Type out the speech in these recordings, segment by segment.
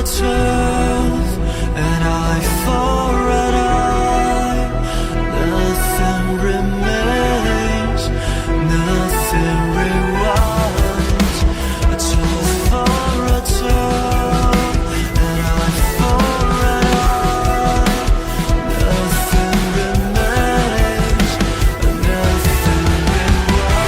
turf, and eye for an eye. Nothing remains, nothing rewinds. A tooth for a turf, an eye for an eye. Nothing remains, nothing rewinds.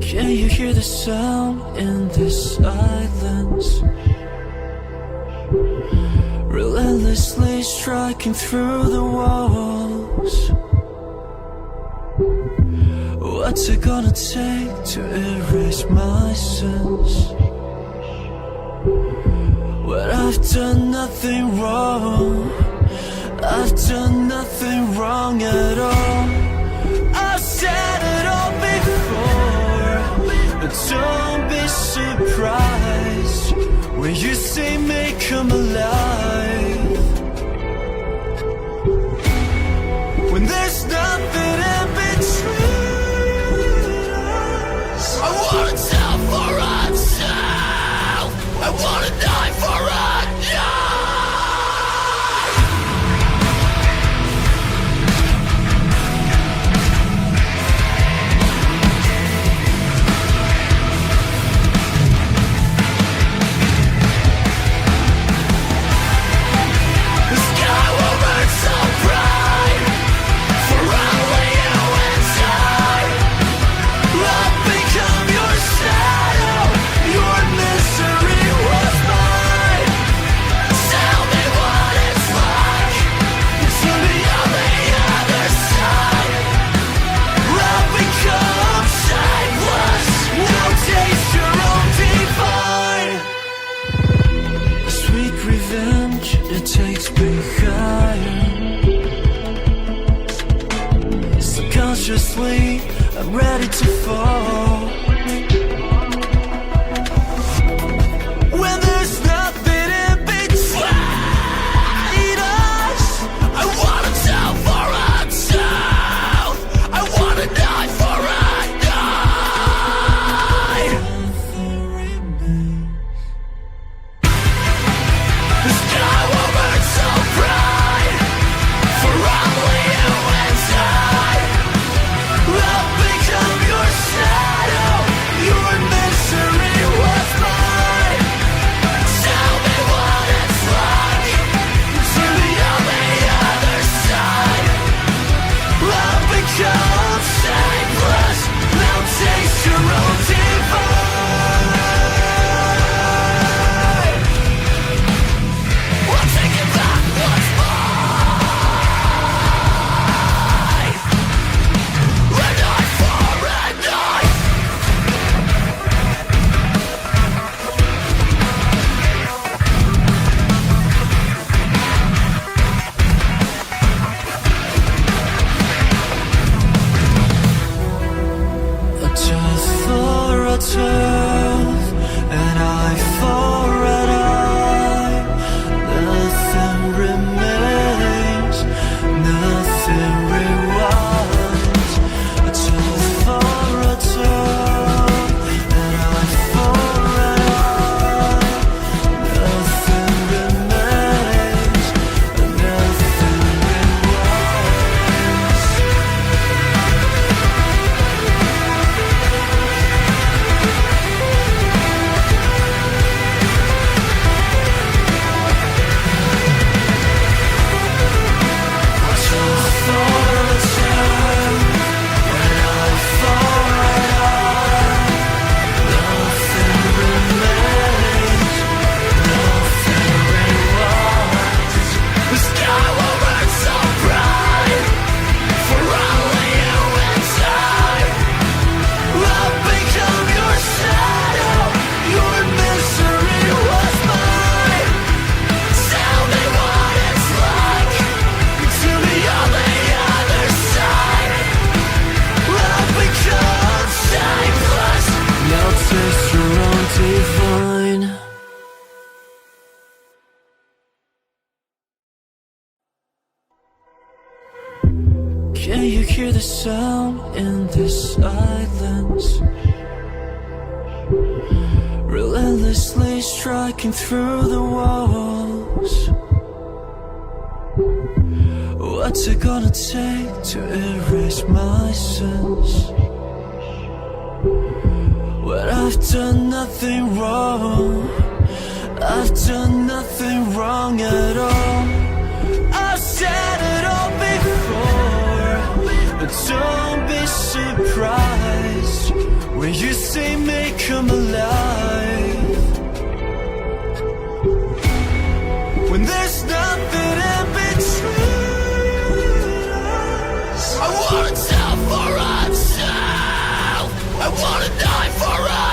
Can you hear the sound in this silence? Relentlessly striking through the walls. What's it gonna take to erase my sins? When I've done nothing wrong, I've done nothing wrong at all. I've said it all before, but don't be surprised when you see me come alive. When there's nothing in between us. I wanna tell for a tell, I wanna die for a die. It takes me higher. Subconsciously, I'm ready to fall. When there's nothing in between us, I wanna tell for a tell, I wanna die for a die. The sky will burn so bright for only you and I. I'll become your shadow. hear the sound in this silence? Relentlessly striking through the walls. What's it gonna take to erase my sins? When I've done nothing wrong, I've done nothing wrong at all. I've said it all before, but don't be surprised when you say may come alive. When there's nothing in between us, I wanna tell for myself, I wanna die for a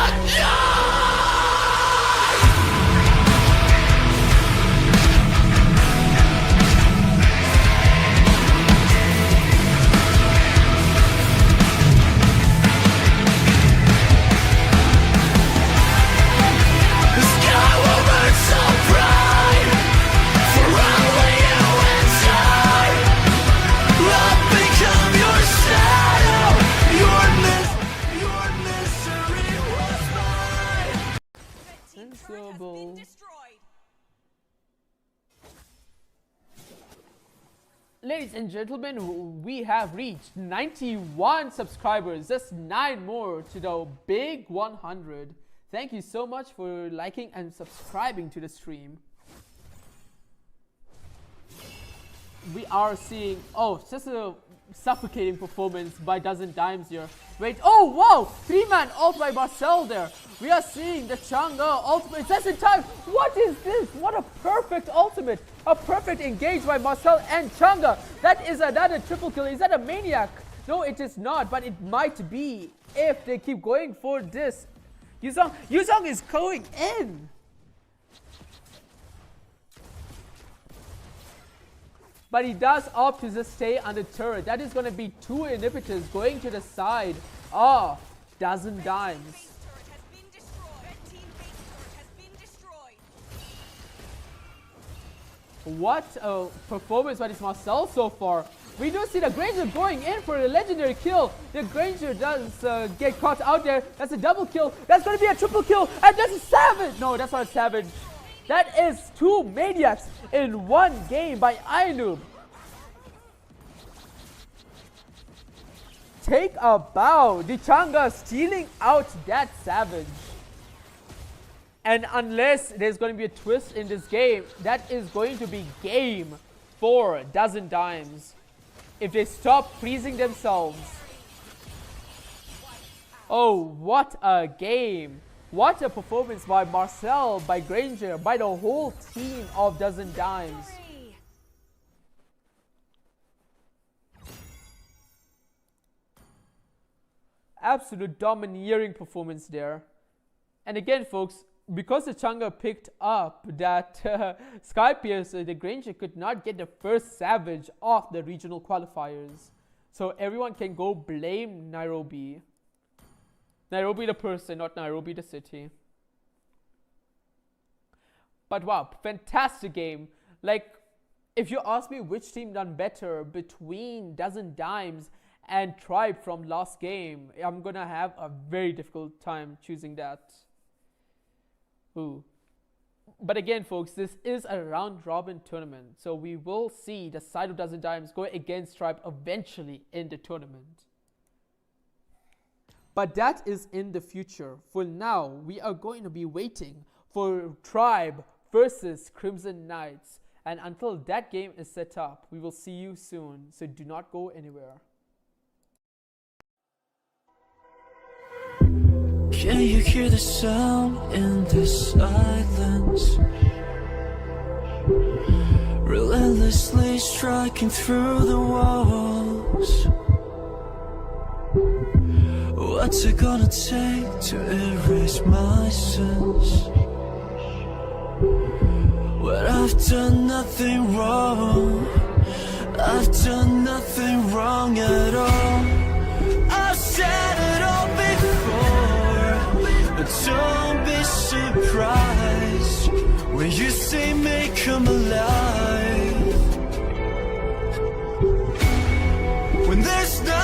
Ladies and gentlemen, we have reached 91 subscribers, just 9 more to the big 100. Thank you so much for liking and subscribing to the stream. We are seeing, oh, just a suffocating performance by Dozen Dimes here. Wait, oh wow, 3-man ult by Marcel there. We are seeing the Chang'e ultimate just in time. What is this? What a perfect ultimate. A perfect engage by Marcel and Chang'e. That is another triple kill. Is that a maniac? No, it is not, but it might be if they keep going for this. Yuzong is going in. But he does opt to just stay on the turret. That is going to be 2 inhibitors going to the side of Dozen Dimes. What a performance by this Marcel so far. We do see the Granger going in for a legendary kill. The Granger does get caught out there. That's a double kill. That's going to be a triple kill. And that's a savage. No, that's not a savage. That is 2 maniacs in 1 game by Ainoob. Take a bow. The Chang'e stealing out that savage. And unless there's going to be a twist in this game, that is going to be game for Dozen Dimes. If they stop freezing themselves. Oh, what a game. What a performance by Marcel, by Granger, by the whole team of Dozen Dimes. Absolute domineering performance there. And again, folks, because the Chang'e picked up that Skypiercer, the Granger could not get the first savage of the regional qualifiers. So everyone can go blame Nairobi. Nairobi the person, not Nairobi the city. But wow, fantastic game. Like, if you ask me which team done better between Dozen Dimes and Tribe from last game, I'm gonna have a very difficult time choosing that. Ooh. But again, folks, this is a round-robin tournament, so we will see the side of Dozen Dimes go against Tribe eventually in the tournament. But that is in the future. For now, we are going to be waiting for Tribe versus Crimson Knights. And until that game is set up, we will see you soon, so do not go anywhere. Can you hear the sound in this silence? Relentlessly striking through the walls. What's it gonna take to erase my sins? When I've done nothing wrong, I've done nothing wrong at all. I've said it all before, but don't be surprised when you say may come alive. When there's no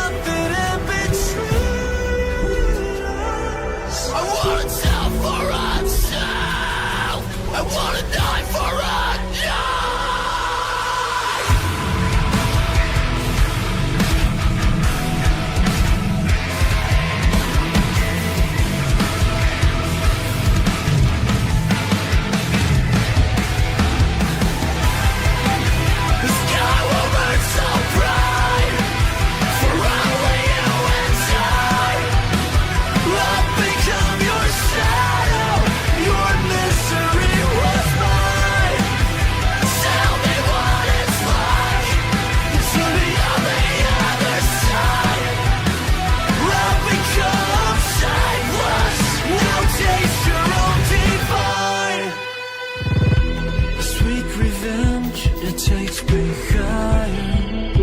takes me higher.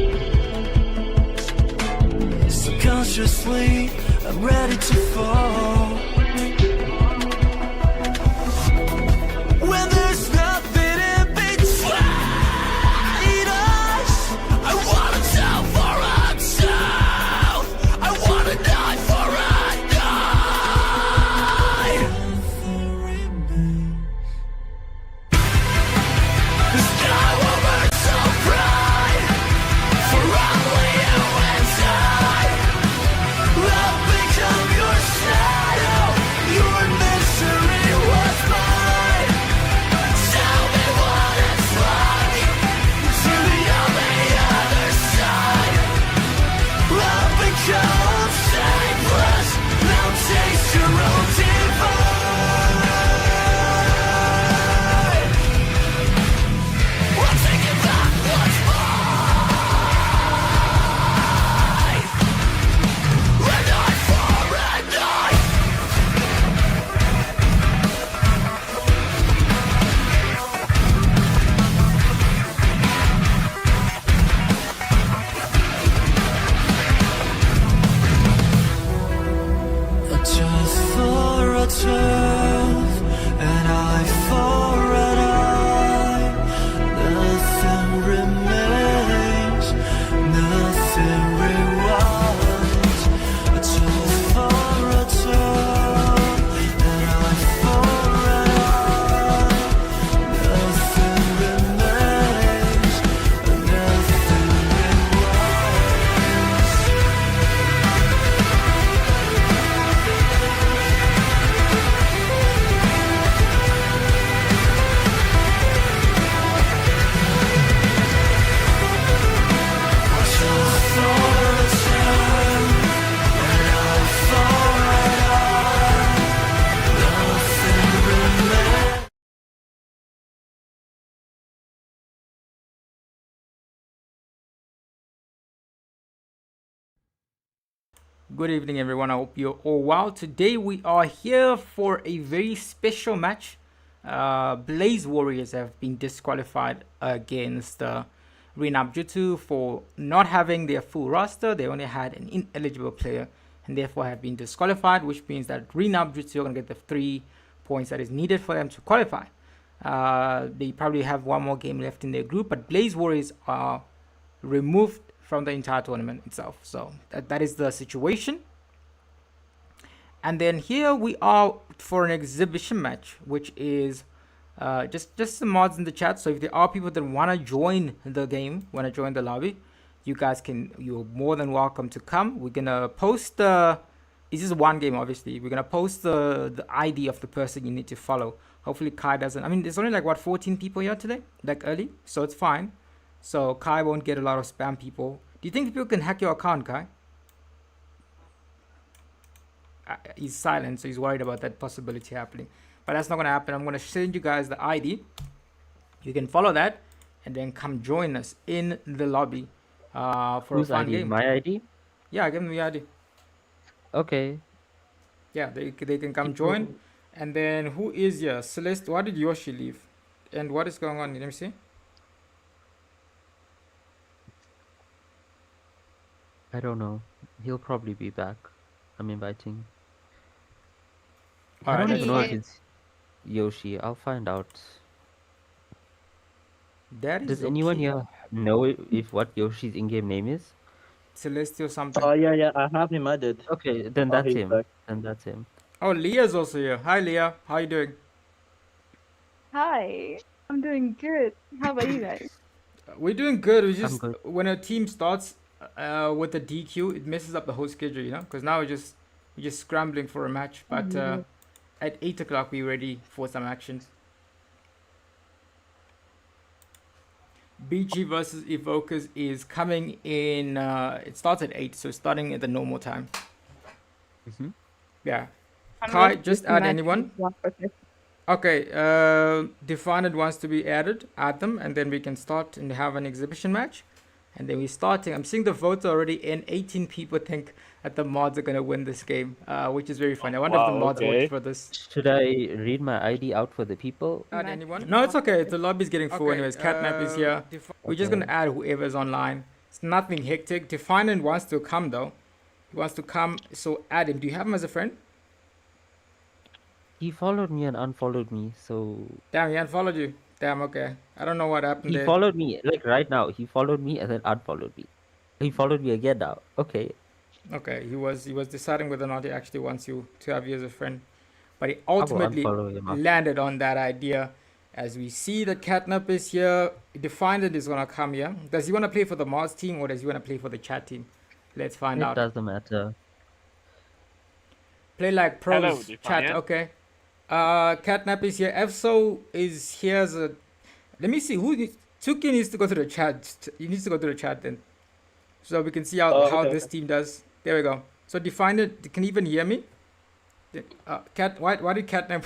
Subconsciously, I'm ready to fall. When there's nothing in between us, I wanna tell for a tell. I wanna die for a die. Nothing remains. The sky will burn so bright for only you and I. I'll become your shadow. Your misery was mine. Tell me what it's like to be on the other side. I'll become shapeless. Now taste your own divine. We'll take it back once more. And I for and I. A tooth for a tooth, an eye for an eye. Nothing remains, nothing rewinds. A tooth for a tooth, an eye for an eye. Nothing remains, nothing rewinds. Good evening, everyone. I hope you're all well. Today we are here for a very special match. Blaze Warriors have been disqualified against Rinabjutu for not having their full roster. They only had an ineligible player and therefore have been disqualified, which means that Rinabjutu are going to get the 3 points that is needed for them to qualify. They probably have one more game left in their group, but Blaze Warriors are removed from the entire tournament itself. So that is the situation. And then here we are for an exhibition match, which is just some mods in the chat. So if there are people that want to join the game, want to join the lobby, you're more than welcome to come. We're gonna post this is one game, obviously. We're gonna post the ID of the person you need to follow. Hopefully Kai doesn't. I mean, there's only like 14 people here today, like early, so it's fine. So Kai won't get a lot of spam people. Do you think people can hack your account, Kai? He's silent, so he's worried about that possibility happening. But that's not going to happen. I'm going to send you guys the ID. You can follow that and then come join us in the lobby for Whose a fun ID? game. My ID? Yeah, give them the ID. Okay. Yeah, they can come join. And then who is here? Celeste, why did Yoshi leave? And what is going on? Let me see. I don't know. He'll probably be back. I'm inviting. I Alright, don't even know if Hey. it's Yoshi. I'll find out. that is Does anyone okay. here know if what Yoshi's in-game name is? Celeste or something. Oh yeah, I have him added. Okay, then Oh, that's he's him. back. Then that's him. Oh, Leah's also here. Hi, Leah. How you doing? Hi, I'm doing good. How about you guys? We're doing good. We I'm just good. when a team starts with the DQ, it messes up the whole schedule, you know. Because now we're just scrambling for a match. But at 8 o'clock, we're ready for some action. BG versus Evokers is coming in. It starts at 8, so starting at the normal time. Mhm. Yeah. I'm Kai, ready just to add match anyone. this one person. Okay, Defined wants to be added. Add them, and then we can start and have an exhibition match. And then we're starting. I'm seeing the votes already in. 18 people think that the mods are going to win this game, which is very funny. I wonder if the Wow, mods voted okay. for this. Should I read my ID out for the people? Add anyone? No, it's okay. The lobby's getting full anyways. Catnap is here. We're just Okay. going to add whoever's online. It's nothing hectic. Defiant wants to come though. He wants to come, so add him. Do you have him as a friend? He followed me and unfollowed me, so Damn, he unfollowed you. Damn, okay. I don't know what happened he there. followed me like right now. He followed me and then unfollowed me. He followed me again now. Okay. Okay, he was deciding whether or not he actually wants you to have you as a friend, but he will ultimately unfollow him after. landed on that idea. As we see that Catnap is here, Defiant is gonna come here. Does he want to play for the Mars team or does he want to play for the chat team? Let's find It out. doesn't matter. Play like pros. Hello, Chat. Defiant. Okay. Catnap is here. EFSO is here as a. Let me see who. Tuki needs to go to the chat. He needs to go to the chat then, so we can see how Okay. this team does. There we go. So Define it. Can you even hear me? Cat. Why did Catnap?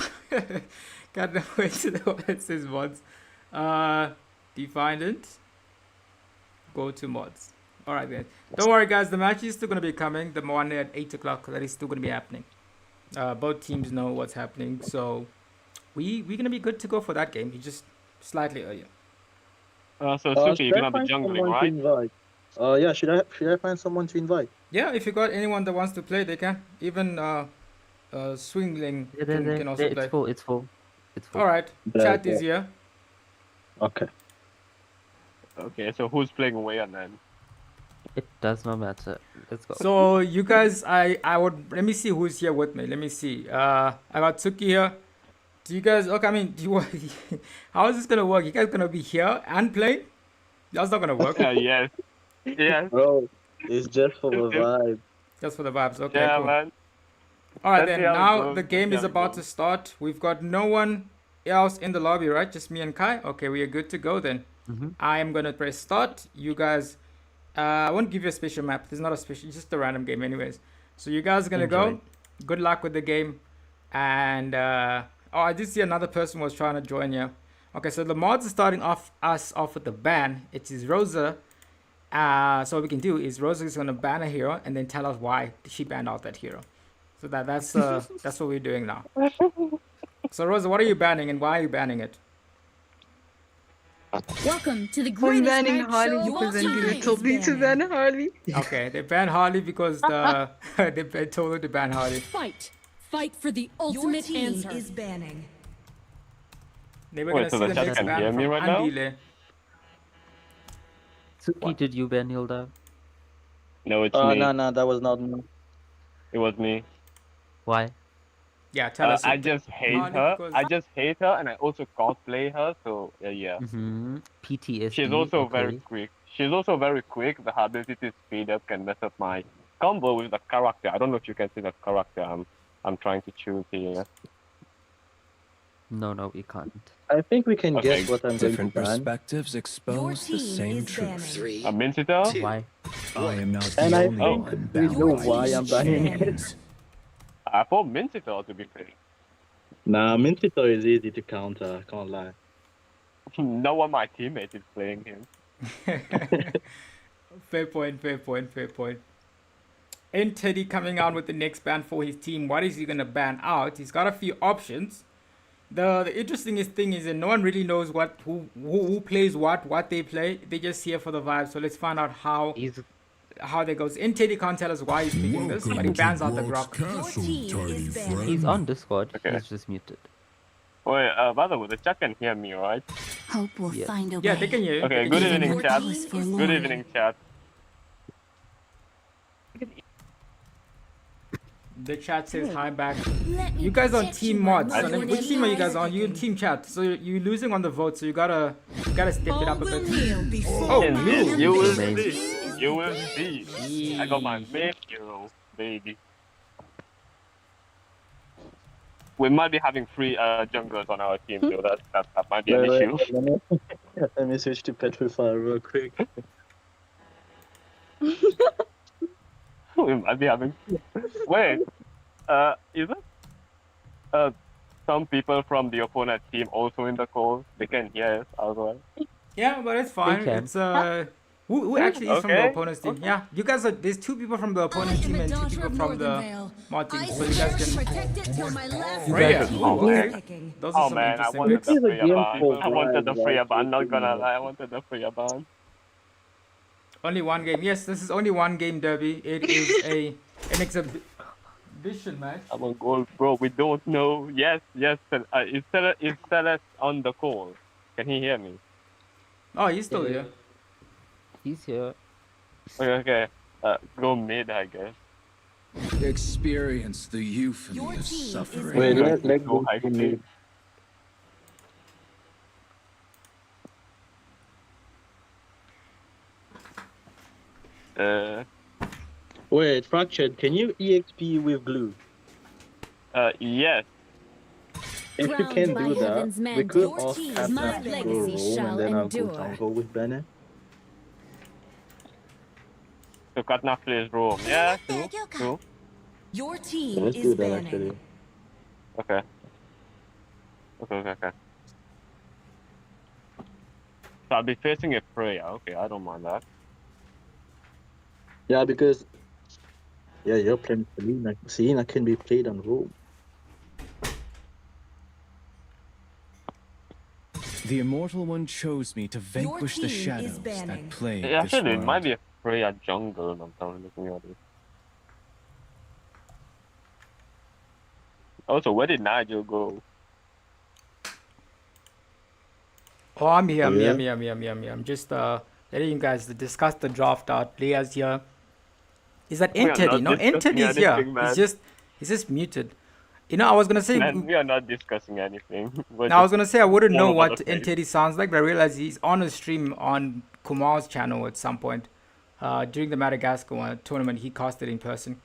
Catnap went to the what it says mods. Define it. Go to mods. All right then. Don't worry guys. The match is still gonna be coming. The one at 8 o'clock. That is still gonna be happening. Both teams know what's happening, so we're gonna be good to go for that game. It's just slightly earlier. So Suki, Should you're I gonna be find jungling, someone right? to invite? Yeah. Should I find someone to invite? Yeah, if you got anyone that wants to play, they can. Even Swingling Yeah, can also play. it's full. It's full. It's full. All right, Yeah, chat yeah. is here. Okay. Okay, so who's playing away and then? It does not matter. Let's go. So you guys, I would let me see who's here with me. Let me see. I got Tsuki here. Do you guys? Okay, I mean, do you? How is this gonna work? You guys gonna be here and play? That's not gonna work. Yes. Yes. Bro, it's just for the vibe. Just for the vibes. Okay, Yeah, cool. man. All right, Let's then see how it now goes. the game Let's is see how it about to goes. start. We've got no one else in the lobby, right? Just me and Kai. Okay, we are good to go then. Mhm. I am gonna press start. You guys, I won't give you a special map. There's not a special, it's just a random game, anyways. So you guys are gonna Enjoy. go. Good luck with the game. And oh, I did see another person was trying to join you. Okay, so the mods are starting off with the ban. It is Rosa. So what we can do is Rosa is gonna ban a hero and then tell us why she banned out that hero. So that's that's what we're doing now. So Rosa, what are you banning and why are you banning it? Welcome to the I'm greatest banning night Harley show of all because Angela time. told me to ban Harley. Okay, they banned Harley because they told her to ban Harley. Fight. Fight for the Your ultimate team answer. is banning. They were Wait, gonna so see the the chat next can ban hear me from right now? Andile. Suki, did you ban Hilda? No, it's me. No, that was not me. It was me. Why? Yeah, tell us. I just hate Harley her. because- I just hate her, and I also cosplay her. So yeah. Mm-hmm. PTSD. She's also very okay. quick. She's also very quick. The ability to speed up can mess up my combo with the character. I don't know if you can see the character I'm trying to choose here. No, we can't. I think we can Okay. guess what I'm going Different to ban. perspectives Your expose the team same is truth. banning. A Mincito? Why? I am not And the I only think one we bound know by why these I'm banning it. chains. I thought Mincito to be fair. Nah, Mincito is easy to counter, can't lie. No one of my teammates is playing him. Fair point. And Teddy coming out with the next ban for his team. What is he gonna ban out? He's got a few options. The interesting thing is that no one really knows who plays what they play. They just here for the vibe. So let's find out how He's that goes. And Teddy can't tell us why he's picking this, but he bans out the Grok. Your team is banning. he's on Discord. Okay. He's just muted. Wait, by the way, the chat can hear me, right? Hope will Yeah. find a way. Yeah, they can hear you. Okay, They good can hear you. evening, chat. Team is Good forlorn. evening, chat. The chat says hi back. Let me You guys on protect team you, mods. my So lord which and team are you guys master. on? You in team chat. So you're losing on the vote. So you gotta step it All up a will bit. kneel before Oh, And my blue. you will Amazing. see. You will see. I got my main hero, baby. We might be having three junglers on our team, so that might be an issue. Let me switch to Petrifier real quick. We might be having. Wait, is it? Some people from the opponent team also in the call. They can hear us as well. Yeah, but it's fine. can. It's Who actually is from the Okay, opponent's team? Yeah, you guys are. There's 2 people from the opponent team and 2 people from the mod team. So you guys can. protect it till my last Freya. team Ooh, is okay. picking. Those are Oh some man, I interesting wanted picks. the This is a Freya game ban. for I wanted the guys, Freya like, ban. Not gonna you lie, I wanted the Freya ban. Only one game. Yes, this is only one game derby. It is an exhibition match. I'm on goal, bro. We don't know. Yes. Is Celeste on the call? Can he hear me? Oh, he's still here. He's here. Okay. Go mid, I guess. Experience the Your euphony of team is suffering. Wait, banned. let's Go go high to mid. mid. Wait, Fractured, can you EXP with glue? Yes. If you Crowned can by do that, heaven's we mandate, could your off team, tap my that to go legacy roam shall and then I'll go endure. jungle with Banner. So Katna plays Rome. Yeah, true. Your Yeah, team let's is do that banning. actually. Okay. So I'll be facing a Freya. Okay, I don't mind that. Yeah, because you're playing Selena. Selena can be played on roam. The Immortal One chose me to vanquish the team is shadows banning. that plague Yeah, this actually, it might world. be a Freya jungle. I'm telling looking at it. Also, where did Nigel go? Oh, I'm here. Oh, yeah? I'm just letting you guys discuss the draft out. Players here. Is that We are Entity? not No, discussing Entity is here. anything, man. He's just muted. You know, I was gonna say. Man, we are not discussing anything. Now, I was gonna say I wouldn't all know over what the place. Entity sounds like, but I realized he's on a stream on Kumar's channel at some point. During the Madagascar tournament, he cast it in person.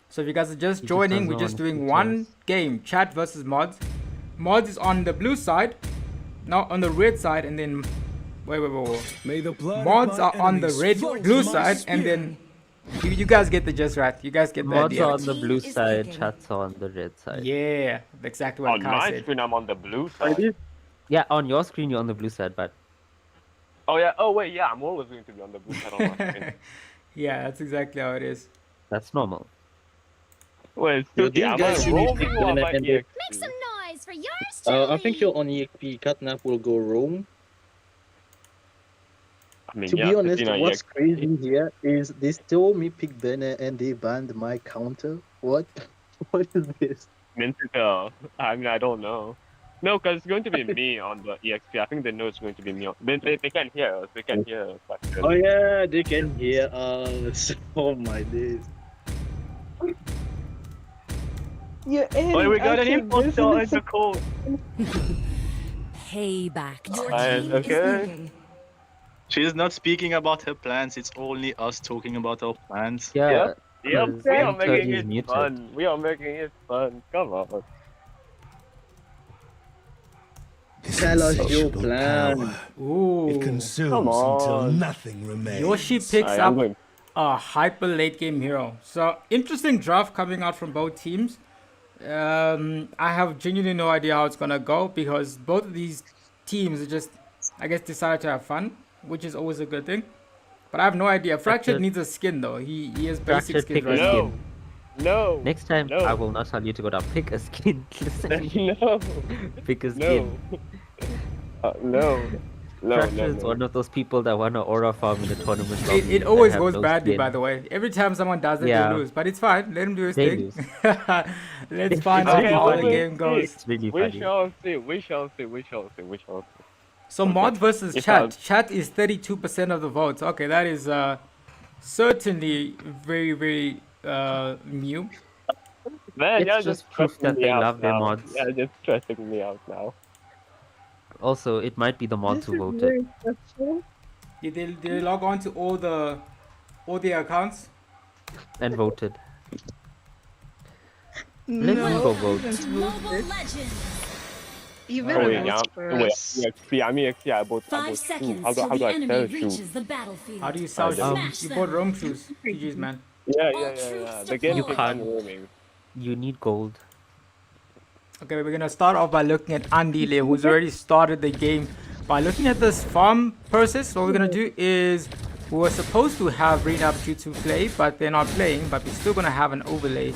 So if you guys are just He just joining, we're doesn't just wanna doing speak to one us. game, chat versus mods. Mods is on the blue side, now on the red side, and then wait. May the blood Mods of my are on the enemies red flow blue to my side, and then you guys get the gist right. You guys get the Mods idea. are on the Team blue is side, picking. chats are on the red side. Yeah, exactly what On Kai my said. screen, I'm on the blue I side. did. Yeah, on your screen you're on the blue side, but Oh yeah. Oh wait, yeah. I'm always going to be on the blue side on my screen. Yeah, that's exactly how it is. that's normal. Wait, Yo, Suki, these am I guys should be roaming or am I and they- EXP? noise for yours I think you're on EXP. Catnap will go roam. I mean, To yeah, be honest, Christina, what's EXP. crazy here is they still me pick Banner and they banned my counter. What? What is this? Mintico. I mean, I don't know. No, because it's going to be me on the EXP. I think they know it's going to be me. They can hear us. They can hear us. Actually. Oh yeah, they can hear us. Oh my days. You're in. Oh, we got an Archie, imposter this in is the call. Payback. Your Alright, team okay. is picking. She's not speaking about her plans, it's only us talking about our plans. Yeah. Yep, because we are Mr. making is it muted. fun. We are making it fun. Come on. Tell us your Insatiable plan. power. Ooh. It Come consumes until on. nothing remains. Yoshi picks I'm up going. a hyper late game hero. So interesting draft coming out from both teams. I have genuinely no idea how it's gonna go because both of these teams are just, I guess, decided to have fun, which is always a good thing. But I have no idea. Fractured Fractured. needs a skin though. He has basic Fractured skins pick a right now. skin. No. Next time No. I will not tell you to go down. Pick a skin. Listen, No. pick a No. skin. No. No. Fractured is one of those people that want to aura farm in the tournament. It lobby always and have goes no badly, skin. by the way. Every time someone does it, Yeah. they lose. But it's fine. Let him do his They thing. lose. Let's find It's out really how the funny. game goes. It's really We funny. shall see. We shall see. We shall see. We shall see. So mod versus If chat. I- Chat is 32% of the votes. Okay, that is certainly very new. Man, It's you're just just proof stressing that me they out love their now. mods. You're just stressing me out now. Also, it might be the mods This who is voted. very stressful. Did they log on to all the accounts? And voted. Let No, me go vote. even Mobile voted. Legends. Even Oh, a yeah. whisper. Wait, EXP. I'm EXP. I bought 5 shoes. seconds How till do the I sell enemy shoes? reaches the battlefield. How do you sell Um, shoes? You bought Rome shoes. GG's, man. Yeah. All troops The game deployed. is unroaming. You need gold. Okay, we're gonna start off by looking at Andile, who's already started the game. By looking at this farm process, what we're gonna do is We were supposed to have bring up due to play, but they're not playing. But we're still gonna have an overlay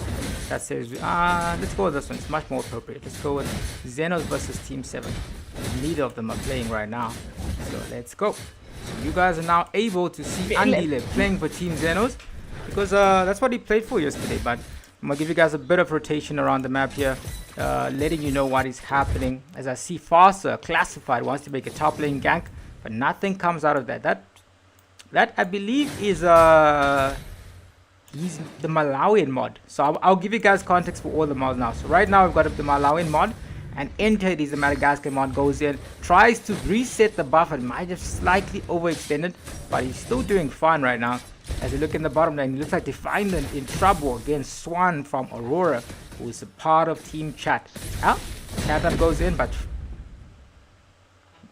that says, let's go with this one. It's much more appropriate. Let's go with Xenos versus Team 7. Neither of them are playing right now, so let's go. So you guys are now able to see Andile playing for Team Xenos because that's what he played for yesterday. But I'm gonna give you guys a bit of rotation around the map here, letting you know what is happening. As I see Faster Classified wants to make a top lane gank, but nothing comes out of that. That I believe is he's the Malawian mod. So I'll give you guys context for all the mods now. So right now we've got the Malawian mod, and Entered is the Madagascar mod, goes in, tries to reset the buff, and might have slightly overextended, but he's still doing fine right now. As you look in the bottom lane, it looks like Defiant in trouble against Swan from Aurora, who is a part of Team Chat. Cat goes in, but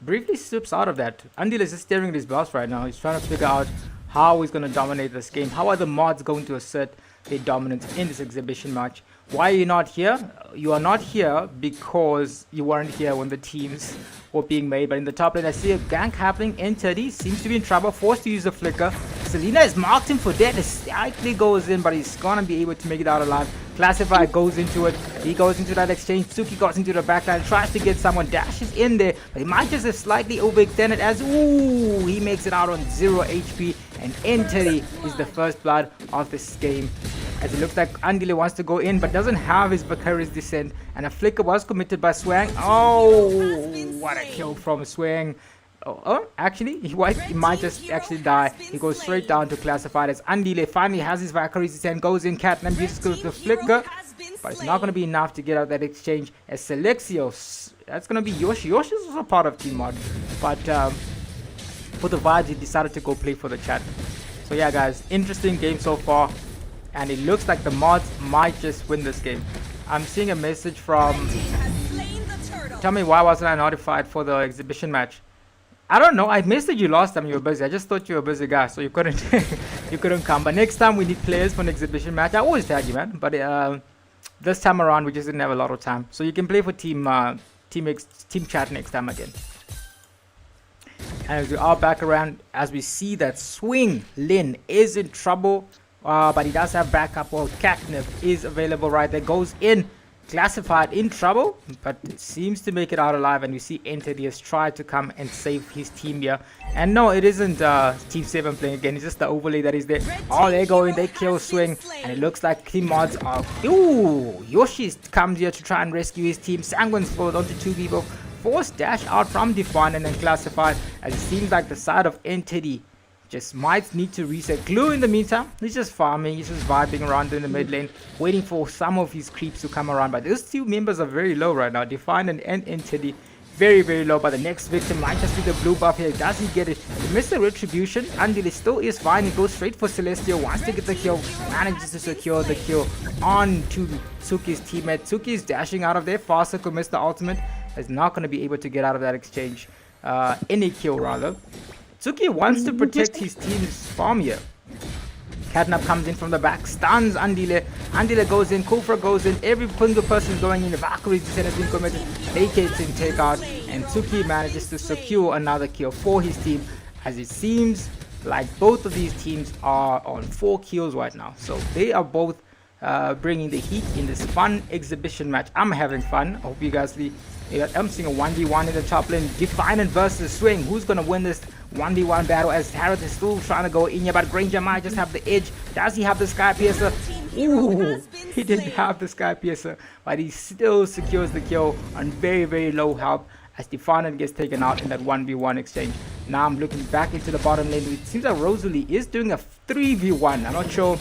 briefly slips out of that. Andil is just staring at his boss right now. He's trying to figure out how he's going to dominate this game. How are the mods going to assert their dominance in this exhibition match? Why are you not here? You are not here because you weren't here when the teams were being made. But in the top lane, I see a gank happening. N30 seems to be in trouble, forced to use the flicker. Selena has marked him for death. It slightly goes in, but he's going to be able to make it out alive. Classified goes into it. He goes into that exchange. Suki goes into the backline, tries to get someone, dashes in there, but he might just have slightly overextended as, he makes it out on 0 HP, and N30 is the first blood of this game. As it looks like Andile wants to go in, but doesn't have his Vicarious Descent, and a flicker was committed by Swang. What a kill from Swang. Actually, he might just actually die. He goes straight down to Classified as Andile finally has his Vicarious Descent, goes in, Catnam uses the flicker, but it's not going to be enough to get out that exchange as Selexios, that's going to be Yoshi. Yoshi is also part of Team Mod, but for the vibes, he decided to go play for the Chat. So yeah, guys, interesting game so far, and it looks like the mods might just win this game. I'm seeing a message from, tell me why wasn't I notified for the exhibition match? I don't know. I messaged you last time you were busy. I just thought you were a busy guy, so you couldn't you couldn't come. But next time we need players for an exhibition match. I always tag you, man. But this time around we just didn't have a lot of time, so you can play for Team Chat next time again. And as we are back around, as we see that Swing Lin is in trouble, but he does have backup. Well, Catnip is available right there. Goes in. Classified in trouble, but it seems to make it out alive, and we see Entity has tried to come and save his team here. And no, it isn't Team 7 playing again, it's just the overlay that is there. They go in, they kill Swing, and it looks like Team Mods are... Yoshi comes here to try and rescue his team. Sanguine's forward onto 2 people. Forced dash out from Defiant and then Classified, as it seems like the side of Entity just might need to reset. Glue in the meantime, he's just farming, he's just vibing around in the mid lane, waiting for some of his creeps to come around. But those two members are very low right now. Defiant and Entity, very, very low. But the next victim might just be the blue buff here. Does he get it? He missed the retribution. Andile still is fine. He goes straight for Celestial, wants to get the kill, manages to secure the kill on to Tsuki's teammate. Tsuki is dashing out of there. Faster could miss the ultimate. Is not going to be able to get out of that exchange. Any kill rather. Tsuki wants to protect his team's farm here. Catnap comes in from the back, stuns Andile. Andile goes in, Kufra goes in, every single person going in. The Valkyrie's descent has been committed. Vacates in takeout, and Tsuki manages to secure another kill for his team, as it seems like both of these teams are on 4 kills right now. So they are both bringing the heat in this fun exhibition match. I'm having fun. I hope you guys see. I'm seeing a 1v1 in the top lane. Defiant versus Swing. Who's going to win this 1v1 battle, as Harith is still trying to go in here, but Granger might just have the edge. Does he have the Sky Piercer? He didn't have the Sky Piercer, but he still secures the kill on very, very low health, as Defiant gets taken out in that 1v1 exchange. Now I'm looking back into the bottom lane. It seems like Rosalie is doing a 3v1. I'm not sure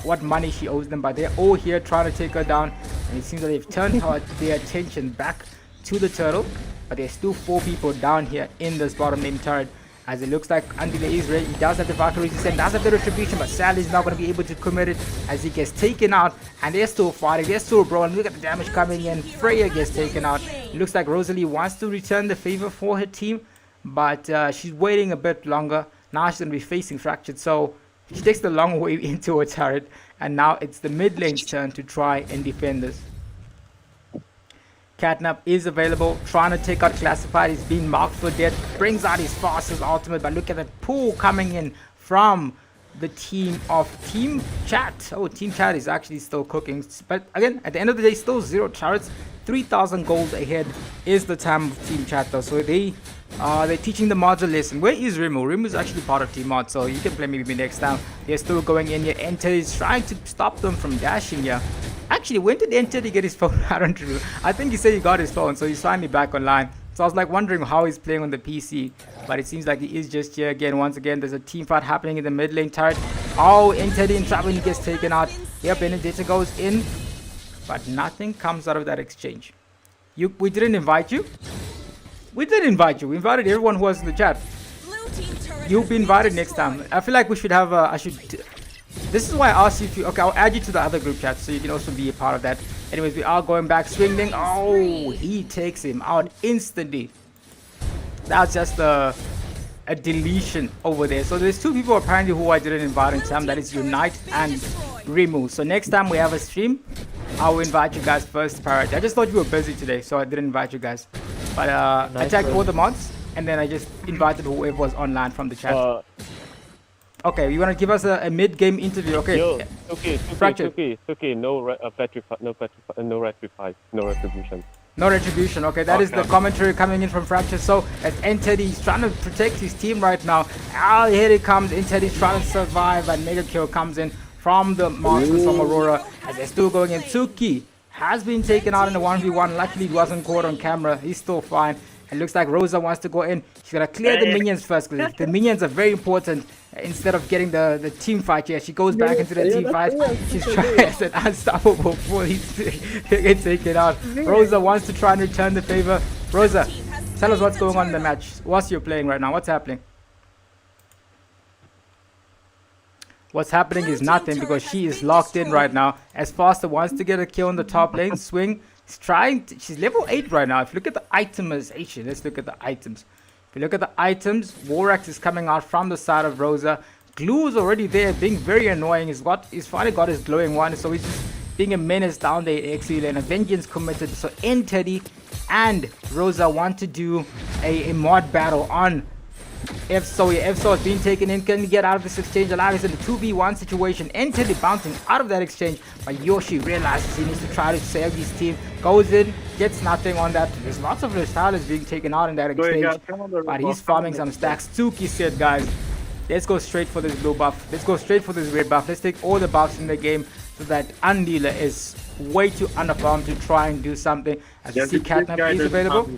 what money she owes them, but they're all here trying to take her down, and it seems that they've turned their attention back to the turtle, but there's still 4 people down here in this bottom lane turret, as it looks like Andile is ready. He does have the Valkyrie's Descent, does have the retribution, but sadly he's not going to be able to commit it, as he gets taken out, and they're still fighting, they're still brawling. Look at the damage coming in. Freya gets taken out. It looks like Rosalie wants to return the favor for her team, but she's waiting a bit longer. Now she's going to be facing Fractured, so she takes the long way into her turret, and now it's the mid lane's turn to try and defend this. Catnap is available, trying to take out Classified. He's being marked for death, brings out his fastest ultimate, but look at that pull coming in from the team of Team Chat. Oh, Team Chat is actually still cooking. But again, at the end of the day, still 0 turrets. 3,000 gold ahead is the time of Team Chat though. So they're teaching the mods a lesson. Where is Remu? Remu is actually part of Team Mod, so you can play maybe next time. They're still going in here. Enter is trying to stop them from dashing here. Actually, when did Enter get his phone? I don't know. I think he said he got his phone, so he's finally back online. So I was like wondering how he's playing on the PC, but it seems like he is just here again. Once again, there's a team fight happening in the mid lane turret. Oh, Enter in trouble and he gets taken out. Here, Benedetta goes in, but nothing comes out of that exchange. We didn't invite you. We did invite you. We invited everyone who was in the chat. You'll be invited next time. I feel like we should have this is why I asked you if you... Okay, I'll add you to the other group chat so you can also be a part of that. Anyways, we are going back. Swinging. Oh, he takes him out instantly. That's just a deletion over there. So there's 2 people apparently who I didn't invite in time. That is Unite and Remu. So next time we have a stream, I will invite you guys first priority. I just thought you were busy today, so I didn't invite you guys. But I tagged all the mods, and then I just invited whoever was online from the chat. Okay, you want to give us a mid-game interview? Okay. Yo, okay. No retribution. No retribution. Okay, that is the commentary coming in from Fracture. So as Entity, he's trying to protect his team right now. Oh, here it comes. Entity's trying to survive, and Mega Kill comes in from the monsters from Aurora as they're still going in. Tsuki has been taken out in the 1v1. Luckily, he wasn't caught on camera. He's still fine. It looks like Rosa wants to go in. She's going to clear the minions first, because the minions are very important instead of getting the team fight here. She goes back into the team fight. She's trying as an unstoppable before he's gets taken out. Rosa wants to try and return the favor. Rosa, tell us what's going on in the match. What's you're playing right now? What's happening? What's happening is nothing, because she is locked in right now. As Faster wants to get a kill on the top lane. Swing. She's level 8 right now. If you look at the itemization, let's look at the items. If you look at the items, Vorax is coming out from the side of Rosa. Glue is already there, being very annoying. He's finally got his glowing one, so he's just being a menace down there in XP lane. A vengeance committed. So Teddy and Rosa want to do a mod battle on FSO. FSO is being taken in. Can he get out of this exchange alive? He's in a 2v1 situation. Teddy bouncing out of that exchange, but Yoshi realizes he needs to try to save his team. Goes in, gets nothing on that. There's lots of Restalers being taken out in that exchange, but he's farming some stacks. Tsuki said, guys, let's go straight for this blue buff. Let's go straight for this red buff. Let's take all the buffs in the game so that Andila is way too underfarmed to try and do something. As you see, Catnap is available.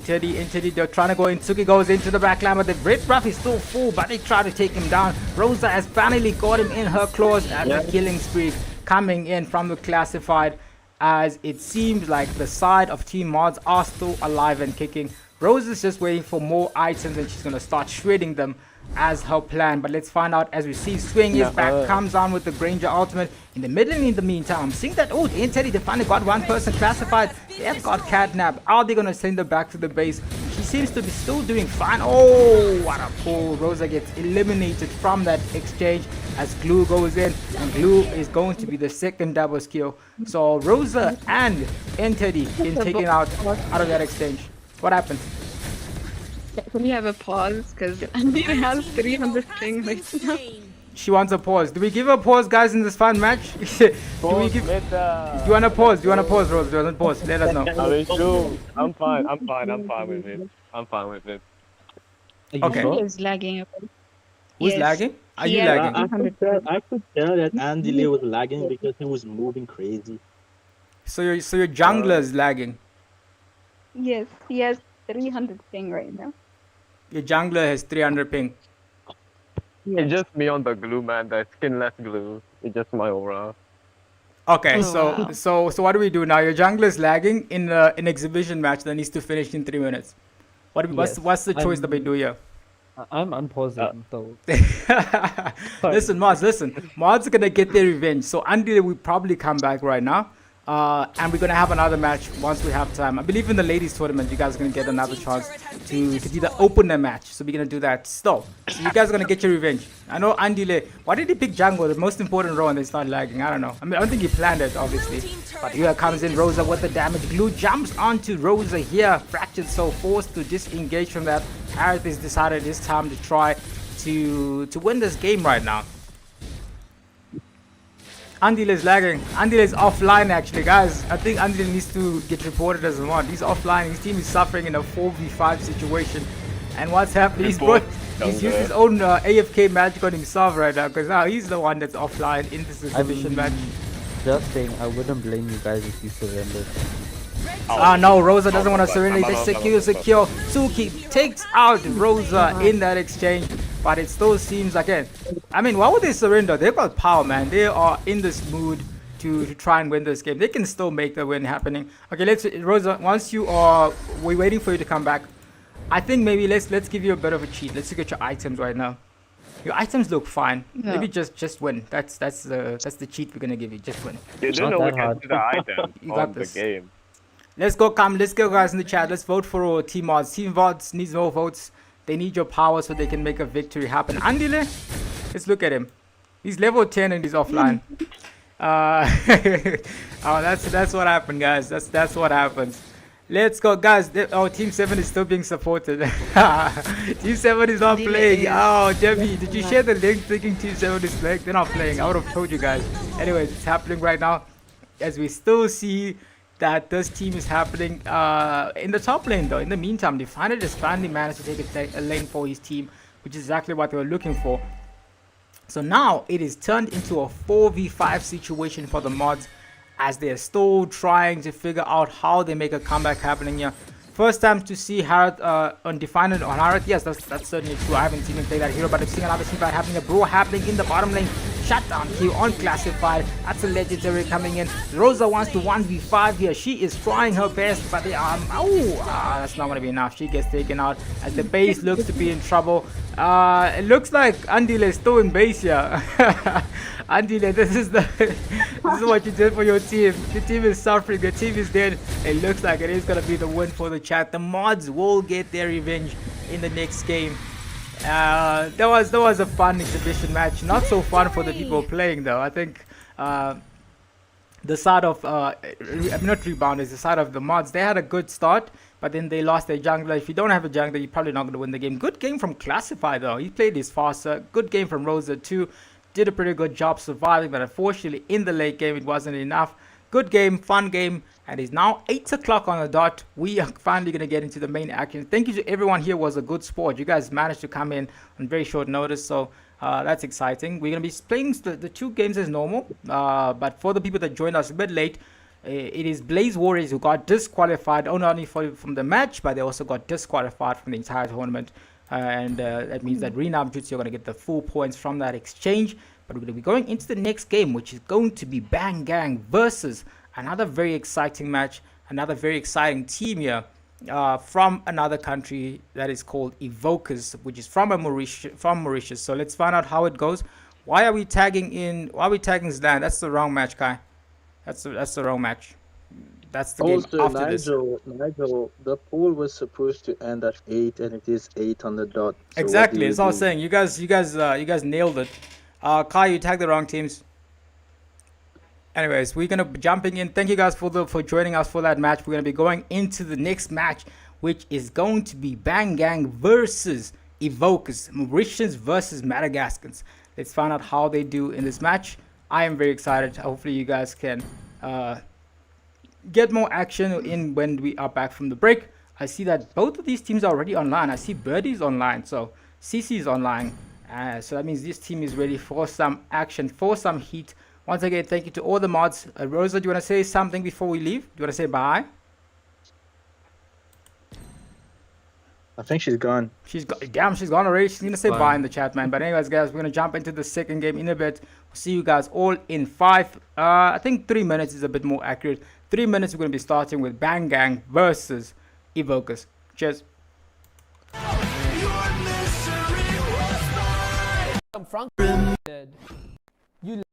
Teddy, they're trying to go in. Tsuki goes into the back line, but the red buff is still full, but they try to take him down. Rosa has finally got him in her claws at the killing spree coming in from the classified, as it seems like the side of Team Mods are still alive and kicking. Rosa's just waiting for more items, and she's going to start shredding them as her plan. But let's find out as we see Swing is back, comes on with the Granger ultimate in the middle. In the meantime, seeing that Teddy, they finally got one person classified. They've got Catnap. Are they going to send her back to the base? She seems to be still doing fine. Oh, what a pull. Rosa gets eliminated from that exchange as Glue goes in, and Glue is going to be the second double kill. So Rosa and Teddy being taken out of that exchange. What happened? Can we have a pause? Because Andy has 300 ping right now. She wants a pause. Do we give her a pause, guys, in this fun match? Do you want to pause? Do you want to pause, Rose? Do you want to pause? Let us know. I'm fine. I'm fine with it. I'm fine with it. Okay. He is lagging. Who's lagging? Are you lagging? I could tell that Andy was lagging because he was moving crazy. So your jungler is lagging. Yes, he has 300 ping right now. Your jungler has 300 ping. It's just me on the glue, man. The skinless glue. It's just my aura. Okay, so what do we do now? Your jungler is lagging in an exhibition match that needs to finish in 3 minutes. What's the choice that we do here? I'm unpausing, so... Listen, Mods, Mods are gonna get their revenge. So Andy will probably come back right now. And we're gonna have another match once we have time. I believe in the ladies tournament you guys are gonna get another chance to do the opener match, so we're gonna do that still. So you guys are gonna get your revenge. I know Andile, why did he pick jungle, the most important role, and they start lagging? I don't know. I mean, I don't think he planned it, obviously, but here comes in Rosa with the damage. Glue jumps onto Rosa here. Fractured, so forced to disengage from that, Harith has decided it's time to try to win this game right now. Andile is lagging. Andile is offline actually, guys. I think Andile needs to get reported as a mod. He's offline. His team is suffering in a 4v5 situation. And what's happening? He's used his own AFK magic on himself right now, because now he's the one that's offline in this exhibition match. Just saying, I wouldn't blame you guys if you surrendered. No, Rosa doesn't want to surrender. They secure. Suki takes out Rosa in that exchange, but it still seems again. I mean, why would they surrender? They've got power, man. They are in this mood to try and win this game. They can still make the win happening. Okay, let's Rosa. Once you are, we're waiting for you to come back. I think maybe let's give you a bit of a cheat. Let's look at your items right now. Your items look fine. Yeah. Maybe just win. That's the cheat we're gonna give you. Just win. They don't know we can see the items on the game. Let's go guys in the chat. Let's vote for team mods. Team mods needs more votes. They need your power so they can make a victory happen. Andile, let's look at him. He's level 10 and he's offline. Oh, that's what happened, guys. That's what happens. Let's go, guys. Oh, Team 7 is still being supported. Team 7 is not playing. Oh, Debbie, did you share the link thinking Team 7 is playing? They're not playing. I would have told you guys. Anyways, it's happening right now. As we still see that this team is happening in the top lane, though. In the meantime, Definer just finally managed to take a lane for his team, which is exactly what they were looking for. So now it is turned into a 4v5 situation for the mods, as they're still trying to figure out how they make a comeback happening here. First time to see Harith on Definer on Harith. Yes, that's certainly true. I haven't seen him play that hero, but I've seen another team fight happening. A bro happening in the bottom lane. Shutdown kill on classified. That's a legendary coming in. Rosa wants to 1v5 here. She is trying her best, but that's not going to be enough. She gets taken out as the base looks to be in trouble. It looks like Andile is still in base here. Andile, this is what you did for your team. The team is suffering. The team is dead. It looks like it is going to be the win for the chat. The mods will get their revenge in the next game. That was a fun exhibition match. Not so fun for the people playing, though. I think the side of not rebounders, the side of the mods, they had a good start, but then they lost their jungler. If you don't have a jungler, you're probably not going to win the game. Good game from Classify, though. He played his faster. Good game from Rosa too. Did a pretty good job surviving, but unfortunately in the late game it wasn't enough. Good game, fun game, and it's now 8 o'clock on the dot. We are finally going to get into the main action. Thank you to everyone here. Was a good sport. You guys managed to come in on very short notice, so that's exciting. We're going to be playing the two games as normal, but for the people that joined us a bit late, it is Blaze Warriors who got disqualified, not only from the match, but they also got disqualified from the entire tournament. And that means that Renam Jutsu are going to get the full points from that exchange. But we're going to be going into the next game, which is going to be Bang Gang versus another very exciting match, another very exciting team here from another country that is called Evokers, which is from Mauritius. So let's find out how it goes. Why are we tagging Zlan? That's the wrong match, Kai. That's the wrong match. That's the game after this. Nigel, the poll was supposed to end at 8, and it is 8 on the dot. So exactly, that's all I was saying. You guys nailed it. Kai, you tagged the wrong teams. Anyways, we're gonna be jumping in. Thank you guys for joining us for that match. We're gonna be going into the next match, which is going to be Bang Gang versus Evokers, Mauritians versus Madagascars. Let's find out how they do in this match. I am very excited. Hopefully, you guys can get more action in when we are back from the break. I see that both of these teams are already online. I see Birdie's online, so CC is online. So that means this team is ready for some action, for some heat. Once again, thank you to all the mods. Rosa, do you want to say something before we leave? Do you want to say bye? I think she's gone. She's gone already. She's going to say bye in the chat, man. But anyways, guys, we're going to jump into the second game in a bit. We'll see you guys all in 5. I think 3 minutes is a bit more accurate. 3 minutes, we're going to be starting with Bang Gang versus Evokers. Cheers. Frank did.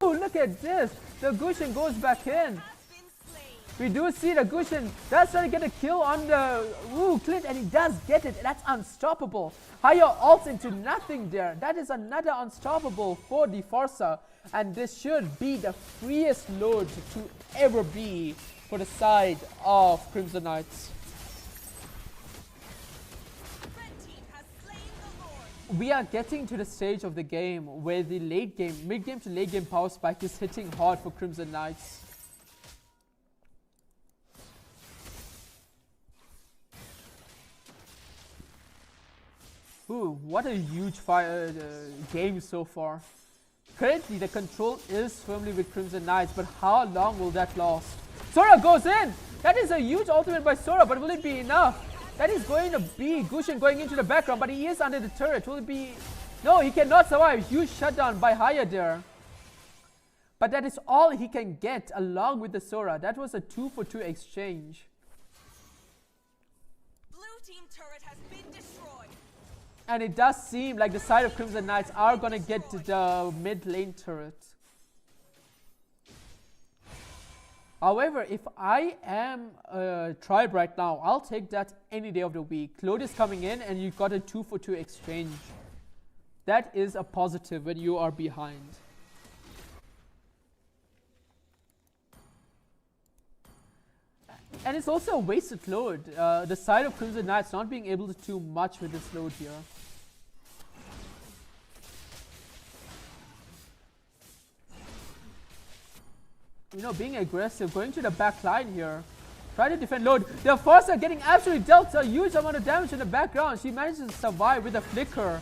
Look at this. The Gushin goes back in. We do see the Gushin. That's trying to get a kill on the Clint, and he does get it. That's unstoppable. Higher ults into nothing there. That is another unstoppable for the Forza, and this should be the freest load to ever be for the side of Crimson Knights. we are getting to the stage of the game where the late game, mid game to late game power spike is hitting hard for Crimson Knights. Ooh, what a huge game so far. Currently, the control is firmly with Crimson Knights, but how long will that last? Sora goes in! That is a huge ultimate by Sora, but will it be enough? That is going to be Gushin going into the background, but he is under the turret. Will it be... No, he cannot survive. Huge shutdown by Haya there. But that is all he can get along with the Sora. That was a 2-for-2 exchange. Blue team turret has been destroyed. And it does seem like the side of Crimson Knights are going to get the mid lane turret. However, if I am a tribe right now, I'll take that any day of the week. Claude is coming in and you've got a 2-for-2 exchange. That is a positive when you are behind. And it's also a wasted load. The side of Crimson Knights not being able to do much with this load here. You know, being aggressive, going to the back line here. Try to defend load. The Force are getting absolutely dealt a huge amount of damage in the background. She manages to survive with a flicker.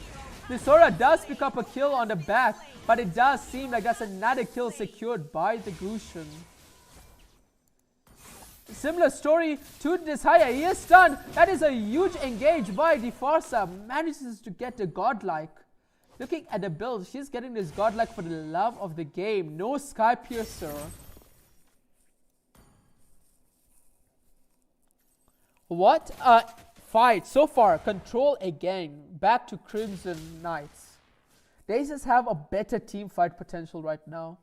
The Sora does pick up a kill on the back, but it does seem like that's another kill secured by the Grushin. Similar story to this Haya. He is stunned. That is a huge engage by the Forza. Manages to get the godlike. Looking at the build, she's getting this godlike for the love of the game. No Sky Piercer. What a fight so far. Control again. Back to Crimson Knights. They just have a better team fight potential right now.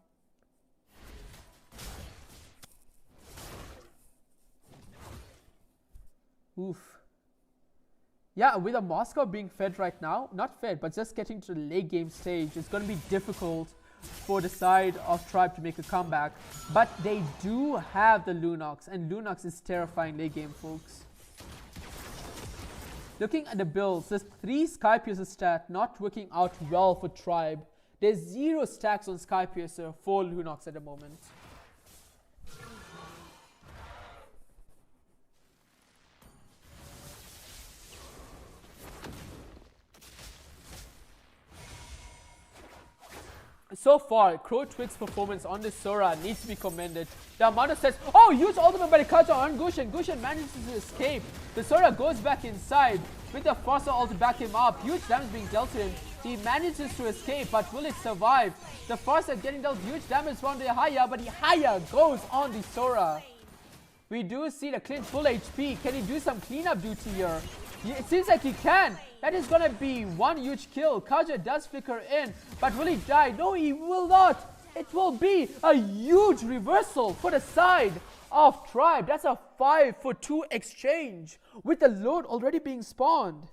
Oof. Yeah, with a Moscow being fed right now, not fed, but just getting to the late game stage, it's going to be difficult for the side of Tribe to make a comeback. But they do have the Lunox, and Lunox is terrifying late game, folks. Looking at the builds, there's 3 Sky Piercer stat not working out well for Tribe. There's 0 stacks on Sky Piercer for Lunox at the moment. So far, Crow Twig's performance on this Sora needs to be commended. The amount of sets. Oh, huge ultimate by the Kaja on Gushin. Gushin manages to escape. The Sora goes back inside with the Fossa ult to back him up. Huge damage being dealt to him. He manages to escape, but will it survive? The Fossa getting dealt huge damage from the Haya, but the Haya goes on the Sora. We do see the Clint full HP. Can he do some cleanup duty here? It seems like he can. That is going to be one huge kill. Kaja does flicker in, but will he die? No, he will not. It will be a huge reversal for the side of Tribe. That's a 5-for-2 exchange with the load already being spawned.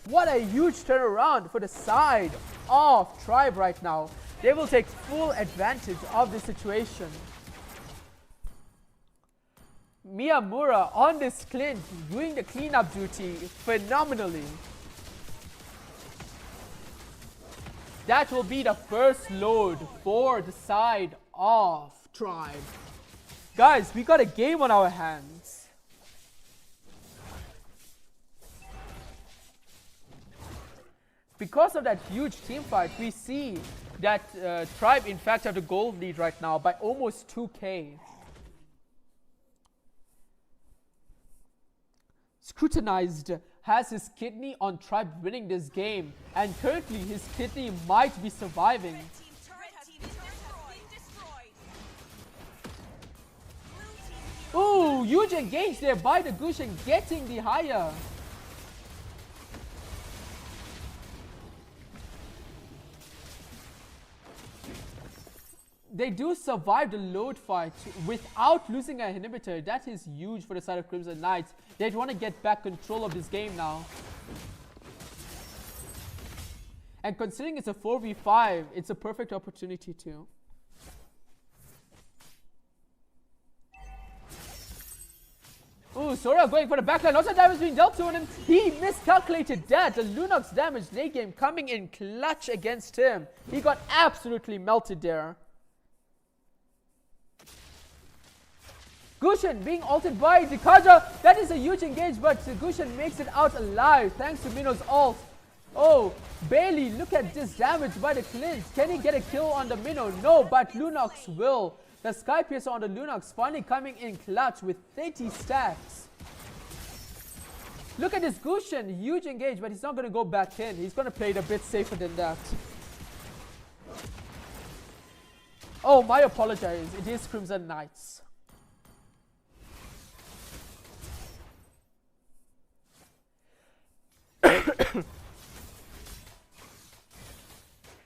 What a huge turnaround for the side of Tribe right now. They will take full advantage of the situation. Miyamura on this Clint doing the cleanup duty phenomenally. That will be the first load for the side of Tribe. Guys, we got a game on our hands. Because of that huge team fight, we see that Tribe in fact have the gold lead right now by almost 2k. Scrutinized has his kidney on Tribe winning this game, and currently his kidney might be surviving. Ooh, huge engage there by the Gushin getting the Haya. They do survive the load fight without losing an inhibitor. That is huge for the side of Crimson Knights. They want to get back control of this game now. And considering it's a 4v5, it's a perfect opportunity too. Ooh, Sora going for the backline. Lots of damage being dealt to him. He miscalculated that. The Lunox damage late game coming in clutch against him. He got absolutely melted there. Gushin being ulted by Dikaja. That is a huge engage, but Gushin makes it out alive thanks to Minno's ult. Oh, Bailey, look at this damage by the Clint. Can he get a kill on the Minnow? No, but Lunox will. The Sky Piercer on the Lunox finally coming in clutch with 30 stacks. Look at this Gushin, huge engage, but he's not going to go back in. He's going to play it a bit safer than that. Oh, my apologies. It is Crimson Knights.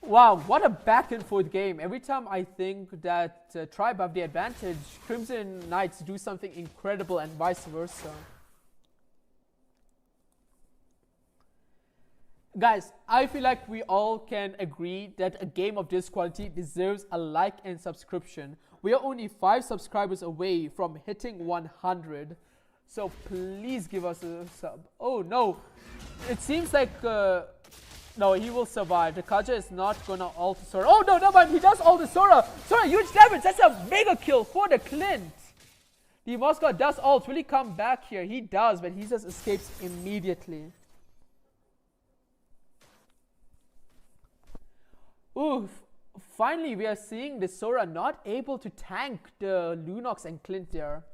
Wow, what a back and forth game. Every time I think that Tribe have the advantage, Crimson Knights do something incredible and vice versa. Guys, I feel like we all can agree that a game of this quality deserves a like and subscription. We are only 5 subscribers away from hitting 100. So please give us a sub. Oh no, it seems like... no, he will survive. The Kaja is not gonna ult Sora. Oh no, no, but he does ult the Sora. Sora, huge damage. That's a mega kill for the Clint. The Moscow does ult. Will he come back here? He does, but he just escapes immediately. Ooh, finally we are seeing the Sora not able to tank the Lunox and Clint there.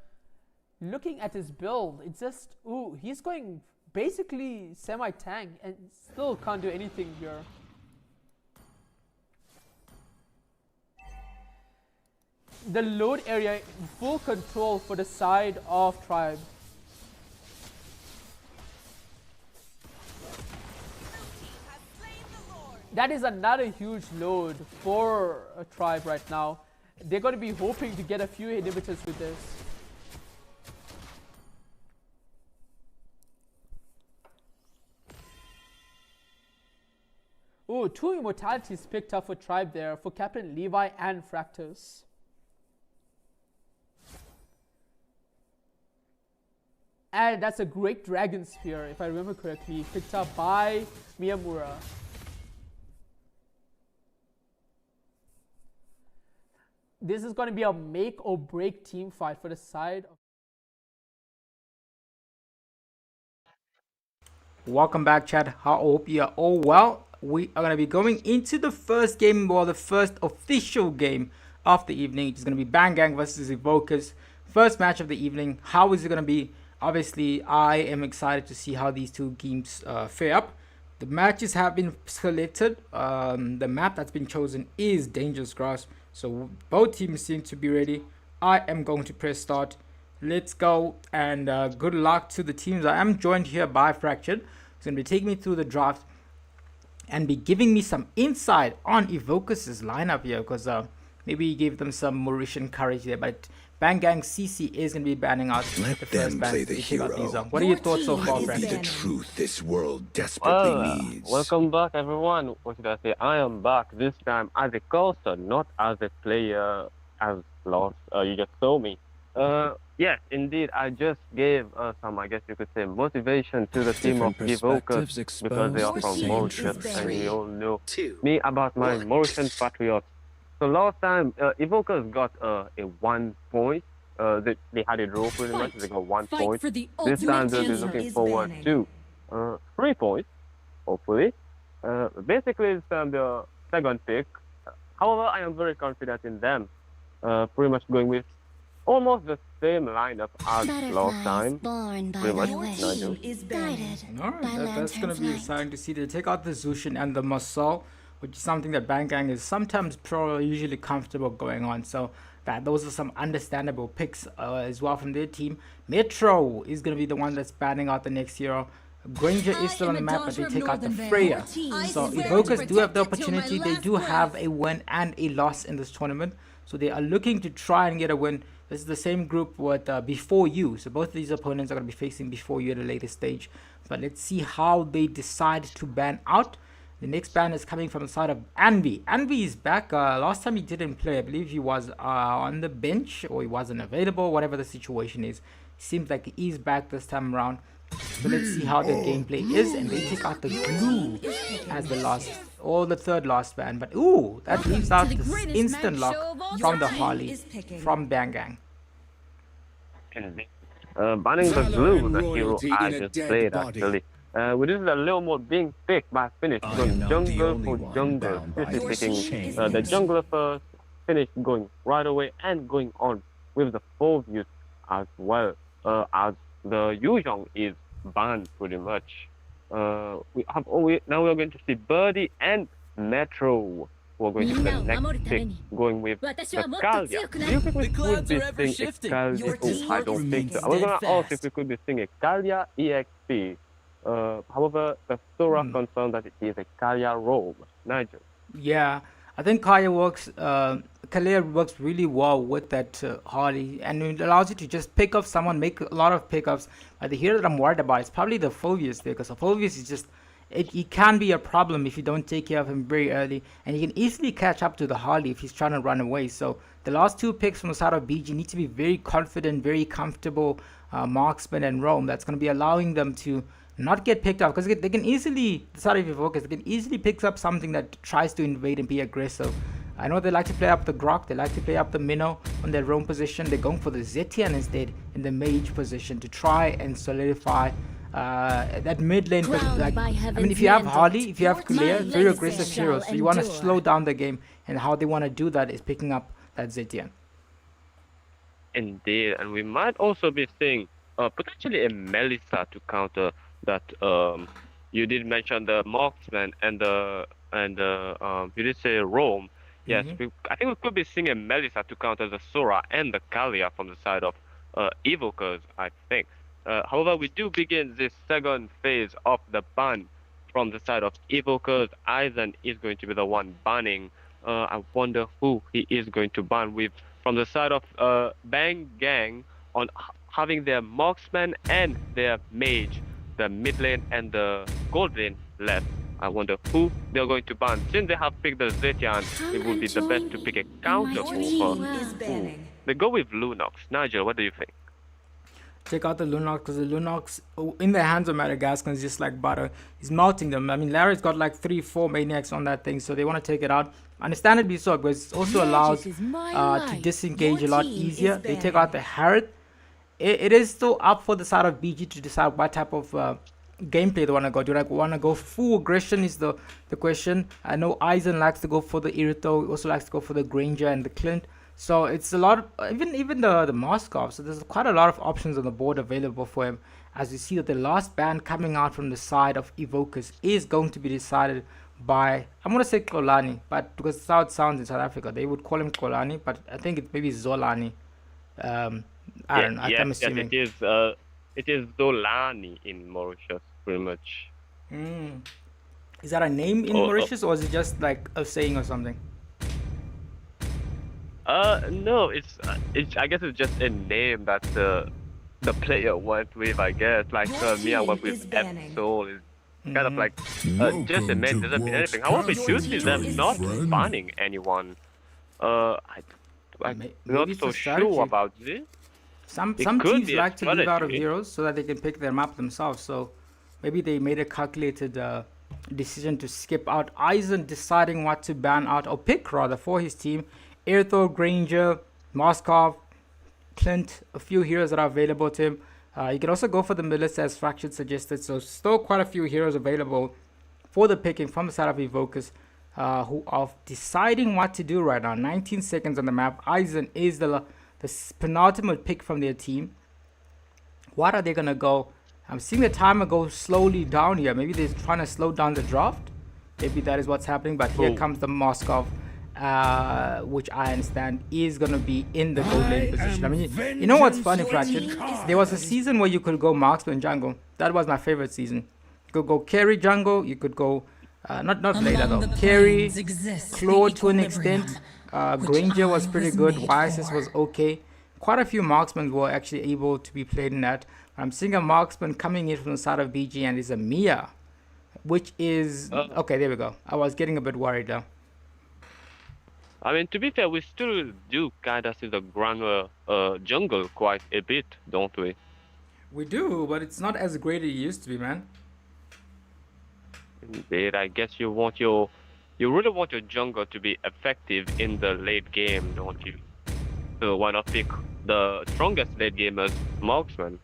Looking at his build, it's just, ooh, he's going basically semi-tank and still can't do anything here. The load area in full control for the side of Tribe. That is another huge load for a Tribe right now. They're going to be hoping to get a few inhibitors with this. Ooh, 2 immortalities picked up for Tribe there, for Captain Levi and Fractus. And that's a great Dragon Spear, if I remember correctly, picked up by Miyamura. This is going to be a make or break team fight for the side of... Welcome back, chat. I hope you are all well. We are going to be going into the first game, or the first official game of the evening. It's going to be Bangang versus Evokers. First match of the evening. How is it going to be? Obviously, I am excited to see how these two teams fare up. The matches have been selected. The map that's been chosen is Dangerous Grass. So both teams seem to be ready. I am going to press start. Let's go, and good luck to the teams. I am joined here by Fractured. He's going to be taking me through the draft and be giving me some insight on Evokers' lineup here, because maybe he gave them some Mauritian courage there, but Bangang CC is going to be banning out Let the them first ban. play the hero. What are your thoughts so far, Be the Fractured? truth this world desperately needs. Welcome back, everyone. What should I say? I am back this time as a caster, not as a player, as lost. You just saw me. Yes, indeed. I just gave some, I guess you could say, motivation to the team of Evokers because they are from Mauritius, and we all know me about my Mauritian patriots. So last time, Evokers got a 1 point. They had a draw pretty much. They got 1 point. This time they'll be looking forward to 3 points, hopefully. Basically, it's the second pick. However, I am very confident in them. Pretty much going with almost the same lineup as last time. Pretty much. Alright, that's going to be exciting to see. They take out the Zushin and the Masol, which is something that Bangang is sometimes usually comfortable going on. So those are some understandable picks as well from their team. Metro is going to be the one that's banning out the next hero. Granger is still on the map, but they take out the Freya. So Evokers do have the opportunity. They do have a win and a loss in this tournament. So they are looking to try and get a win. This is the same group with Before You. So both of these opponents are going to be facing Before You at a later stage. But let's see how they decide to ban out. The next ban is coming from the side of Anvi. Anvi is back. Last time he didn't play, I believe he was on the bench or he wasn't available, whatever the situation is. Seems like he's back this time around. So let's see how the gameplay is. And they take out the glue as the last, or the third last ban. But ooh, that leaves out this instant lock from the Harley from Bangang. Banning the glue, the hero I just played actually. With this a little more being picked by Finish, going jungle for jungle. This is taking the jungler first, Finish going right away and going on with the 4 views as well, as the Yuzhong is banned pretty much. Now we're going to see Birdie and Metro. We're going to the next pick, going with the Kalia. Do you think we could be seeing a Kalia? Oh, I don't think so. I was going to ask if we could be seeing a Kalia EXP. However, the Sora confirmed that it is a Kalia roam. Nigel. Yeah, I think Kalia works really well with that Harley, and it allows you to just pick up someone, make a lot of pickups. But the hero that I'm worried about is probably the Fulvius there, because the Fulvius is just, he can be a problem if you don't take care of him very early, and he can easily catch up to the Harley if he's trying to run away. So the last 2 picks from the side of BG need to be very confident, very comfortable marksman and roam. That's going to be allowing them to not get picked up, because they can easily, the side of Evokers, they can easily pick up something that tries to invade and be aggressive. I know they like to play up the Grok, they like to play up the Minnow on their roam position. They're going for the Zetian instead in the mage position to try and solidify that mid lane. Like, I mean, if you have Harley, if you have Kulea, very aggressive heroes, so you want to slow down the game, and how they want to do that is picking up that Zetian. Indeed, and we might also be seeing potentially a Melissa to counter that. You did mention the marksman and you did say roam. Yes, I think we could be seeing a Melissa to counter the Sora and the Kalia from the side of Evokers, I think. However, we do begin this second phase of the ban from the side of Evokers. Aizen is going to be the one banning. I wonder who he is going to ban with. From the side of Bang Gang, on having their marksman and their mage, the mid lane and the gold lane left. I wonder who they're going to ban. Since they have picked the Zetian, it would be the best to pick a counter for. They go with Lunox. Nigel, what do you think? Check out the Lunox, because the Lunox in the hands of Madagascar is just like butter. He's melting them. I mean, Larry's got like 3-4 maniacs on that thing, so they want to take it out. Understandably so, because it also allows to disengage a lot easier. They take out the Harrod. It is still up for the side of BG to decide what type of gameplay they want to go. Do you want to go full aggression is the question. I know Aizen likes to go for the Irito, also likes to go for the Granger and the Clint. So it's a lot of, even the Moskov. So there's quite a lot of options on the board available for him. As you see that the last ban coming out from the side of Evokers is going to be decided by, I'm going to say Kolani, but because that's how it sounds in South Africa, they would call him Kolani, but I think it's maybe Zolani. I don't know. I'm assuming. Yes, it is Zolani in Mauritius, pretty much. Is that a name in Mauritius, or is it just like a saying or something? No, it's I guess it's just a name that the player went with. I guess like me, I went with F-Soul. It's kind of like just a name, doesn't mean anything. However, it should be them not banning anyone. I'm not so sure about this. Some teams like to leave out of heroes so that they can pick them up themselves. So maybe they made a calculated decision to skip out. Aizen deciding what to ban out or pick rather for his team. Airthor, Granger, Moskov, Clint, a few heroes that are available to him. You can also go for the Melissa as Fraction suggested. So still quite a few heroes available for the picking from the side of Evokers, who are deciding what to do right now. 19 seconds on the map. Aizen is the penultimate pick from their team. What are they going to go? I'm seeing the timer go slowly down here. Maybe they're trying to slow down the draft. Maybe that is what's happening. But here comes the Moskov, which I understand is going to be in the gold lane position. I mean, you know what's funny, Fraction? There was a season where you could go marksman jungle. That was my favorite season. You could go carry jungle. You could go, not later though, carry, Claude to an extent. Granger was pretty good. YSS was okay. Quite a few marksmen were actually able to be played in that. I'm seeing a marksman coming in from the side of BG, and it's a Mia. which is okay. There we go. I was getting a bit worried now. I mean, to be fair, we still do kind of see the granular jungle quite a bit, don't we? We do, but it's not as great as it used to be, man. Indeed, I guess you really want your jungle to be effective in the late game, don't you? So why not pick the strongest late gamers, marksman?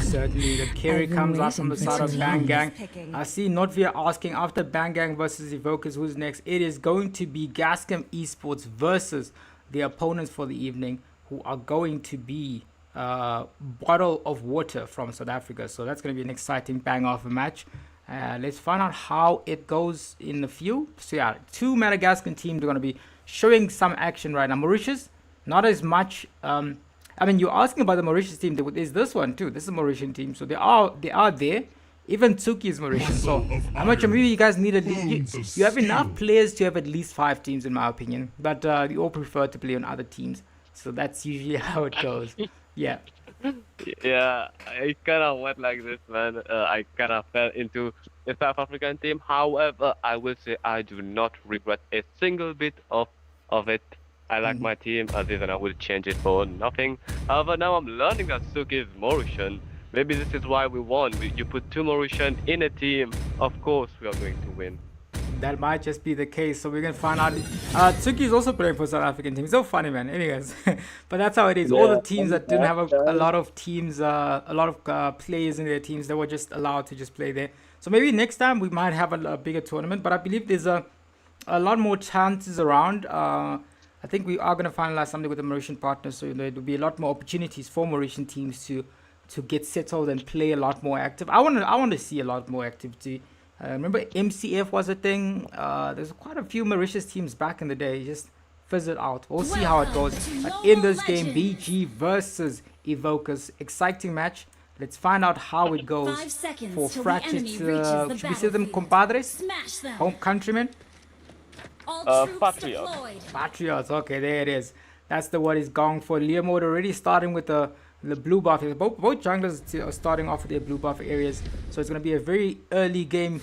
Certainly, the carry comes out from the side of Bang Gang. I see Notvia asking, after Bang Gang versus Evokers, who's next? It is going to be Gascom Esports versus the opponents for the evening, who are going to be Bottle of Water from South Africa. So that's going to be an exciting bang of a match. Let's find out how it goes in a few. So yeah, two Madagascar teams are going to be showing some action right now. Mauritius, not as much. I mean, you're asking about the Mauritius team. There's this one too. This is a Mauritian team, so they are there. Even Tsuki is Mauritian. So how much? Maybe you guys need you have enough players to have at least 5 teams, in my opinion. But you all prefer to play on other teams, so that's usually how it goes. Yeah. Yeah, it kind of went like this, man. I kind of fell into the South African team. However, I will say I do not regret a single bit of it. I like my team as is, and I will change it for nothing. However, now I'm learning that Suki is Mauritian. Maybe this is why we won. You put 2 Mauritian in a team, of course we are going to win. That might just be the case, so we're gonna find out. Tsuki is also playing for South African team. So funny, man. Anyways, but that's how it is. All the teams that didn't have a lot of teams, a lot of players in their teams, they were just allowed to just play there. So maybe next time we might have a bigger tournament. But I believe there's a lot more chances around. I think we are gonna finalize something with the Mauritian partners, so there will be a lot more opportunities for Mauritian teams to get settled and play a lot more active. I want to see a lot more activity. Remember MCF was a thing. There's quite a few Mauritius teams back in the day. Just fizzled out. We'll see how it goes. But in this game, BG versus Evokers, exciting match. Let's find out how it goes for Fractured. Should we say them compadres? Home countrymen? Patriots. Okay, there it is. That's the word is going for. Leo mode already starting with the blue buff. Both junglers are starting off with their blue buff areas. So it's going to be a very early game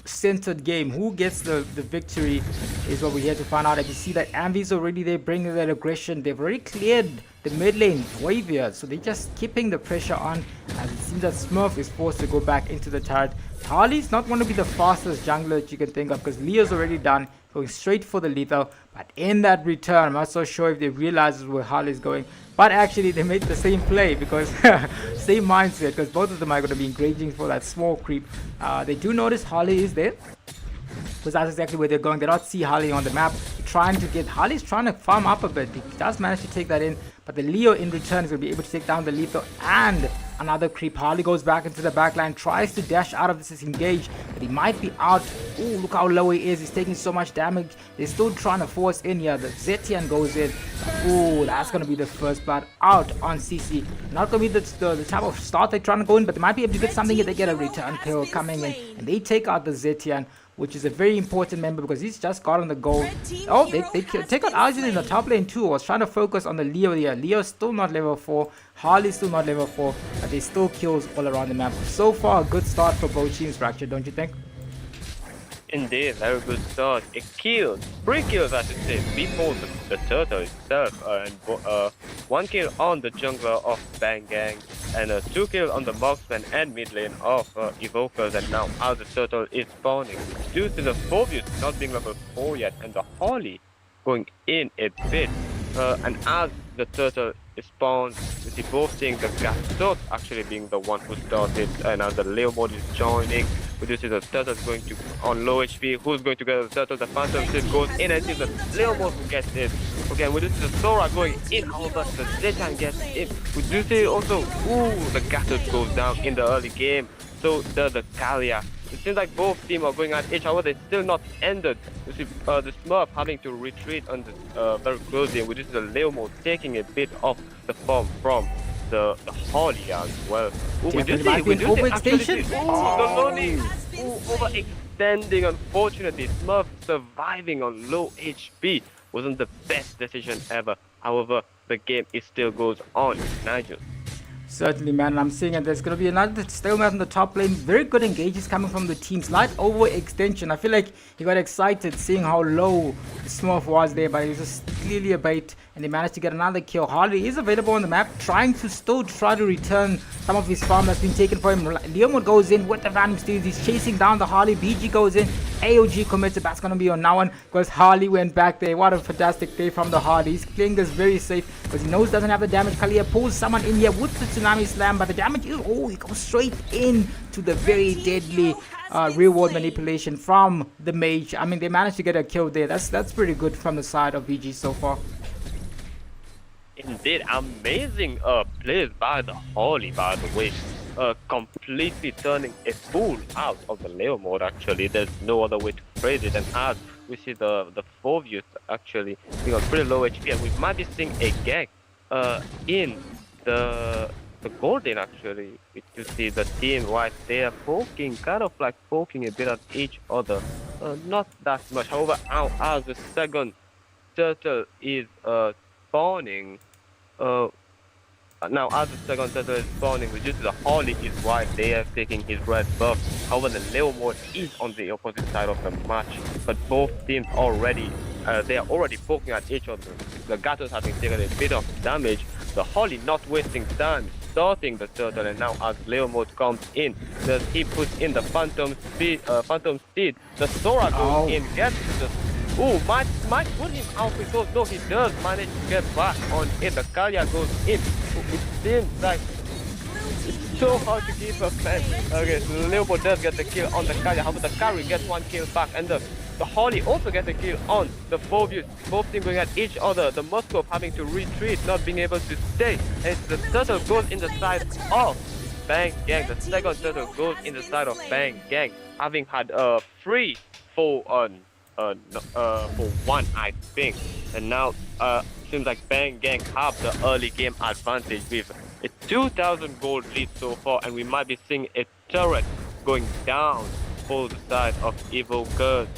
centered game. Who gets the victory is what we're here to find out. As you see that Amvi's already there bringing that aggression. They've already cleared the mid lane wave here, so they're just keeping the pressure on, as it seems that Smurf is forced to go back into the turret. Harley's not going to be the fastest jungler that you can think of, because Leo's already done, going straight for the lethal. But in that return, I'm not so sure if they realize where Harley's going. But actually, they made the same play, because same mindset, because both of them are going to be engaging for that small creep. They do notice Harley is there, because that's exactly where they're going. They don't see Harley on the map. Harley's trying to farm up a bit. He does manage to take that in, but the Leo in return is going to be able to take down the lethal and another creep. Harley goes back into the backline, tries to dash out of this engage, but he might be out. Ooh, look how low he is. He's taking so much damage. They're still trying to force in here. The Zetian goes in. Ooh, that's going to be the first blood out on CC. Not going to be the type of start they're trying to go in, but they might be able to get something if they get a return kill coming in, and they take out the Zetian, which is a very important member, because he's just gotten the goal. Oh, they take out Arjun in the top lane too. I was trying to focus on the Leo here. Leo's still not level 4. Harley's still not level 4. But they still kills all around the map. So far, a good start for both teams, Fracture, don't you think? Indeed, very good start. A kill, 3 kills I should say, before the turtle itself, and 1 kill on the jungler of Bang Gang, and 2 kills on the marksman and mid lane of Evokers, and now as the turtle is spawning, due to the Phobius not being level 4 yet, and the Harley going in a bit, and as the turtle is spawned, we see both seeing the Gascom actually being the one who started, and as the Leo mode is joining, we do see the turtle is going to on low HP. Who's going to get the turtle? The Phantom still goes in and see the Leo mode who gets it. Okay, we do see the Sora going in, however the Zetan gets it. We do see also, ooh, the Gascom goes down in the early game. So does the Kalia. It seems like both teams are going at each other. They still not ended. We see the Smurf having to retreat on the very closely. We do see the Leo mode taking a bit of the form from the Harley as well. Ooh, we do see actually the Lonely overextending. Unfortunately, Smurf surviving on low HP wasn't the best decision ever. However, the game still goes on, Nigel. Certainly, man. I'm seeing it. There's going to be another stalemate in the top lane. Very good engages coming from the team. Slight overextension. I feel like he got excited seeing how low the Smurf was there, but he was just clearly a bait, and they managed to get another kill. Harley is available on the map, trying to still try to return some of his farm that's been taken from him. Leomord goes in with the Phantom Steeds. He's chasing down the Harley. BG goes in. AOG commits it. That's going to be on now one because Harley went back there. What a fantastic play from the Harley. He's playing this very safe because he knows doesn't have the damage. Kalia pulls someone in here with the Tsunami Slam, but the damage is, oh, he goes straight in to the very deadly reward manipulation from the mage. I mean, they managed to get a kill there. That's pretty good from the side of BG so far. Indeed, amazing plays by the Harley, by the way. Completely turning a fool out of the Leo mode, actually. There's no other way to phrase it. And as we see the Phobius actually being on pretty low HP, and we might be seeing a gang in the Golden, actually. You see the team right there poking, kind of like poking a bit at each other. Not that much. However, as the second turtle is spawning, now as the second turtle is spawning, we just the Harley is right there taking his red buff. However, the Leo mode is on the opposite side of the match, but both teams already they are already poking at each other. The Gatos having taken a bit of damage, the Harley not wasting time starting the turtle, and now as Leo mode comes in, he puts in the Phantom Steed, the Sora goes in, gets the might put him out with those. No, he does manage to get back on it. The Kalia goes in. It seems like it's so hard to keep a fence. Okay, so Leopold does get the kill on the Kalia. However, the Carry gets one kill back, and the Harley also gets a kill on the Phobius. Both teams going at each other. The Moscow having to retreat, not being able to stay. And the turtle goes in the side of Bang Gang. The second turtle goes in the side of Bang Gang, having had free for one, I think. And now seems like Bang Gang have the early game advantage with a 2,000 gold lead so far, and we might be seeing a turret going down for the side of Evokers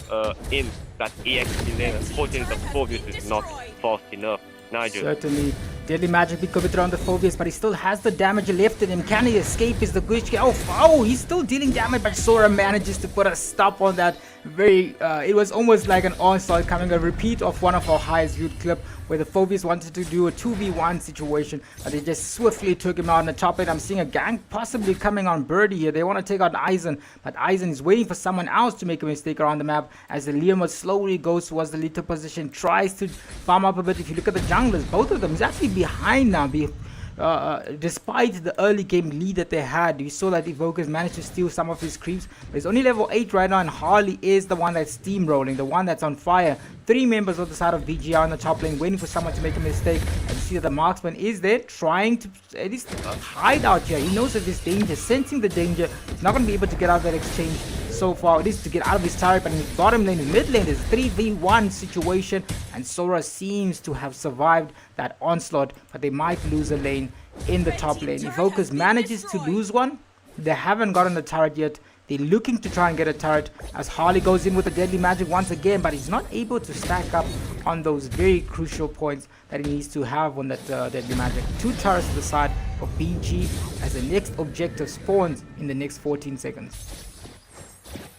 in that EXP lane. Unfortunately, the Phobius is not fast enough. Nigel. Certainly. Deadly Magic be covered around the Phobius, but he still has the damage left in him. Can he escape? Is the glitch? Oh, he's still dealing damage, but Sora manages to put a stop on that. It was almost like an onslaught coming, a repeat of one of our highest viewed clip where the Phobius wanted to do a 2v1 situation, but they just swiftly took him out in the top lane. I'm seeing a gang possibly coming on Birdie here. They want to take out Aizen, but Aizen is waiting for someone else to make a mistake around the map as the Leomord slowly goes towards the lethal position, tries to farm up a bit. If you look at the junglers, both of them is actually behind now. Despite the early game lead that they had, we saw that Evokers managed to steal some of his creeps. But it's only level 8 right now, and Harley is the one that's steamrolling, the one that's on fire. 3 members of the side of VGR in the top lane waiting for someone to make a mistake. And you see that the marksman is there trying to at least hide out here. He knows that there's danger, sensing the danger. He's not going to be able to get out of that exchange so far. It is to get out of his turret, but in his bottom lane, his mid lane, there's a 3v1 situation, and Sora seems to have survived that onslaught, but they might lose a lane in the top lane. Evokers manages to lose one. They haven't gotten the turret yet. They're looking to try and get a turret as Harley goes in with the Deadly Magic once again, but he's not able to stack up on those very crucial points that he needs to have on that Deadly Magic. 2 turrets to the side of BG as the next objective spawns in the next 14 seconds.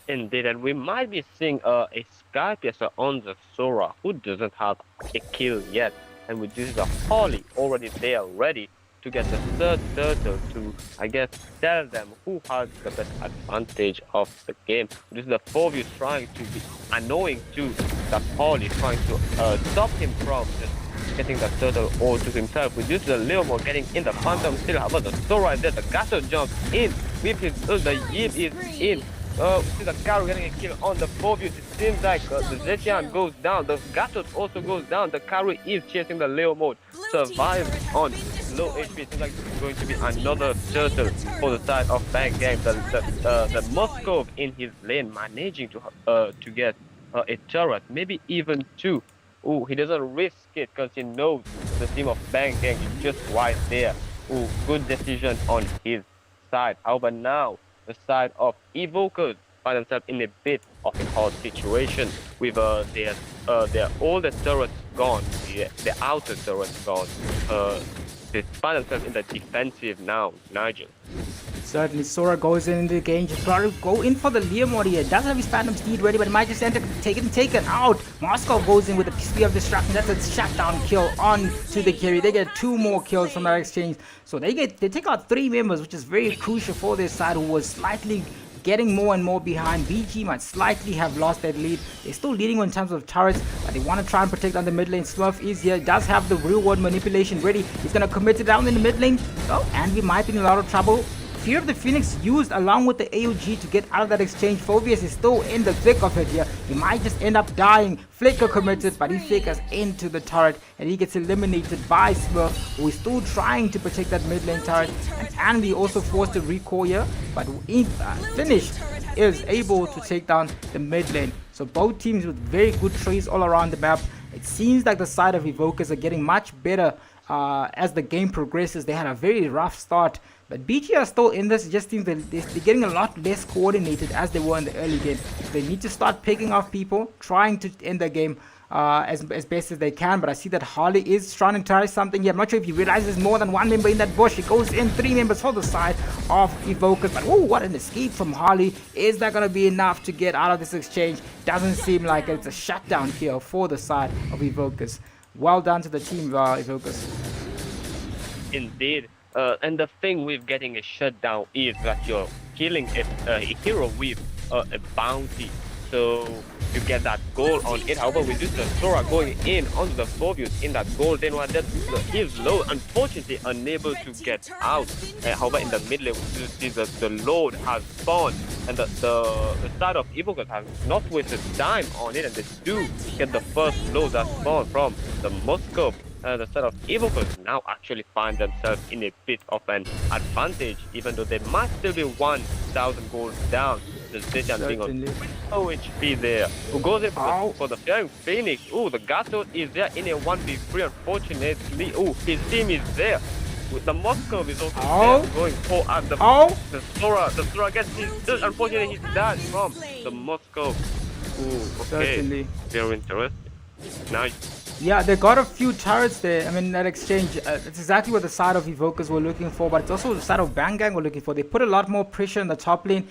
Indeed, and we might be seeing a Skypiercer on the Sora who doesn't have a kill yet, and with this the Harley already there ready to get the third turtle to, I guess, tell them who has the best advantage of the game. This is the Phobius trying to be annoying to the Harley, trying to stop him from just getting the turtle all to himself. With this the Leomord getting in the Phantom still, however the Sora is there, the Gato jumps in with his the Yib is in. We see the Karu getting a kill on the Phobius. It seems like the Zetian goes down, the Gatot also goes down, the Karu is chasing the Leo mode, survives on low HP. It seems like it's going to be another turtle for the side of Bang Gang. The Moscow in his lane managing to get a turret, maybe even 2. Ooh, he doesn't risk it because he knows the team of Bang Gang is just right there. Ooh, good decision on his side. However, now the side of Evokers find themselves in a bit of a hard situation with all the turrets gone, the outer turrets gone. they find themselves in the defensive now, Nigel. Certainly, Sora goes in the game, just got to go in for the Leomord here. Doesn't have his Phantom Steed ready, but he might just enter, taken out. Moscow goes in with a Spear of Destruction. That's a shutdown kill on to the carry. They get 2 more kills from that exchange. So they take out 3 members, which is very crucial for their side, who was slightly getting more and more behind. BG might slightly have lost that lead. They're still leading in terms of turrets, but they want to try and protect on the mid lane. Smurf is here, does have the real world manipulation ready. He's going to commit it down in the mid lane. Oh, and we might be in a lot of trouble. Fear of the Phoenix used along with the AOG to get out of that exchange. Phobius is still in the thick of it here. He might just end up dying. Flicker committed, but he flickers into the turret and he gets eliminated by Smurf, who is still trying to protect that mid lane turret. And Andy also forced a recall here, but Finish is able to take down the mid lane. So both teams with very good trees all around the map. It seems like the side of Evokers are getting much better as the game progresses. They had a very rough start, but BG are still in this. It just seems that they're getting a lot less coordinated as they were in the early game. They need to start picking off people, trying to end the game as best as they can. But I see that Harley is trying to try something here. I'm not sure if he realizes more than 1 member in that bush. He goes in 3 members for the side of Evokers. But oh, what an escape from Harley. Is that going to be enough to get out of this exchange? Doesn't seem like it's a shutdown here for the side of Evokers. Well done to the team, Evokers. Indeed. And the thing with getting a shutdown is that you're killing a hero with a bounty. So you get that goal on it. However, with this Sora going in onto the Phobius in that goal, then what that is low, unfortunately unable to get out. However, in the mid lane, we see the load has spawned, and the side of Evokers has not wasted time on it, and they do get the first load that spawned from the Moscow. The side of Evokers now actually find themselves in a bit of an advantage, even though they might still be 1,000 goals down. The Zetian being on no HP there. Who goes in for the Flying Phoenix? Oh, the Gato is there in a 1v3, unfortunately. Oh, his team is there. With the Moscow is also there going for the Sora gets his, unfortunately he's died from the Moscow. Oh, okay. Certainly. Very interesting. Nice. Yeah, they got a few turrets there. I mean, that exchange, it's exactly what the side of Evokers were looking for, but it's also the side of Bangang were looking for. They put a lot more pressure in the top lane,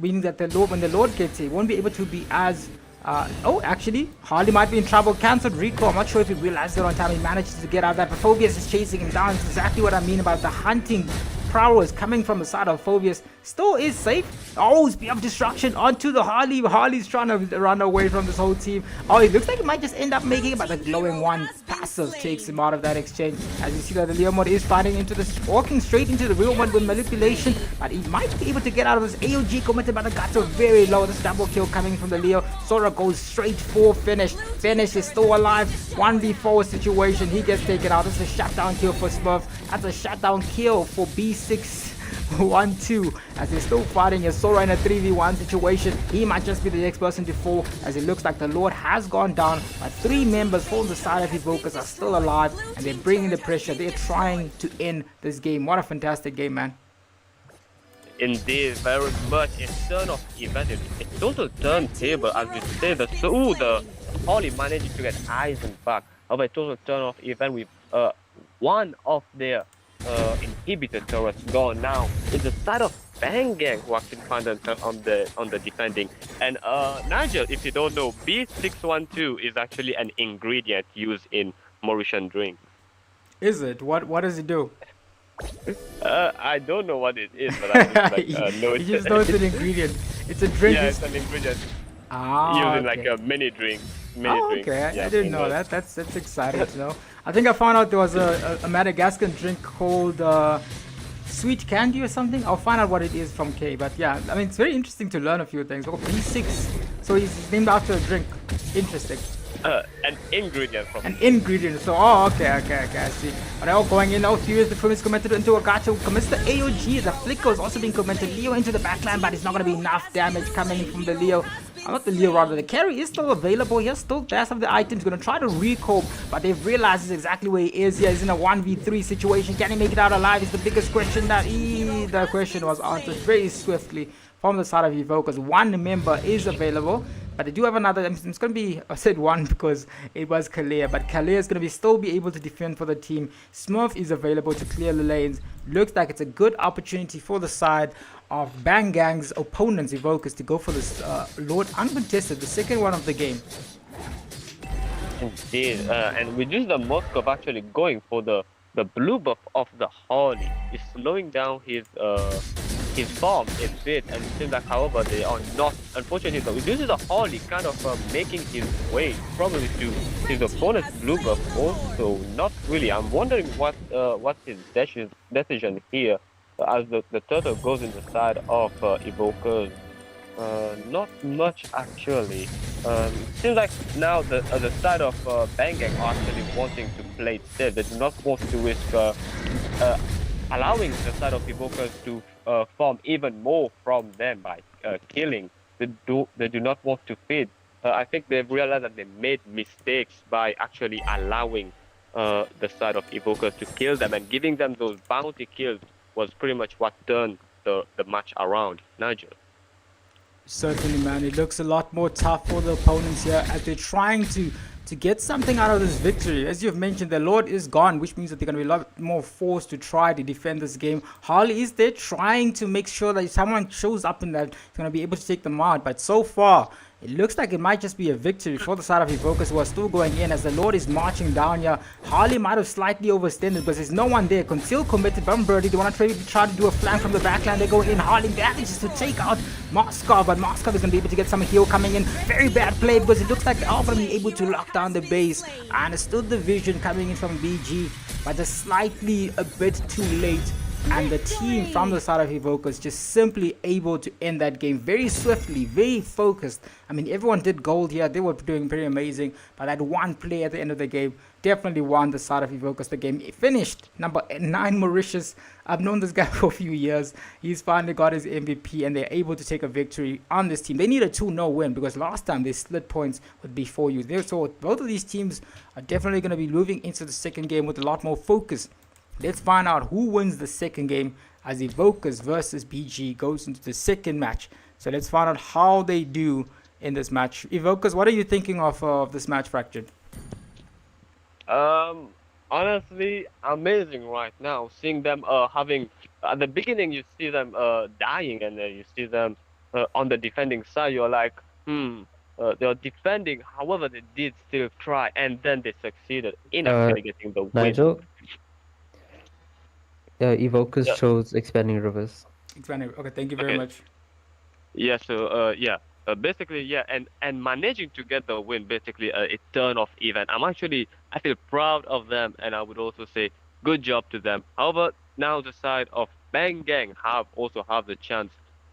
meaning that when the Lord gets here, he won't be able to be as... actually, Harley might be in trouble. Cancelled recall. I'm not sure if he realized it on time. He manages to get out of that, but Phobius is chasing him down. It's exactly what I mean about the hunting prowess coming from the side of Phobius. Still is safe. Oh, Spear of Destruction onto the Harley. Harley's trying to run away from this whole team. Oh, it looks like he might just end up making it, but the glowing one passive takes him out of that exchange. As you see that the Leomord is fighting into this, walking straight into the real one with manipulation, but he might be able to get out of this. AOG committed by the Gato very low. This double kill coming from the Leo. Sora goes straight for Finish. Finish is still alive. 1v4 situation. He gets taken out. This is a shutdown kill for Smurf. That's a shutdown kill for B6. 1-2 as he's still fighting as Sora in a 3v1 situation. He might just be the next person to fall, as it looks like the Lord has gone down, but 3 members from the side of Evokers are still alive and they're bringing the pressure. They're trying to end this game. What a fantastic game, man. Indeed, very much a turn of event. It's total turntable, as we say. The Holly managed to get Eisen back. However, a total turn of event with one of their inhibitor turrets gone now. It's the side of Bangang who actually find themselves on the defending. And Nigel, if you don't know, B612 is actually an ingredient used in Mauritian drinks. Is it? What does it do? I don't know what it is, but I just know you just know it's an ingredient. It's a drink. Yeah, it's an ingredient. Ah, using okay. like a mini drink. Okay, Yeah, I didn't know that. That's exciting to know. I think I found out there was a Madagascar drink called sweet candy or something. I'll find out what it is from K. But yeah, I mean, it's very interesting to learn a few things. Oh, B6. So he's named after a drink. Interesting. An ingredient from an ingredient. So okay, I see. But they're all going in. Oh, Furious the film is committed into a gacha. Commits the AOG. The flicker is also being committed. Leo into the backline, but it's not going to be enough damage coming in from the Leo. Not the Leo, rather. The carry is still available here. Still there's some of the items. Going to try to recall, but they've realized exactly where he is. Here he's in a 1v3 situation. Can he make it out alive? Is the biggest question. The question was answered very swiftly from the side of Evokers. 1 member is available. But they do have another. It's going to be, I said one because it was Kalea, but Kalea is going to still be able to defend for the team. Smurf is available to clear the lanes. Looks like it's a good opportunity for the side of Bang Gang's opponents, Evokers, to go for this Lord uncontested, the second one of the game. Indeed, and we use the Moskov actually going for the blue buff of the Harley. Is slowing down his farm a bit, and it seems like, however, they are not. Unfortunately, though, this is the Harley kind of making his way probably to his opponent's blue buff. Also, not really. I'm wondering what's his decision here, as the turtle goes in the side of Evokers. Not much actually. Seems like now the side of Banggang are actually wanting to play it safe. They do not want to risk allowing the side of Evokers to farm even more from them by killing. They do not want to feed. I think they've realized that they made mistakes by actually allowing the side of Evokers to kill them, and giving them those bounty kills was pretty much what turned the match around. Nigel. Certainly, man. It looks a lot more tough for the opponents here as they're trying to get something out of this victory. As you've mentioned, the Lord is gone, which means that they're going to be a lot more forced to try to defend this game. Harley is there trying to make sure that someone shows up in that is going to be able to take them out. But so far, it looks like it might just be a victory for the side of Evokers, who are still going in as the Lord is marching down here. Harley might have slightly overextended because there's no one there. Conceal committed from Birdie. They want to try to do a flank from the backline. They go in. Harley manages to take out Moskov, but Moskov is going to be able to get some heal coming in. Very bad play because it looks like they're all going to be able to lock down the base. And it's still the vision coming in from BG, but just slightly a bit too late. And the team from the side of Evokers just simply able to end that game very swiftly, very focused. I mean, everyone did gold here. They were doing pretty amazing. But that one play at the end of the game definitely won the side of Evokers the game. It finished number 9, Mauritius. I've known this guy for a few years. He's finally got his MVP, and they're able to take a victory on this team. They need a 2-0 win because last time they split points with B4U. So both of these teams are definitely going to be moving into the second game with a lot more focus. Let's find out who wins the second game as Evokers versus BG goes into the second match. So let's find out how they do in this match. Evokers, what are you thinking of this match, Fractured? Honestly, amazing right now. Seeing them having at the beginning, you see them dying, and then you see them on the defending side. You're like, they're defending. However, they did still try, and then they succeeded in actually getting the win. Nigel? Evokers chose Expanding Rivers. Okay, thank you very much. Yeah, so basically, yeah, and managing to get the win, basically a turn off event. I feel proud of them, and I would also say good job to them. However, now the side of Bang Gang also have the chance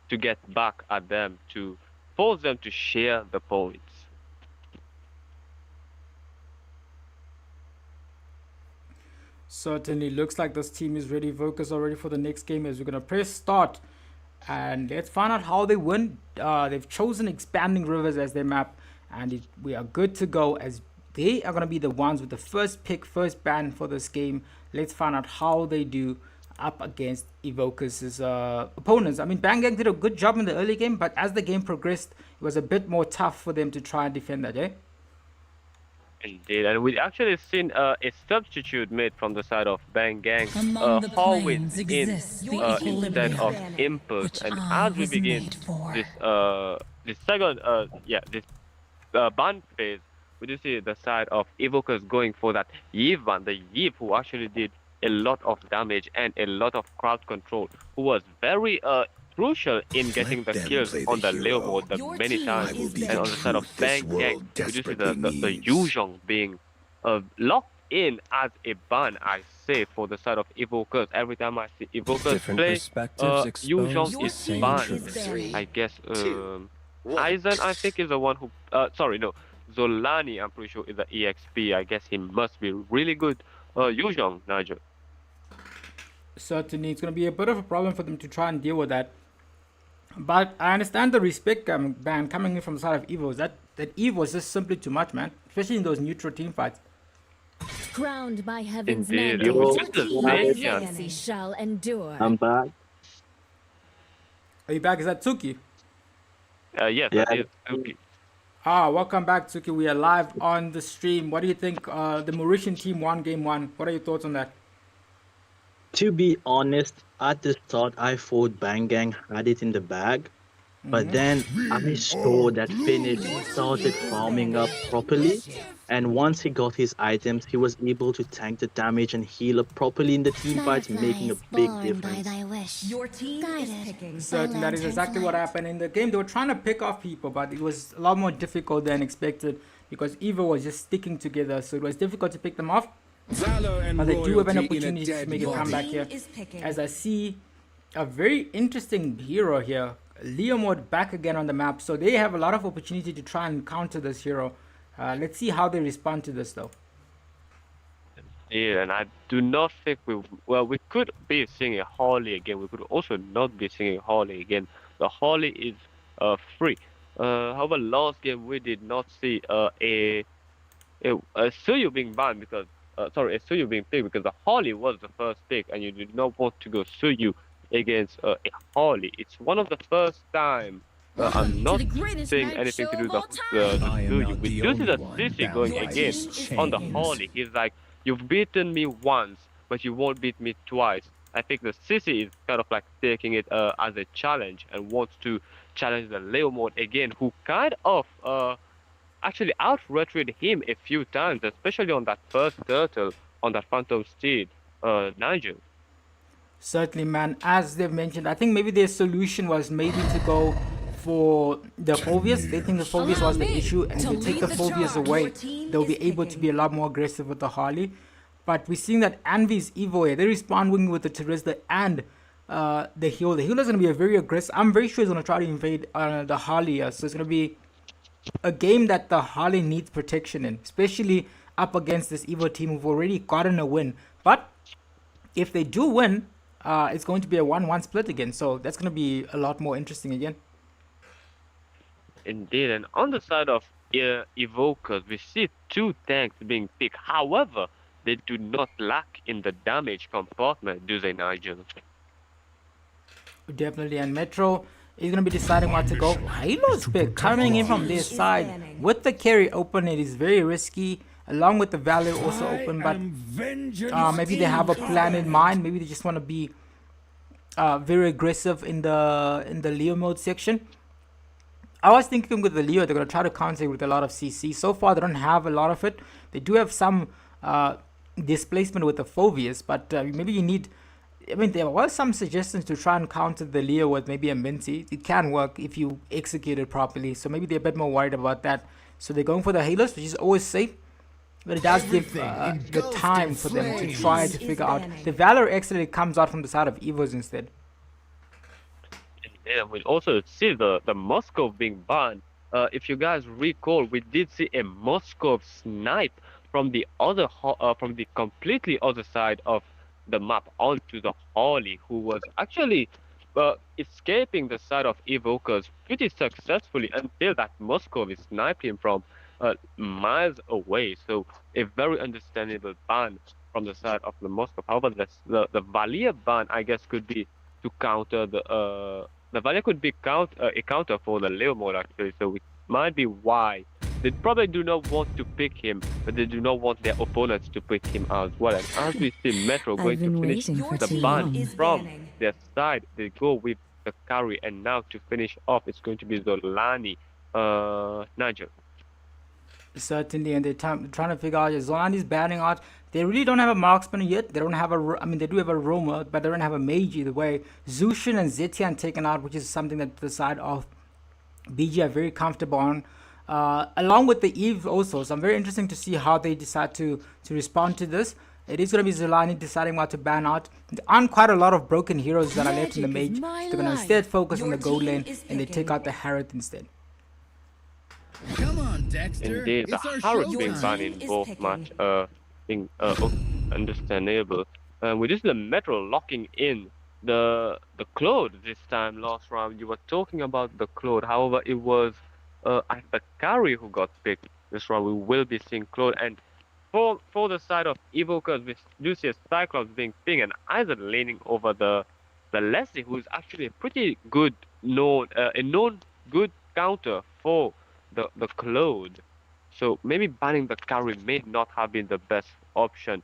to get back at them to force them to share the points. Certainly looks like this team is ready. Evokers are ready for the next game as we're going to press start. And let's find out how they win. They've chosen Expanding Rivers as their map. And we are good to go as they are going to be the ones with the first pick, first ban for this game. Let's find out how they do up against Evokers' opponents. I mean, Bang Gang did a good job in the early game, but as the game progressed, it was a bit more tough for them to try and defend that, eh? Indeed, and we actually seen a substitute made from the side of Bang Gang, Hallwin instead of Impulse. And as we begin this second, ban phase, we do see the side of Evokers going for that Yiv ban, the Yiv who actually did a lot of damage and a lot of crowd control, who was very crucial in getting the kills on the leaderboard many times. And on the side of Bang Gang, we do see the Yuzhong being locked in as a ban, I say, for the side of Evokers. Every time I see Evokers play, Yuzhong is banned. I guess Aizen, I think, is the one who... Zolani, I'm pretty sure, is the EXP. I guess he must be really good. Yuzhong, Nigel. Certainly, it's going to be a bit of a problem for them to try and deal with that. But I understand the respect ban coming in from the side of Evo. That Evo was just simply too much, man. Especially in those neutral team fights. Crowned by heaven's Indeed. legacy shall endure. I'm back. Are you back? Is that Tsuki? Yes, that is Tsuki. Welcome back, Tsuki. We are live on the stream. What do you think? The Mauritian team won game one. What are your thoughts on that? To be honest, at the start, I thought Bangang had it in the bag. But then I saw that Finish started farming up properly. And once he got his items, he was able to tank the damage and heal up properly in the team fights, making a big difference. Your team is picking. Certain that is exactly what happened in the game. They were trying to pick off people, but it was a lot more difficult than expected because Evo was just sticking together, so it was difficult to pick them off. But they do have an opportunity to make a comeback here. As I see a very interesting hero here, Leo mode back again on the map, so they have a lot of opportunity to try and counter this hero. Let's see how they respond to this though. Yeah, and I do not think we could be seeing a Harley again. We could also not be seeing a Harley again. The Harley is free. However, last game we did not see a Suyu being banned because a Suyu being picked because the Harley was the first pick, and you did not want to go Suyu against a Harley. It's one of the first time I'm not saying anything to do with the Suyu. We do see the Sissy going again on the Harley. He's like, you've beaten me once, but you won't beat me twice. I think the Sissy is kind of like taking it as a challenge and wants to challenge the Leo mode again, who kind of actually out-retreated him a few times, especially on that first turtle on that Phantom Steed, Nigel. Certainly, man. As they've mentioned, I think maybe their solution was maybe to go for the Phobius. They think the Phobius was the issue, and if they take the Phobius away, they'll be able to be a lot more aggressive with the Harley. But we're seeing that Envy's Evo here, they're responding with the Teresa and the healer. The healer's going to be a very aggressive. I'm very sure he's going to try to invade the Harley here. So it's going to be a game that the Harley needs protection in, especially up against this Evo team who've already gotten a win. But if they do win, it's going to be a 1-1 split again. So that's going to be a lot more interesting again. Indeed, and on the side of Evokers, we see two tanks being picked. However, they do not lack in the damage compartment, do they, Nigel? Definitely, and Metro is going to be deciding what to go. Halo's pick coming in from their side with the carry open. It is very risky, along with the Valor also open, but maybe they have a plan in mind. Maybe they just want to be very aggressive in the Leo mode section. I was thinking with the Leo, they're going to try to counter with a lot of CC. So far, they don't have a lot of it. They do have some displacement with the Phobius, but maybe you need... I mean, there was some suggestions to try and counter the Leo with maybe a Minty. It can work if you execute it properly. So maybe they're a bit more worried about that. So they're going for the Halos, which is always safe. But it does give the time for them to try to figure out. The Valor actually comes out from the side of Evos instead. Yeah, we'll also see the Moscow being banned. If you guys recall, we did see a Moscow snipe from the completely other side of the map onto the Harley, who was actually escaping the side of Evokers pretty successfully until that Moscow sniped him from miles away. So a very understandable ban from the side of the Moscow. However, the Valia ban, I guess, could be to counter the Valia could be a counter for the Leo mode actually. So it might be why they probably do not want to pick him, but they do not want their opponents to pick him as well. And as we see Metro going to finish the ban from their side, they go with the carry, and now to finish off, it's going to be Zolani, Nigel. Certainly, and they're trying to figure out Zolani's batting out. They really don't have a marksman yet. They don't have they do have a roamer, but they don't have a mage either way. Zushin and Zetian taken out, which is something that the side of BG are very comfortable on. Along with the Eve also. So I'm very interesting to see how they decide to respond to this. It is going to be Zolani deciding what to ban out. There aren't quite a lot of broken heroes that are left in the mage. They're going to instead focus on the gold lane, and they take out the Harriet instead. Come on, Dexter. Indeed, the Harriet being banned in both match being understandable. We just see the Metro locking in the Claude this time. Last round you were talking about the Claude. However, it was the carry who got picked. This round we will be seeing Claude, and for the side of Evokers, we do see a Cyclops being pinged and Isaac leaning over the Leslie, who is actually a pretty good known good counter for the clothes. So maybe banning the carry may not have been the best option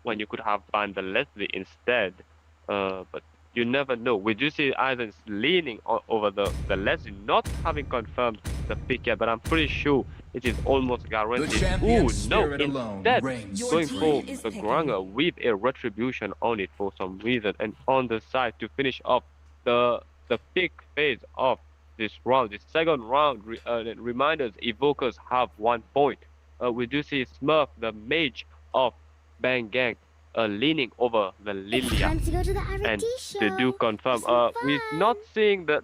when you could have banned the Leslie instead. But you never know. We do see Aizen's leaning over the Leslie, not having confirmed the pick yet, but I'm pretty sure it is almost guaranteed. Ooh, no, instead going for the Granger with a retribution on it for some reason, and on the side to finish off the pick phase of this round. This second round reminders Evokers have 1 point. We do see Smurf, the mage of Bang Gang, leaning over the Lilia, and they do confirm. We're not seeing the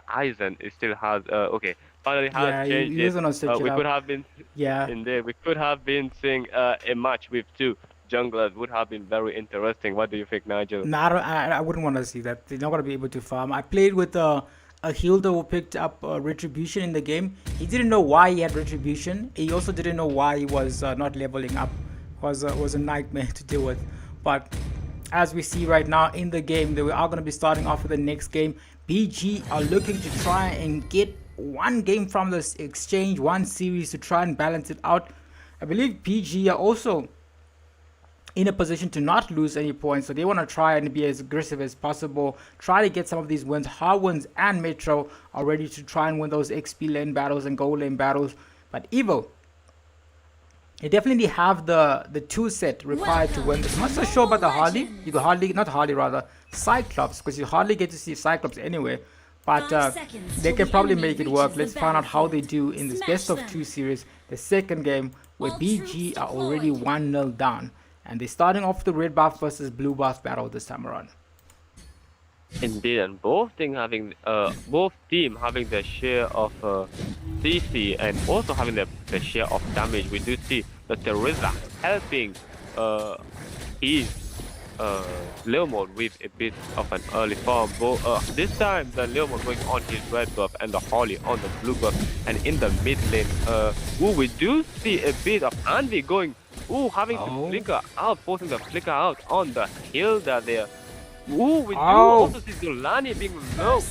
Aizen. It still has okay. Finally has changed it. We could have been indeed. We could have been seeing a match with two junglers. Would have been very interesting. What do you think, Nigel? No, I wouldn't want to see that. They're not going to be able to farm. I played with a healer who picked up retribution in the game. He didn't know why he had retribution. He also didn't know why he was not leveling up. Was a nightmare to deal with. But as we see right now in the game, they are going to be starting off with the next game. BG are looking to try and get one game from this exchange, one series, to try and balance it out. I believe PG are also in a position to not lose any points, so they want to try and be as aggressive as possible, try to get some of these wins. Harwins and Metro are ready to try and win those XP lane battles and gold lane battles, but Evo, they definitely have the 2 set required to win this. I'm not so sure about the Harley. Cyclops, because you hardly get to see Cyclops anyway, but they can probably make it work. Let's find out how they do in this best of 2 series, the second game, where BG are already 1-0 down. And they're starting off the red buff versus blue buff battle this time around. Indeed, and both team having their share of CC and also having their share of damage. We do see the Teresa helping his Leomord with a bit of an early farm. This time the Leomord going on his red buff and the Holly on the blue buff, and in the mid lane, we do see a bit of Andy going. Having to flicker out, forcing the flicker out on the Hilda there. We do also see Zulani being low,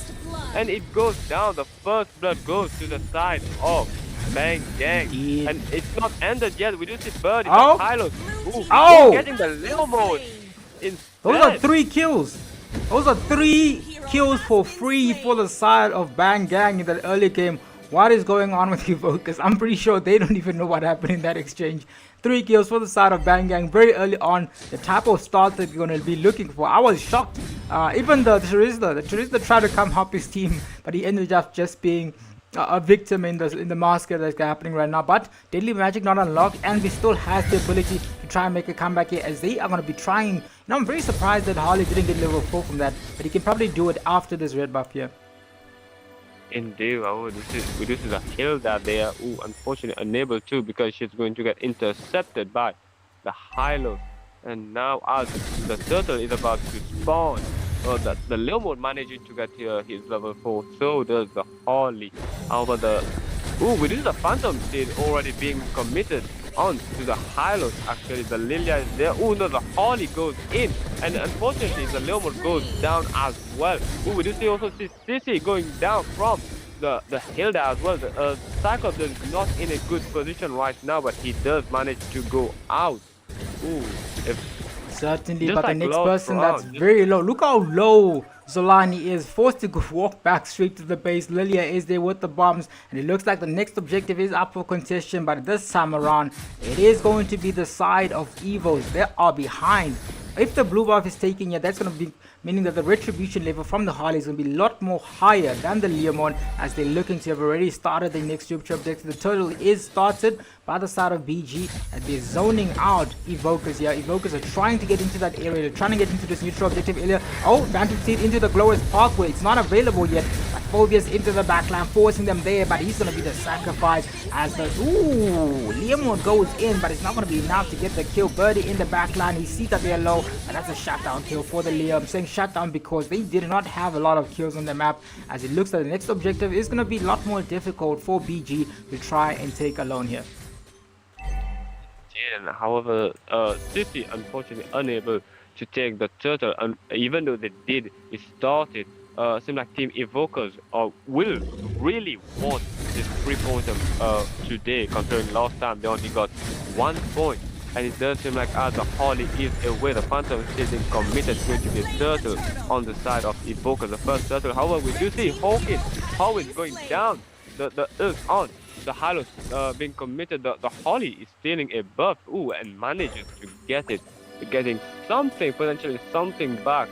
and it goes down. The first blood goes to the side of Bang Gang, and it's not ended yet. We do see Bird in the pilot. Getting the little mode. Those are 3 kills. Those are 3 kills for free for the side of Bang Gang in the early game. What is going on with Evokers? I'm pretty sure they don't even know what happened in that exchange. 3 kills for the side of Bang Gang very early on. The type of start that you're going to be looking for. I was shocked. Even the Teresa tried to come help his team, but he ended up just being a victim in the massacre that's happening right now. But Deadly Magic not unlocked, and we still has the ability to try and make a comeback here, as they are going to be trying. I'm very surprised that Harley didn't get level 4 from that, but he can probably do it after this red buff here. Indeed, we do see the Hilda there. Unfortunately unable to, because she's going to get intercepted by the Hylos. And now as the turtle is about to spawn, the Leomord managing to get his level 4. So does the Holly. However, we do see the Phantom Seed already being committed on to the Hylos. Actually, the Lilia is there. No, the Holly goes in, and unfortunately the Leomord goes down as well. We do see also Sissy going down from the Hilda as well. The Cyclops is not in a good position right now, but he does manage to go out. Certainly, but the next person that's very low. Look how low Zolani is, forced to walk back straight to the base. Lilia is there with the bombs, and it looks like the next objective is up for contestation, but this time around it is going to be the side of Evos. They are behind. If the blue buff is taken here, that's going to be meaning that the retribution level from the Harley is going to be a lot more higher than the Leomord, as they're looking to have already started the next future objective. The turtle is started by the side of BG, and they're zoning out Evokers here. Evokers are trying to get into that area. They're trying to get into this neutral objective area. Vantage Seed into the Glowers Parkway. It's not available yet, but Phobius into the backline, forcing them there, but he's going to be the sacrifice as the Leomord goes in, but it's not going to be enough to get the kill. Birdie in the backline. He sees that they're low, and that's a shutdown kill for the Leo. I'm saying shutdown because they did not have a lot of kills on the map, as it looks like the next objective is going to be a lot more difficult for BG to try and take alone here. However, City unfortunately unable to take the turtle, and even though they did, it started. Seems like Team Evokers will really want this this 3-pointer today, considering last time they only got 1 point. And it does seem like as the Holly is away, the Phantom is still being committed to going to be a turtle on the side of Evoker, the first turtle. However, we do see Hawkins going down. The Earth on. The Hylos being committed. The Holly is stealing a buff. Ooh, and manages to get it. Getting something, potentially something back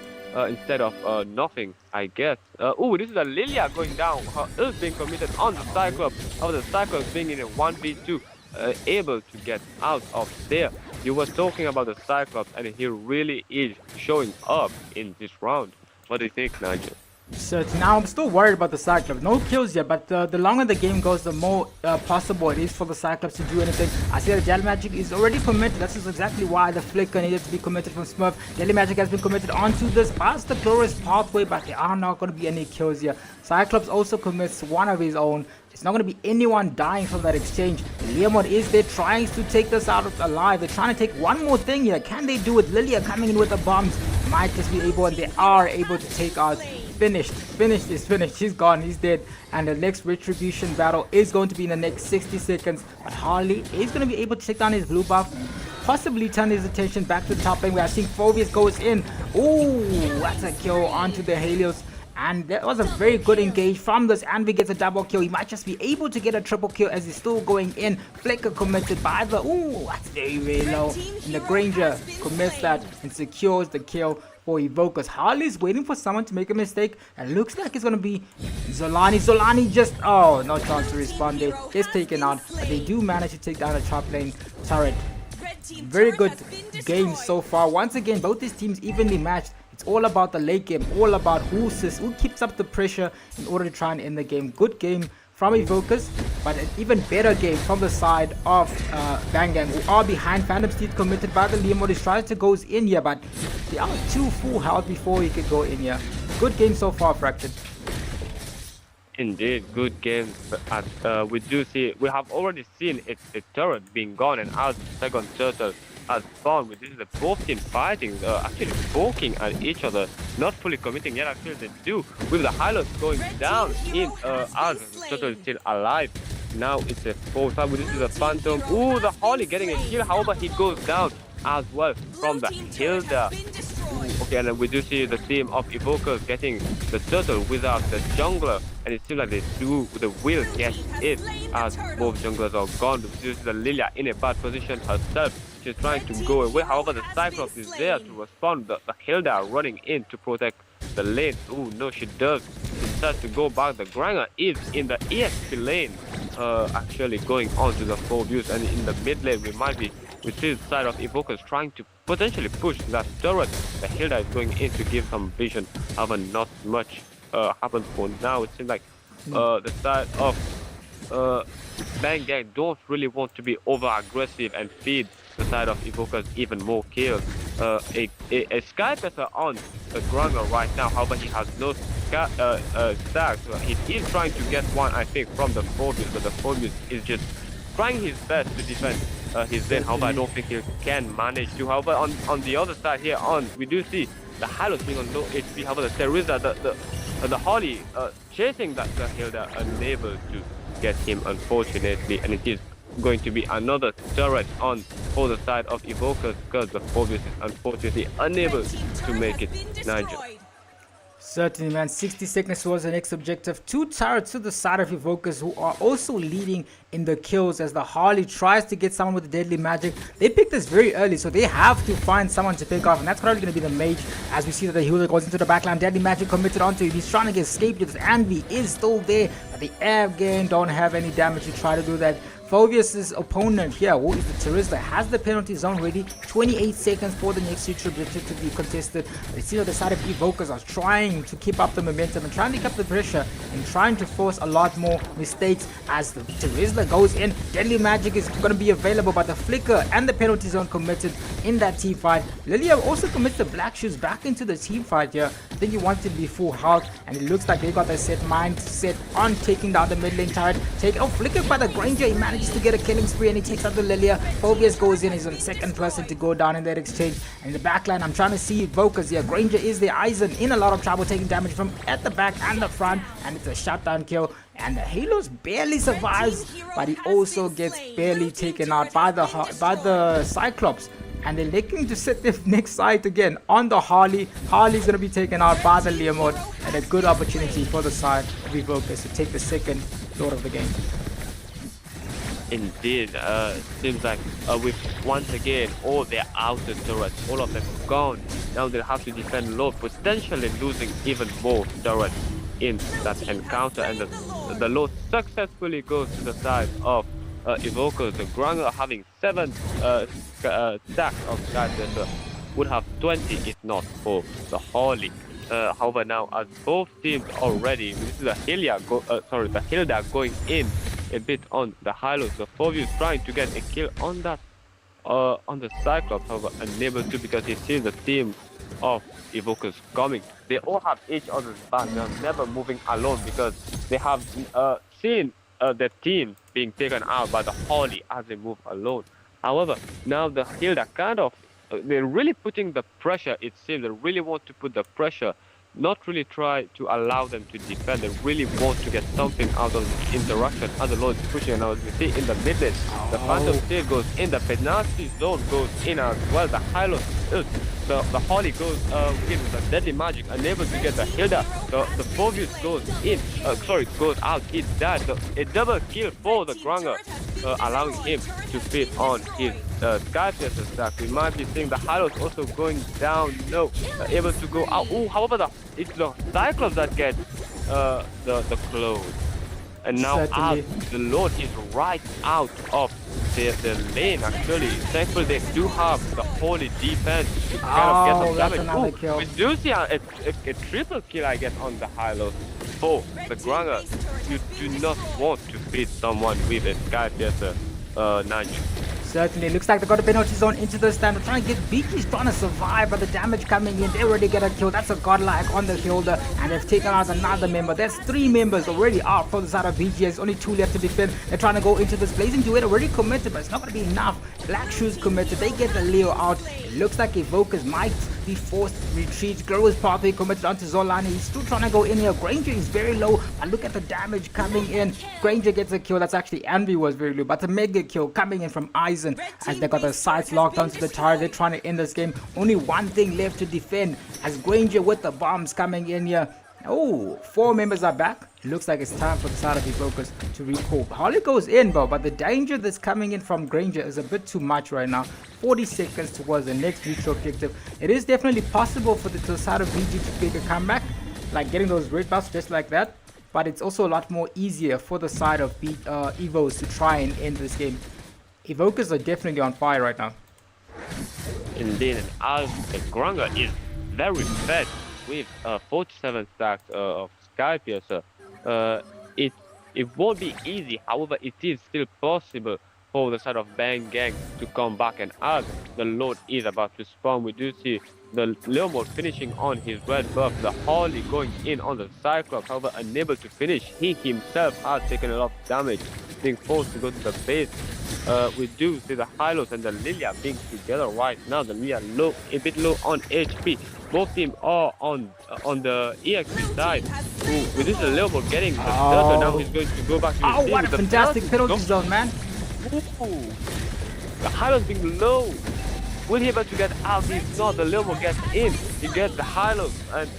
instead of nothing, I guess. Ooh, this is a Lilia going down. Her Earth being committed on the Cyclops. However, the Cyclops being in a 1v2. Able to get out of there. You were talking about the Cyclops, and he really is showing up in this round. What do you think, Nigel? So now I'm still worried about the Cyclops. No kills yet, but the longer the game goes, the more possible it is for the Cyclops to do anything. I see that Deadly Magic is already committed. That's just exactly why the Flicker needed to be committed from Smurf. Deadly Magic has been committed onto this past the glorious pathway, but there are not going to be any kills here. Cyclops also commits one of his own. It's not going to be anyone dying from that exchange. Leomord is there trying to take this out alive. They're trying to take one more thing here. Can they do it? Lilia coming in with the bombs. Might just be able, and they are able to take out. Finished. He's gone. He's dead. And the next retribution battle is going to be in the next 60 seconds. But Harley is going to be able to take down his blue buff. Possibly turn his attention back to the top lane. We are seeing Phobius goes in. Ooh, that's a kill onto the Helios. And that was a very good engage from this. Anvi gets a double kill. He might just be able to get a triple kill as he's still going in. Flicker committed by the... Ooh, that's very, very low. And the Granger commits that and secures the kill for Evokers. Harley's waiting for someone to make a mistake. And looks like it's going to be Zolani. Zolani just... Oh, no chance to respond there. Gets taken out. But they do manage to take down a top lane turret. Very good game so far. Once again, both these teams evenly matched. It's all about the late game, all about who keeps up the pressure in order to try and end the game. Good game from Evokers, but an even better game from the side of Bangang, who are behind. Phantom Steed committed by the Leomord. He tries to go in here, but they are too full health before he could go in here. Good game so far, Fractured. Indeed, good game. We do see, we have already seen a turret being gone, and as the second turtle has spawned. This is the both teams fighting, actually poking at each other, not fully committing yet. Actually, they do, with the Hylos going down in as the turtle is still alive. Now it's a 4-5. This is a Phantom. Ooh, the Holly getting a kill. However, he goes down as well from the Hilda. Okay, and then we do see the team of Evokers getting the turtle without the jungler, and it seems like they will get it as both junglers are gone. This is the Lilia in a bad position herself. She's trying to go away. However, the Cyclops is there to respond. The Hilda running in to protect the lane. Ooh, no, she does. She starts to go back. The Granger is in the EXP lane, actually going on to the 4 views, and in the mid lane we see the side of Evokers trying to potentially push that turret. The Hilda is going in to give some vision. However, not much happens for now. It seems like the side of Bangang don't really want to be over aggressive and feed the side of Evokers even more kills. A Skypesser on the Granger right now. However, he has no stacks. He is trying to get one, I think, from the Phobius, but the Phobius is just trying his best to defend his lane. However, I don't think he can manage to. However, on the other side here, we do see the Hylos being on low HP. However, the Teresa, the Holly chasing that Hilda, unable to get him, unfortunately, and it is going to be another turret on for the side of Evokers because the Phobius is unfortunately unable to make it. Nigel. Certainly, man. 60 seconds towards the next objective. 2 turrets to the side of Evokers, who are also leading in the kills as the Harley tries to get someone with the deadly magic. They picked this very early, so they have to find someone to pick off, and that's probably going to be the mage, as we see that the healer goes into the backline. Deadly magic committed onto him. He's trying to escape. Envy is still there, but the air game don't have any damage to try to do that. Phobius' opponent here, who is the Teresa, has the penalty zone ready. 28 seconds for the next future objective to be contested. They see that the side of Evokers are trying to keep up the momentum and trying to keep up the pressure and trying to force a lot more mistakes as the Teresa goes in. Deadly magic is going to be available, but the flicker and the penalty zone committed in that team fight. Lilia also commits the black shoes back into the team fight here. I think he wanted to be full health, and it looks like they got their set mind set on taking down the mid lane turret. Flickered by the Granger. He managed manages to get a killing spree and he takes out the Lilia. Phobius goes in, he's on second person to go down in that exchange. And in the backline, I'm trying to see Evokers here. Granger is the Eisen in a lot of trouble, taking damage from at the back and the front, and it's a shutdown kill. And the Halos barely survives, but he also gets barely taken out by the Cyclops. And they're looking to set their next side again on the Harley. Harley's going to be taken out by the Leomord, and a good opportunity for the side of Evokers to take the second Lord of the game. Indeed, seems like with once again all their outer turrets, all of them gone. Now they'll have to defend low, potentially losing even more turrets in that encounter, and the load successfully goes to the side of Evokers. The Granger, having 7 stacks of Skyscraper, would have 20 if not for the Harley. However, now as both teams already, this is the Hilda going in a bit on the Hylos. The Phobius trying to get a kill on that on the Cyclops, however unable to, because he sees the team of Evokers coming. They all have each other's back. They're never moving alone because they have seen their team being taken out by the Harley as they move alone. However, now the Hilda kind of, they're really putting the pressure, it seems. They really want to put the pressure, not really try to allow them to defend. They really want to get something out of the interaction as the Lord is pushing. And as we see in the mid lane, the Phantom Steel goes in, the penalty zone goes in as well. The Hylos, the Harley goes in with a deadly magic, unable to get the Hilda. The Phobius goes in, goes out. It died. A double kill for the Granger, allowing him to feed on his Skyfierce stack. We might be seeing the Hylos also going down low, able to go out. Oh, however, it's the Cyclops that gets the close. And now as the Lord is right out of the lane, actually. Thankfully, they do have the holy defense to kind of get some damage. We do see a triple kill, I guess, on the Hylos. For the Granger, you do not want to beat someone with a Skyfiercer, Nigel. Certainly, looks like they got a penalty zone into the stand. They're trying to get BG's trying to survive, but the damage coming in, they already get a kill. That's a godlike on the shoulder, and they've taken out another member. There's 3 members already out for the side of BG. There's only 2 left to defend. They're trying to go into this Blazing Duet, already committed, but it's not going to be enough. Black Shoes committed. They get the Leo out. It looks like Evokers might be forced to retreat. Glow is probably committed onto Zolani. He's still trying to go in here. Granger is very low, but look at the damage coming in. Granger gets a kill. That's actually Envy was very low, but a mega kill coming in from Eisen as they got the sights locked onto the tower. They're trying to end this game. Only one thing left to defend as Granger with the bombs coming in here. Oh, 4 members are back. It looks like it's time for the side of Evokers to recall. Harley goes in, bro, but the danger that's coming in from Granger is a bit too much right now. 40 seconds towards the next neutral objective. It is definitely possible for the side of BG to make a comeback, like getting those red buffs just like that. But it's also a lot more easier for the side of Evos to try and end this game. Evokers are definitely on fire right now. Indeed, and as the Granger is very fed with 47 stacks of Skypiercer, it won't be easy. However, it is still possible for the side of Bang Gang to come back, and as the Lord is about to spawn, we do see the Leomord finishing on his red buff, the Harley going in on the Cyclops, however unable to finish. He himself has taken a lot of damage, being forced to go to the base. We do see the Hylos and the Lilia being together right now. The Lilia a bit low on HP. Both teams are on the EXP side. With this Leomord getting the stutter, now he's going to go back to his team. What a fantastic penalty zone, man. The Hylos being low. Will he be able to get out? He's not. The Leomord gets in. He gets the Hylos, and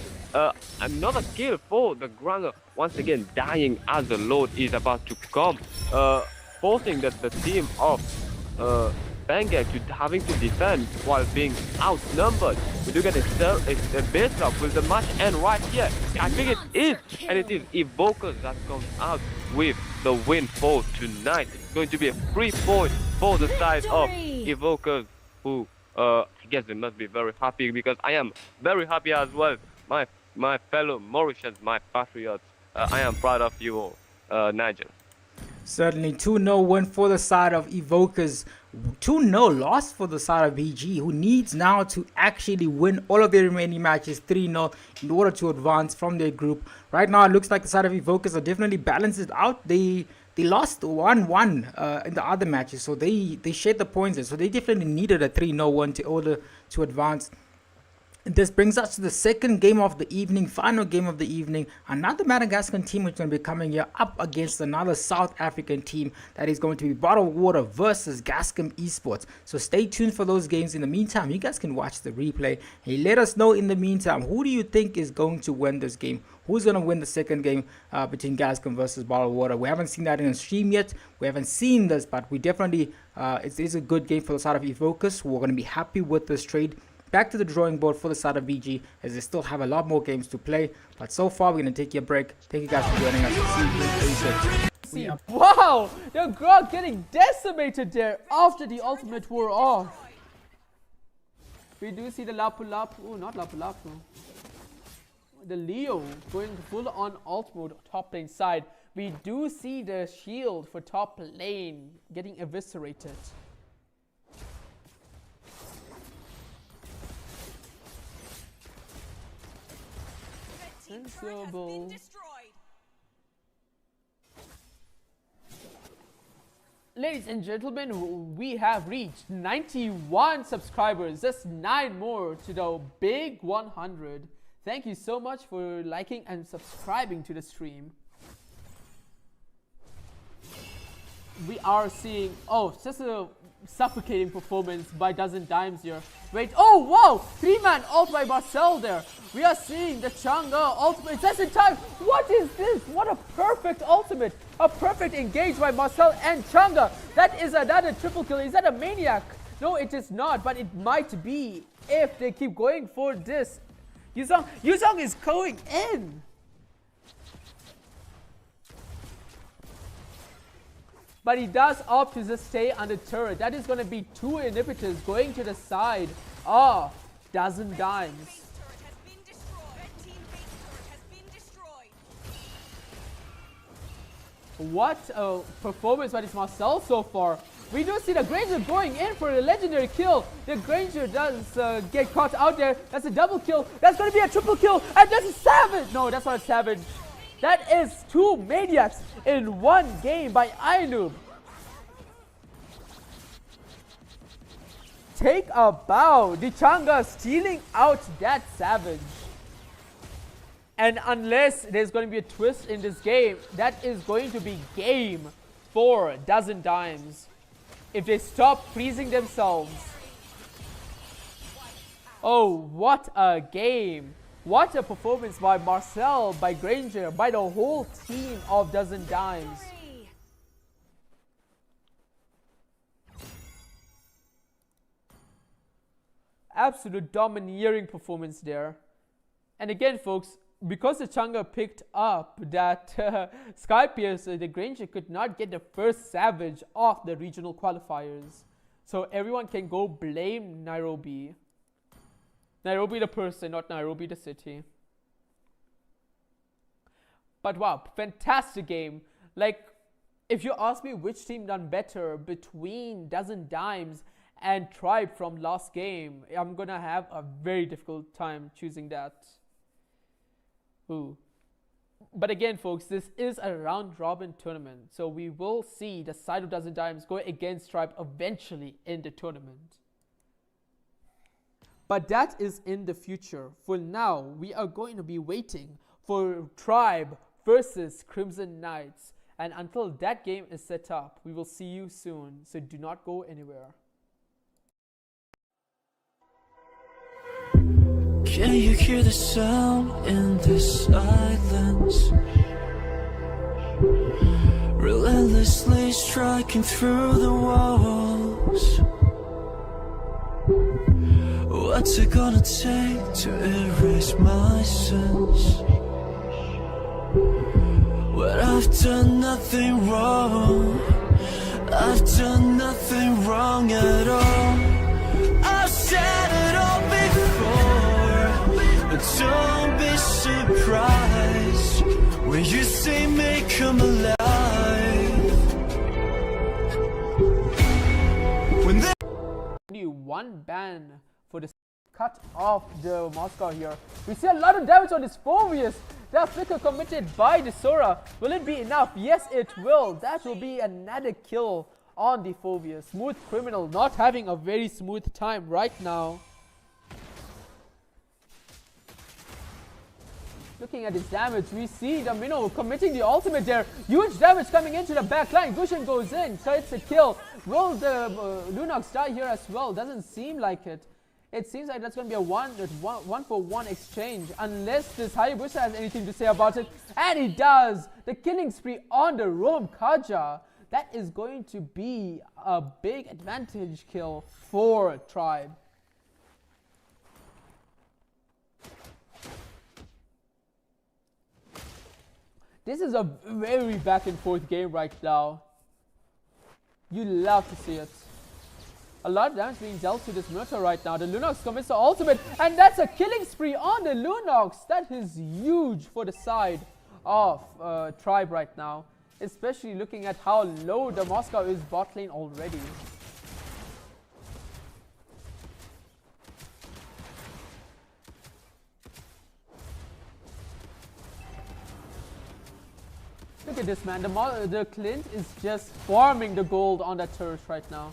another kill for the Granger. Once again dying as the load is about to come, forcing the team of Bangak to having to defend while being outnumbered. We do get a base up. Will the match end right here? I think it is, and it is Evokers that comes out with the win for tonight. It's going to be a 3 point for the side of Evokers, who I guess they must be very happy, because I am very happy as well. My fellow Mauritians, my patriots, I am proud of you all, Nigel. Certainly 2-0 win for the side of Evokers. 2-0 loss for the side of BG, who needs now to actually win all of their remaining matches 3-0 in order to advance from their group. Right now it looks like the side of Evokers are definitely balanced out. They they lost 1-1 in the other matches, so they shared the points there. So they definitely needed a 3-0 win in order to advance. This brings us to the second game of the evening, final game of the evening. Another Madagascar team is going to be coming here up against another South African team that is going to be Bottled Water versus Gascom Esports. So stay tuned for those games. In the meantime, you guys can watch the replay. Hey, let us know in the meantime, who do you think is going to win this game? Who's going to win the second game between Gascom versus Bottled Water? We haven't seen that in a stream yet. We haven't seen this, but we definitely, it is a good game for the side of Evokers. We're going to be happy with this trade. Back to the drawing board for the side of VG, as they still have a lot more games to play. But so far, we're going to take a break. Thank you guys for joining us. See you soon. Wow, the Grog getting decimated there after the ultimate wore off. We do see the Lapu Lapu, oh, not Lapu Lapu. The Leo going full on ult mode top lane side. We do see the shield for top lane getting eviscerated. Sensible. Ladies and gentlemen, we have reached 91 subscribers. Just 9 more to the big 100. Thank you so much for liking and subscribing to the stream. We are seeing, oh, just a suffocating performance by Dozen Dimes here. Wait, oh wow, 3-man ult by Marcel there. We are seeing the Chang'e ultimate just in time. What is this? What a perfect ultimate. A perfect engage by Marcel and Chang'e. That is another triple kill. Is that a maniac? No, it is not, but it might be if they keep going for this. Yuzong is going in. But he does opt to just stay on the turret. That is going to be 2 inhibitors going to the side of Dozen Dimes. What a performance by this Marcel so far. We do see the Granger going in for a legendary kill. The Granger does get caught out there. That's a double kill. That's going to be a triple kill. And that's a savage. No, that's not a savage. That is 2 maniacs in 1 game by Ainoob. Take a bow. The Chang'e stealing out that savage. And unless there's going to be a twist in this game, that is going to be game for Dozen Dimes. If they stop freezing themselves. Oh, what a game. What a performance by Marcel, by Granger, by the whole team of Dozen Dimes. Absolute domineering performance there. And again, folks, because the Chang'e picked up that Skypiercer, the Granger could not get the first savage of the regional qualifiers. So everyone can go blame Nairobi. Nairobi the person, not Nairobi the city. But wow, fantastic game. Like, if you ask me which team done better between Dozen Dimes and Tribe from last game, I'm gonna have a very difficult time choosing that. Ooh. But again, folks, this is a round robin tournament, so we will see the side of Dozen Dimes go against Tribe eventually in the tournament. But that is in the future. For now, we are going to be waiting for Tribe versus Crimson Knights. And until that game is set up, we will see you soon. So do not go anywhere. Can you hear the sound in the silence? Relentlessly striking through the walls. What's it gonna take to erase my sins? When I've done nothing wrong, I've done nothing wrong at all. I've said it all before, but don't be surprised when you see me come alive. When there only 1 ban for the cut off the Moscow here. We see a lot of damage on this Phobius. The flicker committed by the Sora. Will it be enough? Yes, it will. That will be another kill on the Phobia. Smooth Criminal not having a very smooth time right now. Looking at his damage, we see the Minnow committing the ultimate there. Huge damage coming into the back line. Gushin goes in, so it's a kill. Will the Lunox die here as well? Doesn't seem like it. It seems like that's going to be a one-for-one exchange, unless this Hayabusa has anything to say about it. And he does! The killing spree on the Rome Kaja. That is going to be a big advantage kill for Tribe. This is a very back and forth game right now. You love to see it. A lot of damage being dealt to this Murta right now. The Lunox commits the ultimate, and that's a killing spree on the Lunox. That is huge for the side of Tribe right now, especially looking at how low the Moscow is bot lane already. Look at this, man. The Clint is just farming the gold on that turret right now.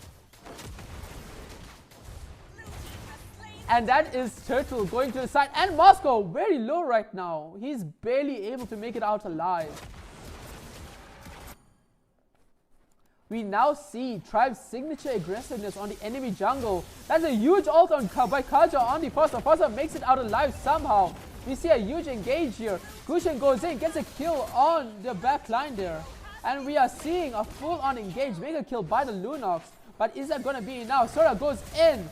And that is Turtle going to the side. And Moscow very low right now. He's barely able to make it out alive. We now see Tribe's signature aggressiveness on the enemy jungle. That's a huge ult on by Kaja on the Fossa. Fossa makes it out alive somehow. We see a huge engage here. Gushin goes in, gets a kill on the back line there. And we are seeing a full-on engage, mega kill by the Lunox. But is that going to be enough? Sora goes in.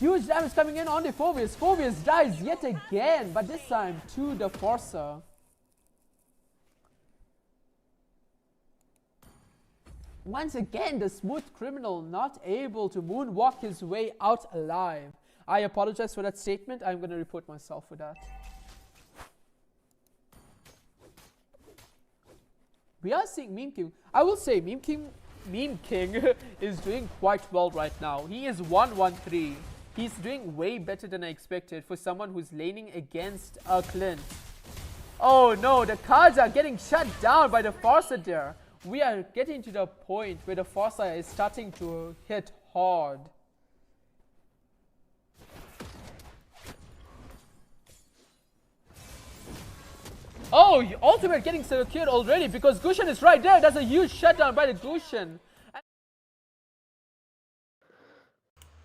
Huge damage coming in on the Phobius. Phobius dies yet again, but this time to the Forcer. Once again, the Smooth Criminal not able to moonwalk his way out alive. I apologize for that statement. I'm going to report myself for that. We are seeing Meme King. I will say Meme King is doing quite well right now. He is 1-1-3. He's doing way better than I expected for someone who's laning against a Clint. Oh no, the cards are getting shut down by the Forcer there. We are getting to the point where the Forcer is starting to hit hard. Oh, ultimate getting secured already because Gushin is right there. That's a huge shutdown by the Gushin.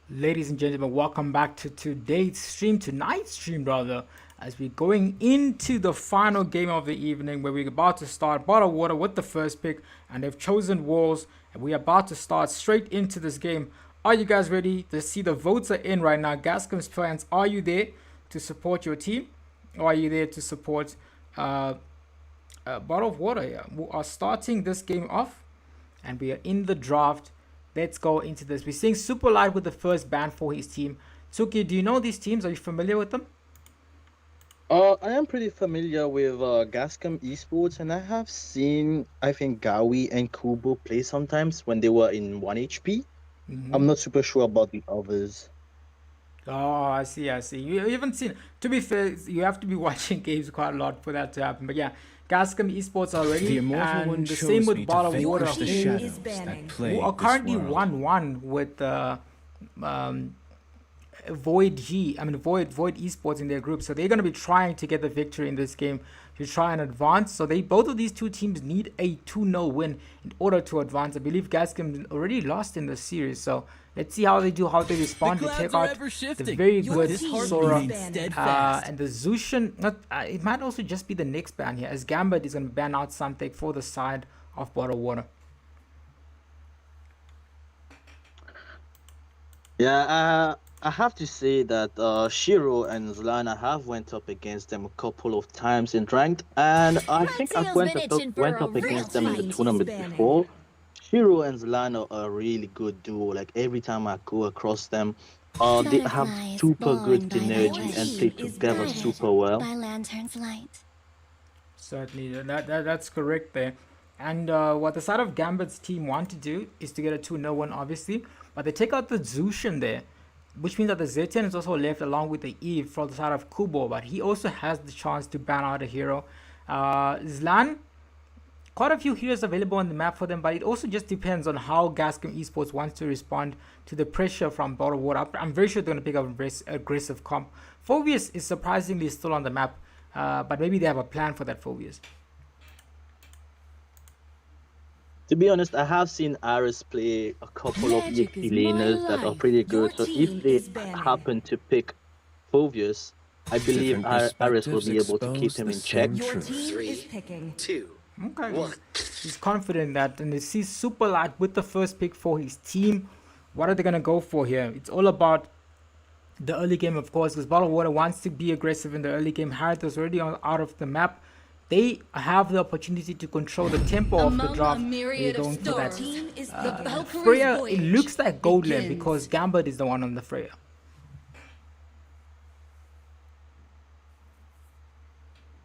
Ladies and gentlemen, welcome back to tonight's stream rather, as we're going into the final game of the evening where we're about to start Bottled Water with the first pick, and they've chosen Walls, and we're about to start straight into this game. Are you guys ready to see the votes are in right now? Gascom's fans, are you there to support your team, or are you there to support Bottle of Water? Yeah, we are starting this game off, and we are in the draft. Let's go into this. We're seeing Super Light with the first ban for his team. Tsuki, do you know these teams? Are you familiar with them? I am pretty familiar with Gascom Esports, and I have seen, I think, Gawi and Kubo play sometimes when they were in 1 HP. I'm not super sure about the others. Oh, I see. You haven't seen... To be fair, you have to be watching games quite a lot for that to happen. But yeah, Gascom Esports already, and the same with Bottle of Water, who are currently 1-1 with Void Esports in their group. So they're going to be trying to get the victory in this game to try and advance. So both of these two teams need a 2-0 win in order to advance. I believe Gascom already lost in the series. So let's see how they do, how they respond. They take out the very good Sora and the Zushin. It might also just be the next ban here, as Gambit is going to ban out something for the side of Bottled Water. Yeah, I have to say that Shiro and Zlana have went up against them a couple of times in ranked, and I think I've went up against them in the tournament before. Shiro and Zlana are a really good duo. Like every time I go across them, they have super good synergy and play together super well. By lantern's light. Certainly, that's correct there. And what the side of Gambit's team want to do is to get a 2-0 win, obviously, but they take out the Zushin there, which means that the Zetian is also left along with the Eve for the side of Kubo, but he also has the chance to ban out a hero. Zlan, quite a few heroes available on the map for them, but it also just depends on how Gascom Esports wants to respond to the pressure from Bottled Water. I'm very sure they're going to pick up an aggressive comp. Phobius is surprisingly still on the map, but maybe they have a plan for that Phobius. To be honest, I have seen Aris play a couple of Magic is laners my that are life. pretty Your good. So team if is they banning. happen to pick Phobius, I believe Different Aris will be perspectives able to keep expose him the in check. same Your truth. team is picking. Okay, he's confident in that, and they see Super Light with the first pick for his team. What are they gonna go for here? It's all about the early game, of course, because Bottled Water wants to be aggressive in the early game. Harith is already out of the map. They have the opportunity to control the tempo of the Among draft. a myriad They're of going for that. stars, Team is the picking. Valkyrie's Freya, it voyage looks like Gold Lane begins. because Gambit is the one on the Freya.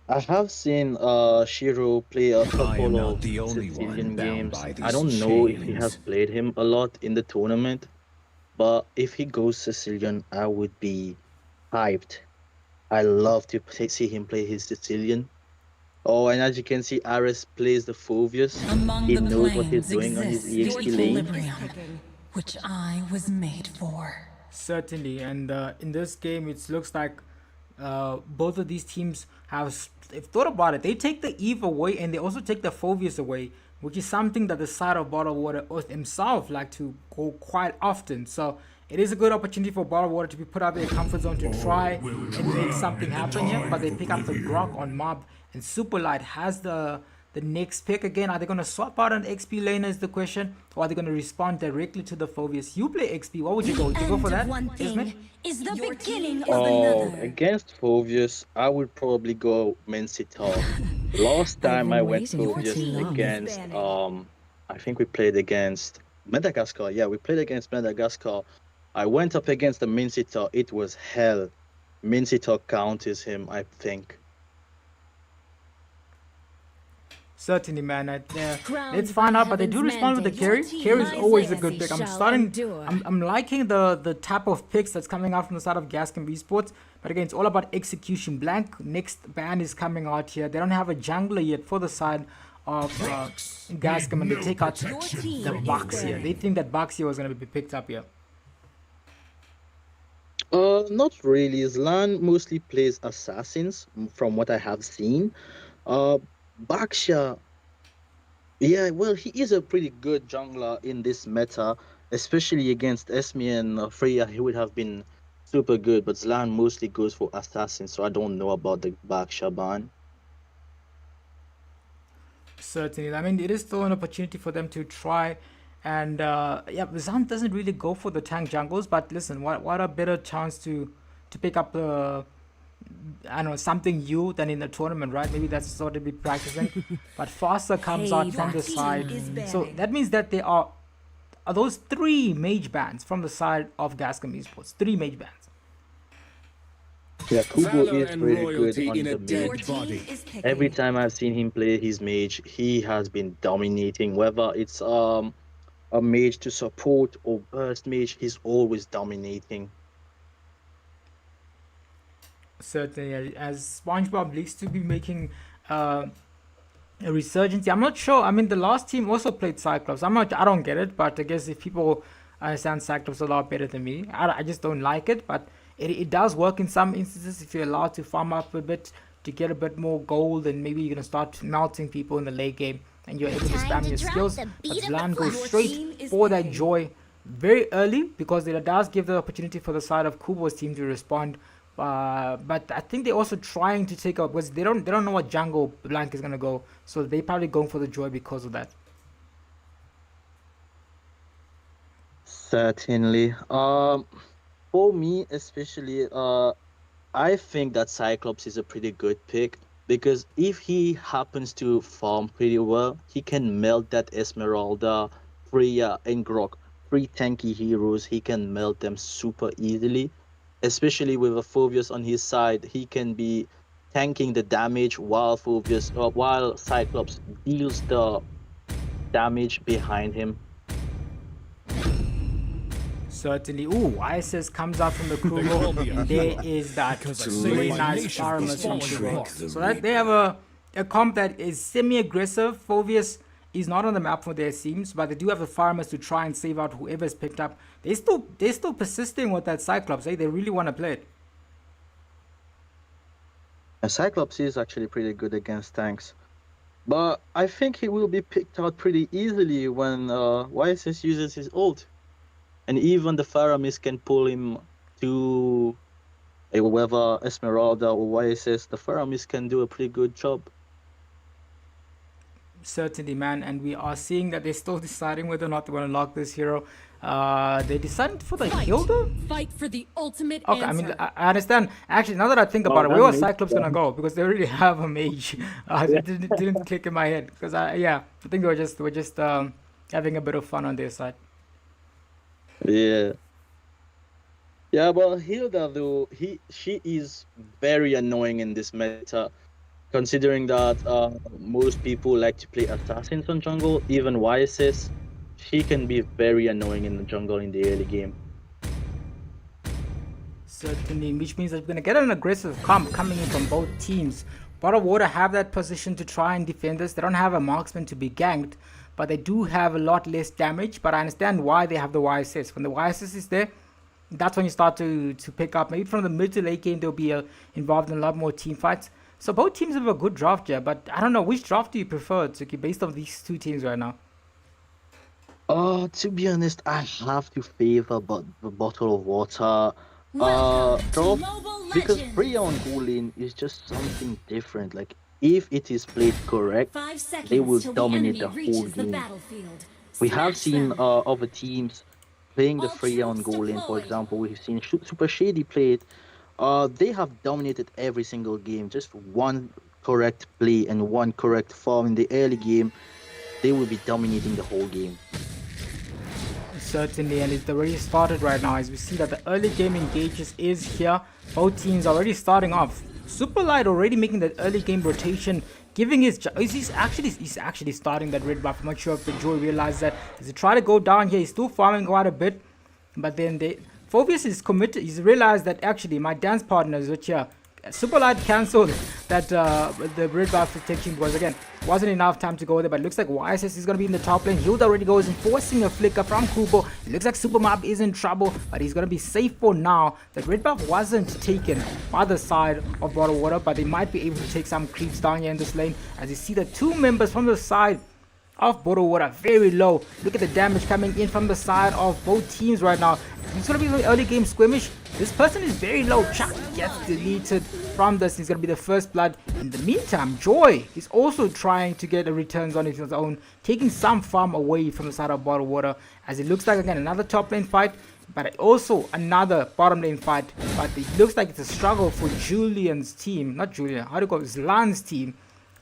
I have seen Shiro play a I am couple not of the only one Sicilian bound games. by I these don't know if he has chains. played him a lot in the tournament, but if he goes Sicilian, I would be hyped. I love to see him play his Sicilian. Oh, and as you can see, Aris plays the Phobius. Among He the knows what he's planes doing on his exists EXP your lane. equilibrium, which I was made for. Certainly, and in this game, it looks like both of these teams they've thought about it. They take the Eve away, and they also take the Phobius away, which is something that the side of Bottled Water himself like to go quite often. So it is a good opportunity for Bottled Water to be put out of their comfort zone to try and make something happen here. But they pick up the Grok on Mob, and Super Light has the next pick again. Are they going to swap out an XP laner is the question, or are they going to respond directly to the Phobius? You play XP, what would you go? Would you go for that, Ismet? is the Your beginning team of Oh, another. against Phobius, I would probably go Mencitor. Last time I went Phobius against, I think we played against Madagascar. Yeah, we played against Madagascar. I went up against the Mencitor. It was hell. Mencitor counters him, I think. Certainly, man. Crowned Let's find by out, but they do heaven's respond with the mandate, carry. your Carry is team always a legacy good pick. shall endure. I'm liking the type of picks that's coming out from the side of Gascom Esports. But again, it's all about execution. Blank next ban is coming out here. They don't have a jungler yet for the side of Gascom, and they take out the Bucks here. They think that Bucks here was going to be picked up here. Not really. Zlan mostly plays assassins, from what I have seen. Baksha, yeah, well, he is a pretty good jungler in this meta, especially against Esme and Freya. He would have been super good, but Zlan mostly goes for assassins, so I don't know about the Baksha ban. Certainly, I mean, it is still an opportunity for them to try. And yeah, Zan doesn't really go for the tank jungles, but listen, what a better chance to pick up I don't know, something new than in the tournament, right? Maybe that's what they'll be practicing. But Faster comes out from the side, so that means that there are those 3 mage bans from the side of Gascom Esports. 3 mage bans. Yeah, Kubo Valor is and pretty good royalty on in the a dead mid. body. Every time I've seen him play his mage, he has been dominating. Whether it's a mage to support or burst mage, he's always dominating. Certainly, as SpongeBob needs to be making a resurgence. I'm not sure. I mean, the last team also played Cyclops. I don't get it, but I guess if people understand Cyclops a lot better than me, I just don't like it. But it does work in some instances if you're allowed to farm up a bit to get a bit more gold, and maybe you're gonna start melting people in the late game, and you're able to spam your skills. But Zlan goes straight for that joy very early because it does give the opportunity for the side of Kubo's team to respond. But I think they're also trying to take up because they don't know what jungle Blank is gonna go, so they probably going for the joy because of that. Certainly. For me especially, I think that Cyclops is a pretty good pick because if he happens to farm pretty well, he can melt that Esmeralda, Freya, and Grok. 3 tanky heroes, he can melt them super easily. Especially with a Phobius on his side, he can be tanking the damage while while Cyclops deals the damage behind him. Certainly. Ooh, ISS comes out from the Kruger. There is that really nice Paramus from Kruger. So that they have a comp that is semi-aggressive. Phobius is not on the map for their teams, but they do have the farmers to try and save out whoever's picked up. They're still persisting with that Cyclops. They really want to play it. Cyclops is actually pretty good against tanks. But I think he will be picked out pretty easily when YSS uses his ult. And even the Faramis can pull him to whether Esmeralda or YSS. The Faramis can do a pretty good job. Certainly, man. And we are seeing that they're still deciding whether or not they want to lock this hero. They decided for the Hilda? Fight for the ultimate Okay, answer. I mean, I understand. Actually, now that I think about it, where was Cyclops gonna go? Because they already have a mage. It didn't click in my head. Because I think they were just having a bit of fun on their side. Yeah. Yeah, but Hilda though, she is very annoying in this meta, considering that most people like to play assassins on jungle, even YSS. She can be very annoying in the jungle in the early game. Certainly, which means that we're going to get an aggressive comp coming in from both teams. Bottle Water have that position to try and defend this. They don't have a marksman to be ganked, but they do have a lot less damage. But I understand why they have the YSS. When the YSS is there, that's when you start to pick up. Maybe from the mid to late game, they'll be involved in a lot more team fights. So both teams have a good draft here, but I don't know, which draft do you prefer, Tsuki, based on these two teams right now? To be honest, I have to favor the Bottle of Water draft, because Freya on Golin is just something different. Like, if it is played correct, they will dominate the whole game. We have seen other teams playing the Freya on Golin, for example. We've seen Super Shady play it. They have dominated every single game. Just one correct play and one correct farm in the early game, they will be dominating the whole game. Certainly, and it's already started right now as we see that the early game engages is here. Both teams already starting off. Superlight already making that early game rotation, giving he's actually starting that red buff. I'm not sure if the Joy realized that as he try to go down here. He's still farming quite a bit, but then Phobius is committed. He's realized that actually my dance partners, which Superlight cancelled that the red buff protection because again wasn't enough time to go there, but it looks like YSS is going to be in the top lane. Hilda already goes and forcing a flicker from Kubo. It looks like Supermob is in trouble, but he's going to be safe for now. The red buff wasn't taken by the side of Bottle Water, but they might be able to take some creeps down here in this lane as you see the two members from the side of Bottle Water very low. Look at the damage coming in from the side of both teams right now. It's going to be an early game skirmish. This person is very low. Chuck gets deleted from this. He's going to be the first blood. In the meantime, Joy is also trying to get a returns on his own, taking some farm away from the side of Bottle Water, as it looks like again another top lane fight, but also another bottom lane fight. But it looks like it's a struggle for Julian's team, not Julian, how do you call it, Zlan's team,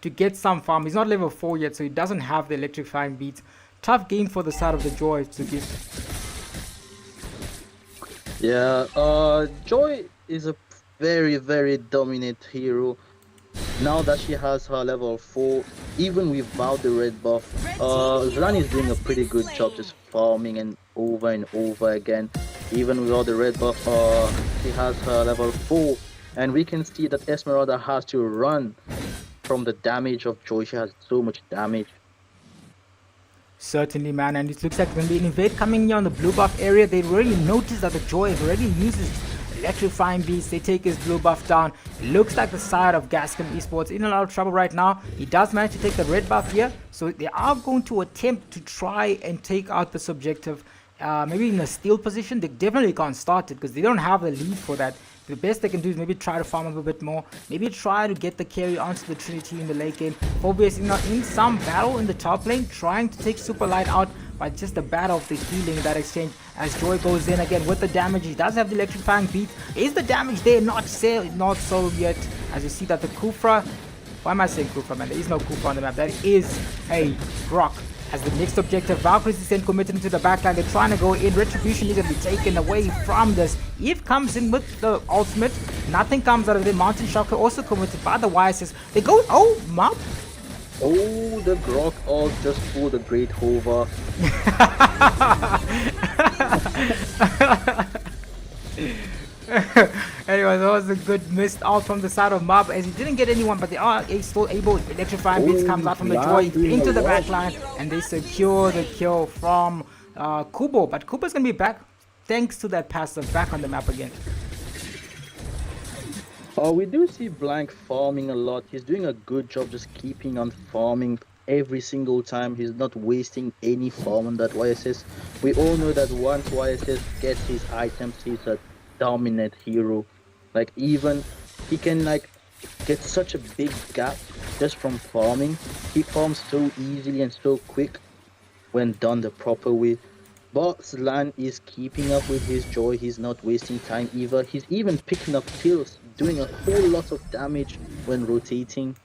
to get some farm. He's not level 4 yet, so he doesn't have the electrifying beats. Tough game for the side of the Joy to give. Yeah, Joy is a very, very dominant hero. Now that she has her level 4, even without the red buff, Zlan is doing a pretty good job just farming and over again. Even without the red buff, she has her level 4, and we can see that Esmeralda has to run from the damage of Joy. She has so much damage. Certainly, man, and it looks like when the invade coming here on the blue buff area, they already noticed that the Joy has already uses electrifying beast. They take his blue buff down. It looks like the side of Gascom Esports in a lot of trouble right now. He does manage to take the red buff here, so they are going to attempt to try and take out this objective. Maybe in a steal position. They definitely can't start it because they don't have the lead for that. The best they can do is maybe try to farm up a bit more. Maybe try to get the carry onto the Trinity in the late game. Phobius is in some battle in the top lane, trying to take Superlight out, but just the battle of the healing, that exchange as Joy goes in again with the damage. He does have the electrifying beat. Is the damage there? Not so yet. As you see that the Kufra, why am I saying Kufra, man? There is no Kufra on the map. That is a Grok. As the next objective, Valkyries is then committed into the backline. They're trying to go in. Retribution is going to be taken away from this. Eve comes in with the ultimate. Nothing comes out of it. Mountain Shocker also committed by the YSS. They go, oh, map. Oh, the Grok all just pulled a great hover. Anyway, that was a good missed out from the side of Mob as he didn't get anyone, but they are still able. Electrifying Beats comes out from the Joy into the back line, and they secure the kill from Kubo. But Kubo's gonna be back thanks to that passive back on the map again. We do see Blank farming a lot. He's doing a good job just keeping on farming every single time. He's not wasting any farm on that YSS. We all know that once YSS gets his items, he's a dominant hero. Like, even he can like get such a big gap just from farming. He farms so easily and so quick when done the proper way. But Zlan is keeping up with his Joy. He's not wasting time either. He's even picking up kills, doing a whole lot of damage when rotating.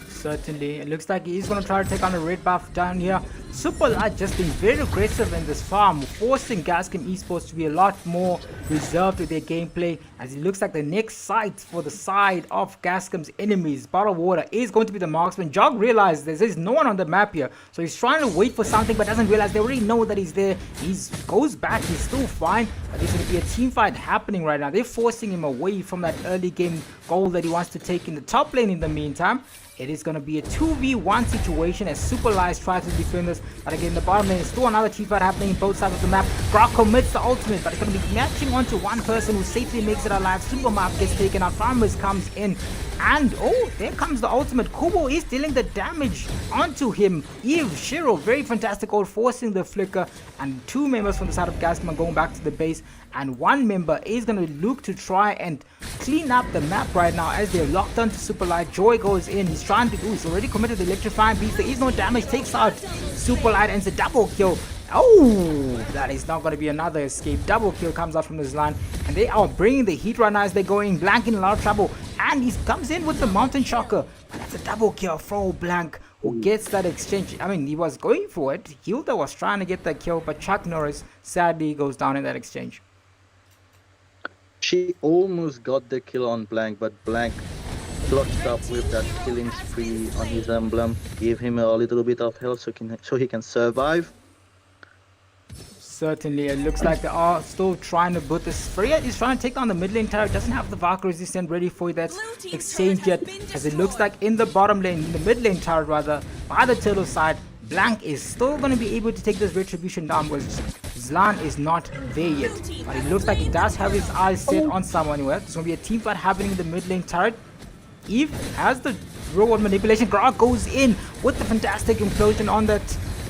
Certainly, it looks like he's going to try to take on a red buff down here. Super Light just being very aggressive in this farm, forcing Gascom Esports to be a lot more reserved with their gameplay, as it looks like the next site for the side of Gascom's enemies, Bottled Water, is going to be the marksman. Jog realizes there's no one on the map here, so he's trying to wait for something but doesn't realize they already know that he's there. He goes back, he's still fine, but there's going to be a team fight happening right now. They're forcing him away from that early game goal that he wants to take in the top lane in the meantime. It is going to be a 2v1 situation as Super Lies tries to defend this. But again, the bottom lane is still another team fight happening in both sides of the map. Grok commits the ultimate, but it's going to be matching onto one person who safely makes it alive. Super Map gets taken out. Farmers comes in. And, oh, there comes the ultimate. Kubo is dealing the damage onto him. Eve, Shiro, very fantastic ult, forcing the flicker. And two members from the side of Gascom are going back to the base. And one member is going to look to try and clean up the map right now as they're locked onto Super Light. Joy goes in. He's trying to do. He's already committed the electrifying beast. There is no damage. Takes out Super Light and it's a double kill. Oh, that is not going to be another escape. Double kill comes out from this line. And they are bringing the heat right now as they're going. Blank in a lot of trouble. And he comes in with the Mountain Shocker. But that's a double kill for Blank, who gets that exchange. I mean, he was going for it. Hilda was trying to get that kill, but Chuck Norris sadly goes down in that exchange. She almost got the kill on Blank, but Blank clutched up with that killing spree on his emblem, gave him a little bit of health so he can survive. Certainly, it looks like they are still trying to put this. Freya is trying to take down the mid lane tower. Doesn't have the Valkyrie resistant ready for that exchange yet, as it looks like in the bottom lane, in the mid lane tower rather, by the turtle side, Blank is still going to be able to take this retribution down, because Zlan is not there yet. But it looks like he does have his eyes set on someone. There's going to be a team fight happening in the mid lane turret. Eve has the real manipulation. Grog goes in with the fantastic implosion on that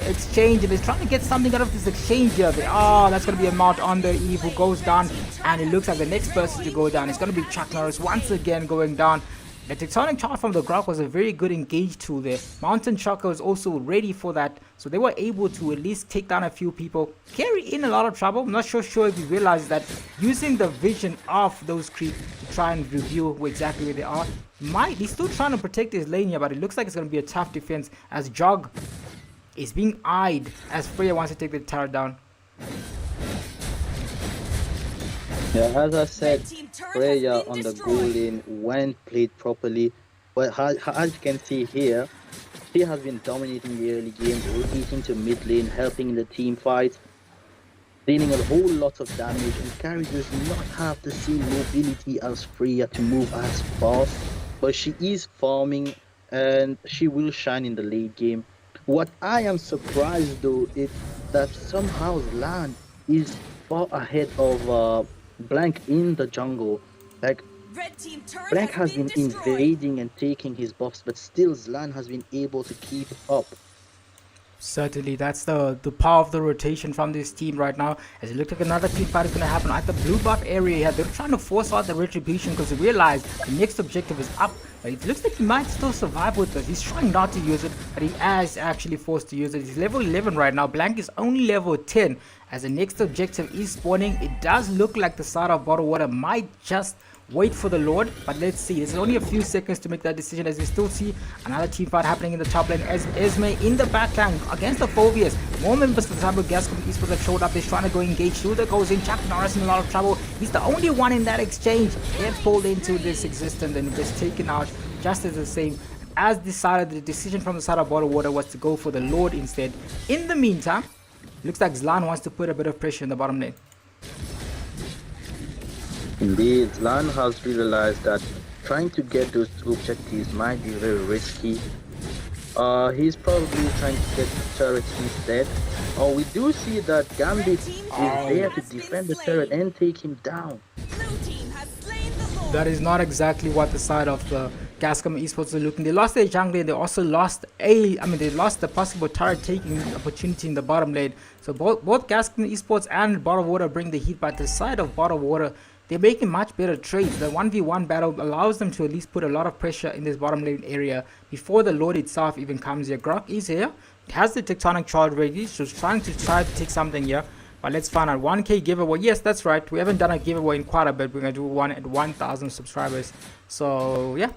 exchange, and is trying to get something out of this exchange here. That's going to be a mount on the Eve, who goes down, and it looks like the next person to go down is going to be Chuck Norris once again going down. The Tectonic Charge from the Grok was a very good engage tool there. Mountain Shocker was also ready for that, so they were able to at least take down a few people. Carry in a lot of trouble. I'm not sure if you realize that using the vision of those creeps to try and review exactly where they are. He's still trying to protect his lane here, but it looks like it's going to be a tough defense as Jog is being eyed as Freya wants to take the tower down. Yeah, as I said, Freya on the goal lane when played properly. But as you can see here, she has been dominating the early game, rotating to mid lane, helping in the team fight, dealing a whole lot of damage, and Carrie does not have the same mobility as Freya to move as fast. But she is farming and she will shine in the late game. What I am surprised though is that somehow Zlan is far ahead of Blank in the jungle. Like, Blank has been invading and taking his buffs, but still Zlan has been able to keep up. Certainly, that's the power of the rotation from this team right now. As it looks like another team fight is going to happen at the blue buff area here. They're trying to force out the retribution because they realize the next objective is up. But it looks like he might still survive with this. He's trying not to use it, but he is actually forced to use it. He's level 11 right now. Blank is only level 10. As the next objective is spawning, it does look like the side of Bottled Water might just wait for the Lord, but let's see. There's only a few seconds to make that decision, as we still see another team fight happening in the top lane as Esme in the back line against the Phobias. More members of the side of Gascom Esports have showed up. They're trying to go engage. Shooter goes in. Chuck Norris in a lot of trouble. He's the only one in that exchange. Gets pulled into this existence and gets taken out just as the same. As decided, the decision from the side of Bottled Water was to go for the Lord instead. In the meantime, looks like Zlan wants to put a bit of pressure in the bottom lane. Indeed, Zlan has realized that trying to get those two objectives might be very risky. He's probably trying to get the turret instead. Oh, we do see that Gambit is there to defend the turret and take him down. That is not exactly what the side of the Gascom Esports are looking. They lost their jungler. They also lost they lost the possible turret taking opportunity in the bottom lane. So both Gascom Esports and Bottled Water bring the heat, but the side of Bottled Water, they're making much better trades. The 1v1 battle allows them to at least put a lot of pressure in this bottom lane area before the Lord itself even comes here. Grok is here. It has the Tectonic Charge ready, so it's trying to take something here. But let's find out. 1k giveaway. Yes, that's right. We haven't done a giveaway in quite a bit. We're going to do one at 1,000 subscribers. So, yeah.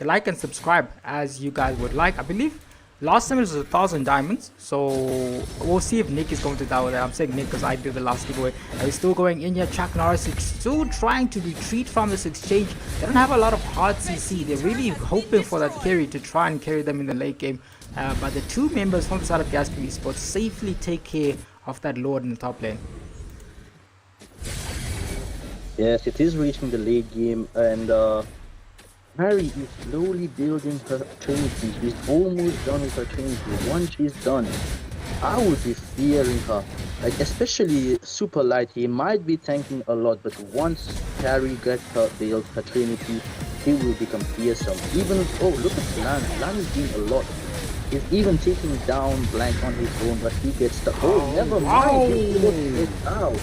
Like and subscribe as you guys would like. I believe last time it was 1,000 diamonds. So, we'll see if Nick is going to die with that. I'm saying Nick because I did the last giveaway. He's still going in here. Chuck Norris is still trying to retreat from this exchange. They don't have a lot of hard CC. They're really hoping for that carry to try and carry them in the late game. But the two members from the side of Gascom Esports safely take care of that Lord in the top lane. Yes, it is reaching the late game, and Harry is slowly building her Trinity. She's almost done with her Trinity. Once she's done, I would be fearing her. Like, especially Super Light, he might be tanking a lot, but once Harry gets her built, her Trinity, he will become fearsome. Even, oh, look at Lan. Lan is doing a lot. He's even taking down Blank on his own, but he gets the... Oh, never mind. He gets out.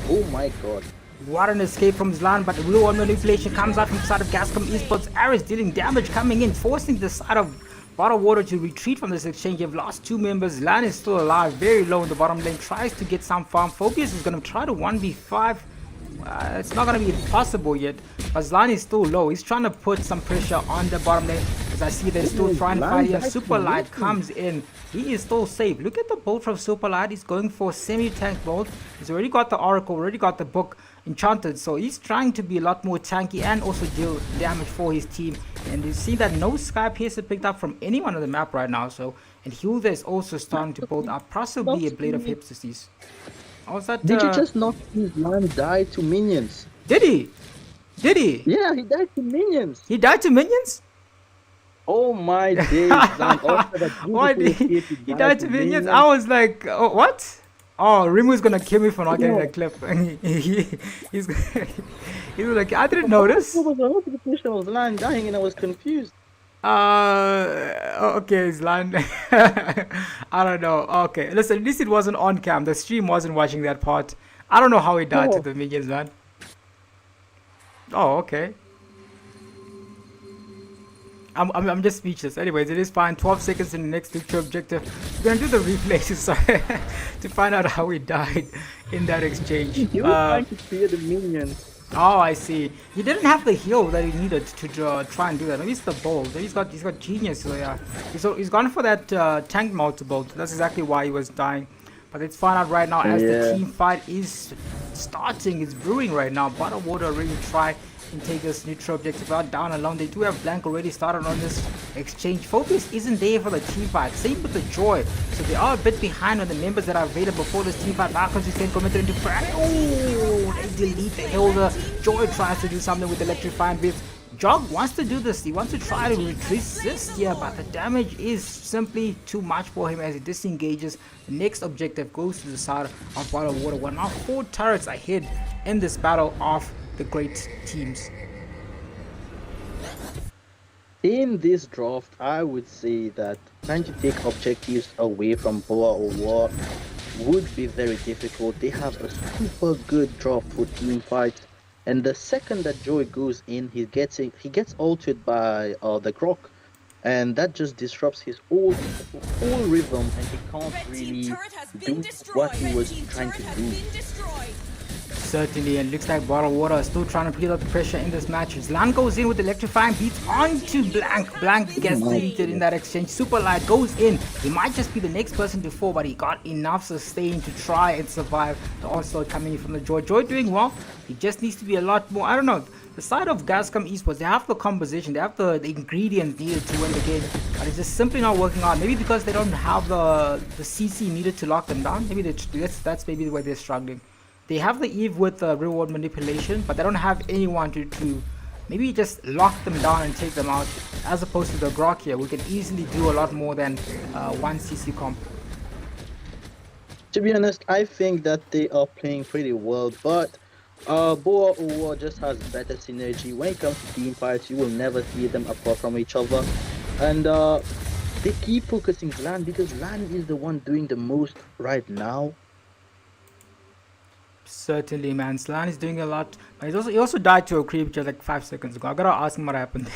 Oh my god. What an escape from Zlan, but blue on manipulation comes out from the side of Gascom Esports. Aris dealing damage coming in, forcing the side of Bottled Water to retreat from this exchange. You've lost two members. Zlan is still alive, very low in the bottom lane, tries to get some farm. Phobius is going to try to 1v5. It's not going to be impossible yet, but Zlan is still low. He's trying to put some pressure on the bottom lane, as I see they're still trying to fight here. Super Light comes in. He is still safe. Look at the bolt from Super Light. He's going for semi-tank bolt. He's already got the Oracle, already got the book enchanted, so he's trying to be a lot more tanky and also deal damage for his team. And you see that no Sky Piercer picked up from anyone on the map right now. So, and Hilda is also starting to build up possibly a Blade of Hypnosis. Did you just not see Zlan die to minions? Did he? Did he? Yeah, he died to minions. He died to minions? Oh my days, Zlan. Why did he died to minions? I was like, oh, what? Oh, Rimu's gonna kill me for not getting that clip. he's like, I didn't notice. I was notification of Zlan dying and I was confused. Okay, Zlan. I don't know. Okay, listen, at least it wasn't on cam. The stream wasn't watching that part. I don't know how he died to the minions, man. Oh, okay. I'm just speechless. Anyways, it is fine. 12 seconds in the next victory objective. We're gonna do the replay to find out how he died in that exchange. He was trying to clear the minions. Oh, I see. He didn't have the heal that he needed to try and do that. Maybe it's the bolt. He's got genius. So yeah, he's gone for that tank multiple. That's exactly why he was dying. But let's find out right now as the team fight is starting. It's brewing right now. Bottled Water already try and take this neutral objective out down alone. They do have Blank already started on this exchange. Phobius isn't there for the team fight. Same with the Joy. So they are a bit behind on the members that are available for this team fight. Marcus is then committed into frag. Oh, they delete the Elder. Joy tries to do something with Electrifying Bits. Jog wants to do this. He wants to try to resist here, but the damage is simply too much for him as he disengages. The next objective goes to the side of Bottled Water. We're now 4 turrets ahead in this battle of the great teams. In this draft, I would say that trying to take objectives away from Boah or Woah would be very difficult. They have a super good draft for team fights, and the second that Joy goes in, he gets altered by the Grok, and that just disrupts his whole rhythm, and he can't really do what he was trying to do. Certainly, and looks like Bottled Water is still trying to peel up the pressure in this match. Zlan goes in with Electrifying Beats onto Blank. Blank gets deleted in that exchange. Super Light goes in. He might just be the next person to fall, but he got enough sustain to try and survive. The onslaught coming in from the Joy. Joy doing well. He just needs to be a lot more, I don't know. The side of Gascom Esports, they have the composition, they have the ingredients needed to win the game, but it's just simply not working out. Maybe because they don't have the CC needed to lock them down. Maybe that's maybe the way they're struggling. they have the Eve with reward manipulation, but they don't have anyone to maybe just lock them down and take them out, as opposed to the Grok here, we can easily do a lot more than one CC comp. To be honest, I think that they are playing pretty well, but Boah or Woah just has better synergy. When it comes to team fights, you will never see them apart from each other. And they keep focusing Lan because Lan is the one doing the most right now. Certainly, man. Slan is doing a lot. But he also died to a creep just like 5 seconds ago. I gotta ask him what happened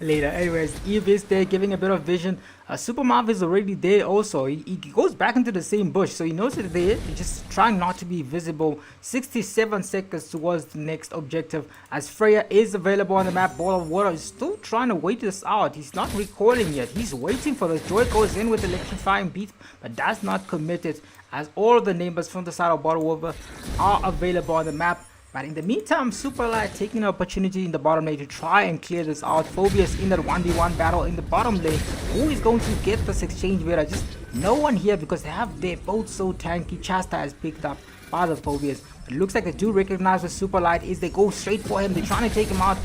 later. Anyways, Eve is there giving a bit of vision. Super Marv is already there also. He goes back into the same bush, so he knows that they're just trying not to be visible. 67 seconds towards the next objective. As Freya is available on the map, Ball of Water is still trying to wait this out. He's not recalling yet. He's waiting for this. Joy goes in with electrifying beat, but does not commit it, as all of the neighbors from the side of Bottle Water are available on the map. But in the meantime, Superlight taking an opportunity in the bottom lane to try and clear this out. Phobius in that 1v1 battle in the bottom lane. Who is going to get this exchange where just no one here, because they have their both so tanky. Chasta is picked up by the Phobius. It looks like they do recognize the Superlight is they go straight for him. They're trying to take him out.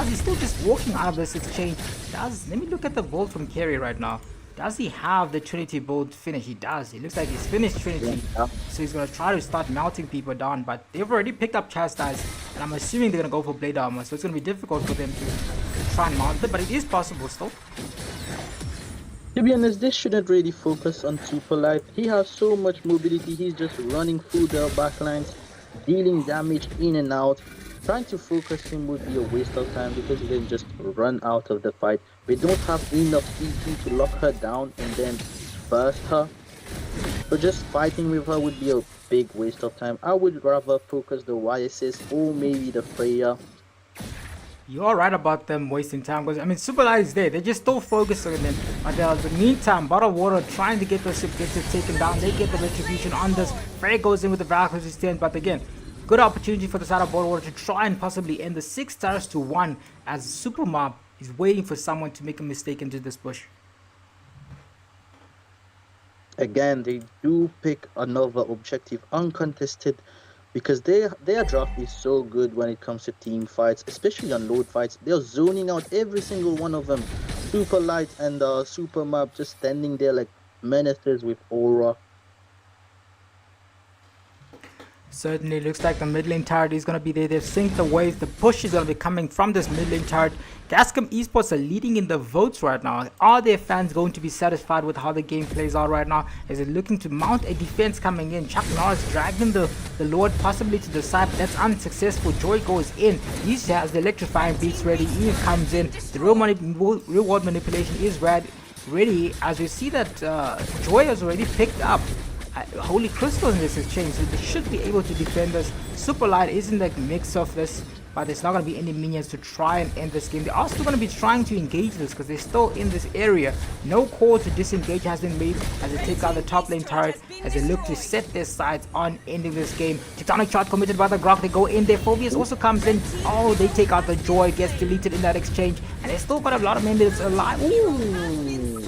He's still just walking out of this exchange. Let me look at the vault from Kerry right now. Does he have the Trinity build finish? He does. He looks like he's finished Trinity. Yeah. So he's going to try to start melting people down. But they've already picked up Chastise. And I'm assuming they're going to go for Blade Armor. So it's going to be difficult for them to try and mount it. But it is possible still. To be honest, they shouldn't really focus on Superlight. He has so much mobility. He's just running through their backlines, dealing damage in and out. Trying to focus him would be a waste of time because he can just run out of the fight. We don't have enough CP to lock her down and then burst her. So just fighting with her would be a big waste of time. I would rather focus the YSS or maybe the Freya. You are right about them wasting time, because I mean Superlight is there. They're just still focused on them. But in the meantime, Bottle Water trying to get those objectives taken down. They get the retribution on this. Freya goes in with the Valkyrie stand, but again, good opportunity for the side of Bottle Water to try and possibly end the 6 stars to 1, as Super Mob is waiting for someone to make a mistake into this bush. Again, they do pick another objective uncontested because their draft is so good when it comes to team fights, especially on load fights. They're zoning out every single one of them. Super Light and Super Mob just standing there like menaces with aura. Certainly looks like the mid lane turret is going to be there. They've synced the waves. The push is going to be coming from this mid lane turret. Gascom Esports are leading in the votes right now. Are their fans going to be satisfied with how the game plays out right now? Is it looking to mount a defense coming in? Chuck Norris dragging the Lord possibly to the side. That's unsuccessful. Joy goes in. He has the electrifying beats ready. Eve comes in. The reward manipulation is ready, as we see that Joy has already picked up Holy Crystal in this exchange, so they should be able to defend us. Superlight is in the mix of this, but there's not going to be any minions to try and end this game. They are still going to be trying to engage this because they're still in this area. No call to disengage has been made as they take out the top lane turret, as they look to set their sights on ending this game. Tectonic shot committed by the Grok. They go in there. Phobius also comes in. Oh, they take out the Joy, gets deleted in that exchange, and they still got a lot of members alive. Ooh.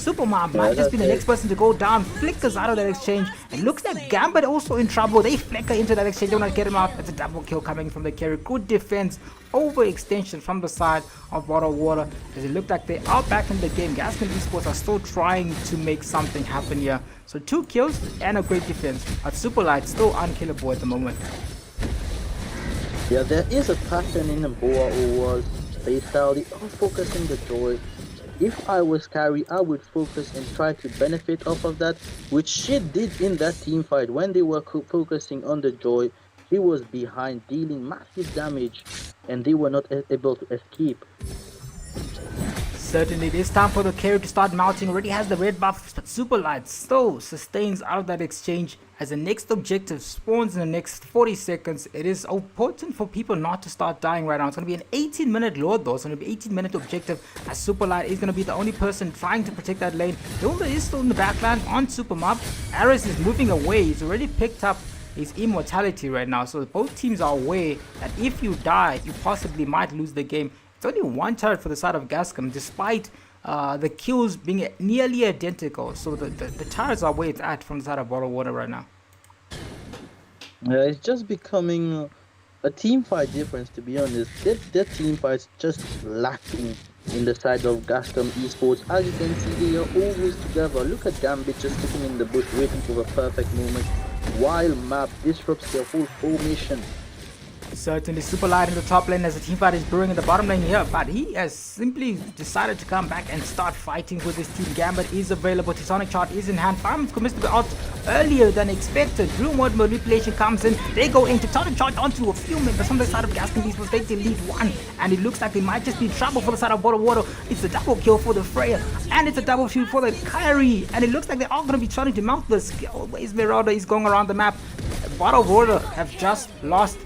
Superman might just be the next person to go down. Flickers out of that exchange. And looks like Gambit also in trouble. They flicker into that exchange. Don't not get him out. It's a double kill coming from the carry. Good defense. Overextension from the side of Bottle Water. As it looked like they are back in the game. Gascom Esports are still trying to make something happen here. So 2 kills and a great defense. But Superlight still unkillable at the moment. Yeah, there is a pattern in the Boah or was play style. They are focusing the Joy. If I was carry, I would focus and try to benefit off of that, which she did in that team fight. When they were focusing on the Joy, he was behind dealing massive damage and they were not able to escape. Certainly, it is time for the carry to start mounting. Already has the red buff, but Superlight still sustains out of that exchange as the next objective spawns in the next 40 seconds. It is important for people not to start dying right now. It's going to be an 18-minute load though. It's going to be 18-minute objective as Superlight is going to be the only person trying to protect that lane. Hilda is still in the backline on Supermob. Aris is moving away. He's already picked up his immortality right now. So both teams are aware that if you die, you possibly might lose the game. It's only 1 turret for the side of Gascom, despite the kills being nearly identical. So the turrets are where it's at from the side of Bottle Water right now. It's just becoming a team fight difference, to be honest. Their team fight's just lacking in the side of Gascom Esports. As you can see, they are always together. Look at Gambit just sitting in the bush waiting for the perfect moment, while Map disrupts their whole formation. Certainly super light in the top lane as the team fight is brewing in the bottom lane here, but he has simply decided to come back and start fighting with his team. Gambit is available, Titanic Chart is in hand, Fireman's commits to be out earlier than expected. Blue mode manipulation comes in, they go in, Titanic Chart onto a few members from the side of Gascom Esports. They delete one, and it looks like they might just be in trouble for the side of Bottle Water. It's a double kill for the Freya, and it's a double kill for the Kyrie, and it looks like they are going to be trying to mount this. Where's Mirada? He's going around the map. Bottle Water have just lost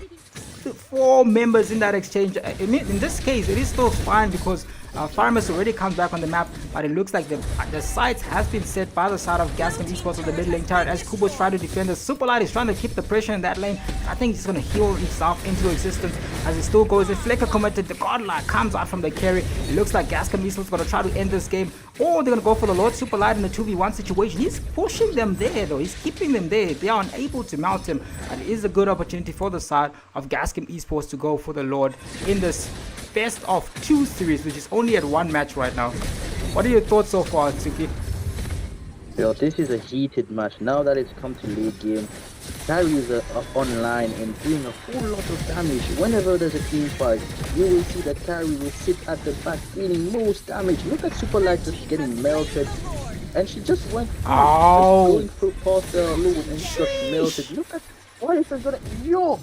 4 members in that exchange. In this case, it is still fine because Farmers already comes back on the map, but it looks like the sights has been set by the side of Gascom Esports of the mid lane turret as Kubo's trying to defend. The Super Light is trying to keep the pressure in that lane. I think he's going to heal himself into existence as he still goes. The Flicker committed, the Godlike comes out from the carry. It looks like Gascom Esports is going to try to end this game, or they're going to go for the Lord Super Light in the 2v1 situation. He's pushing them there though, he's keeping them there. They are unable to mount him, and it is a good opportunity for the side of Gascom Esports to go for the Lord in this best of 2 series, which is only at 1 match right now. What are your thoughts so far, Tsuki? Yo, this is a heated match. Now that it's come to late game, carries are online and doing a whole lot of damage. Whenever there's a team fight, you will see that carry will sit at the back dealing most damage. Look at Super Light just getting melted, and she just went just going through past the load and she got melted. Look at what is gonna yo.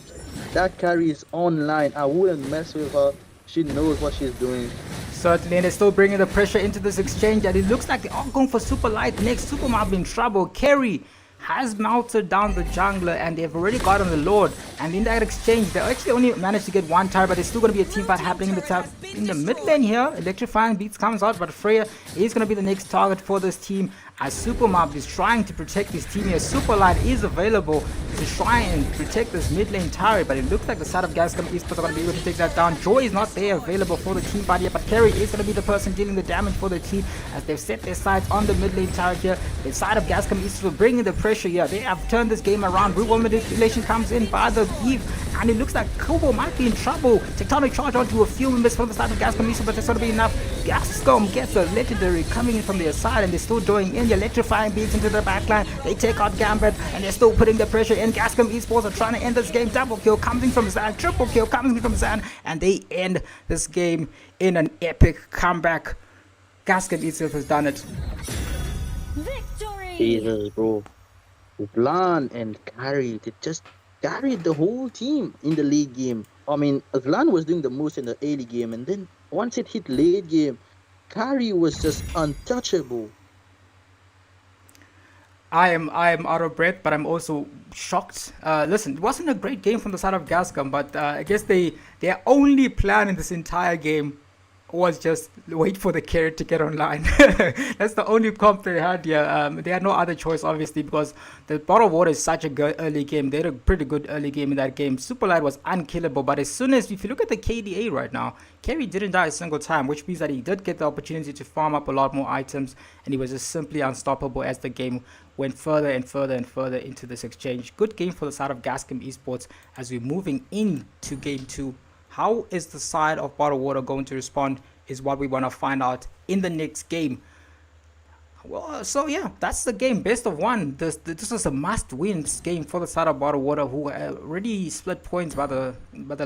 That carry is online. I wouldn't mess with her. She knows what she's doing. Certainly, and they're still bringing the pressure into this exchange, and it looks like they're all going for Super Light next. Super Mob in trouble. Carry has melted down the jungler, and they've already gotten the Lord. And in that exchange, they actually only managed to get 1 tower, but there's still going to be a team fight happening in the mid lane here. Electrifying Beats comes out, but Freya is going to be the next target for this team as Super Mob is trying to protect his team here. Super Light is available to try and protect this mid lane tower, but it looks like the side of Gascom Esports are going to be able to take that down. Joy is not there available for the team fight here, but Carry is going to be the person dealing the damage for the team as they've set their sights on the mid lane tower here. The side of Gascom Esports will bring in the pressure here. They have turned this game around. Real manipulation comes in by the Eve, and it looks like Kubo might be in trouble. Tectonic charge onto a few members from the side of Gascom Esports, but that's going to be enough. Gascom gets a legendary coming in from their side, and they're still doing in. Electrifying Beats into the backline. They take out Gambit, and they're still putting the pressure in. Gascom Esports are trying to end this game. Double kill coming from Zan, triple kill coming from Zan, and they end this game in an epic comeback. Gascom Esports has done it. Victory! Jesus, bro. Zlan and Carry, they just carried the whole team in the late game. I mean, Zlan was doing the most in the early game, and then once it hit late game, Carry was just untouchable. I am out of breath, but I'm also shocked. Listen, it wasn't a great game from the side of Gascom, but I guess their only plan in this entire game was just wait for the carry to get online. That's the only comp they had here. They had no other choice, obviously, because the Bottle of Water is such a good early game. They had a pretty good early game in that game. Super Light was unkillable, but as soon as, if you look at the KDA right now, Carry didn't die a single time, which means that he did get the opportunity to farm up a lot more items, and he was just simply unstoppable as the game went further and further and further into this exchange. Good game for the side of Gascom Esports as we're moving into game 2. How is the side of Bottled Water going to respond is what we want to find out in the next game. Well, so yeah, that's the game. Best of 1. This is a must-win game for the side of Bottled Water, who already split points by the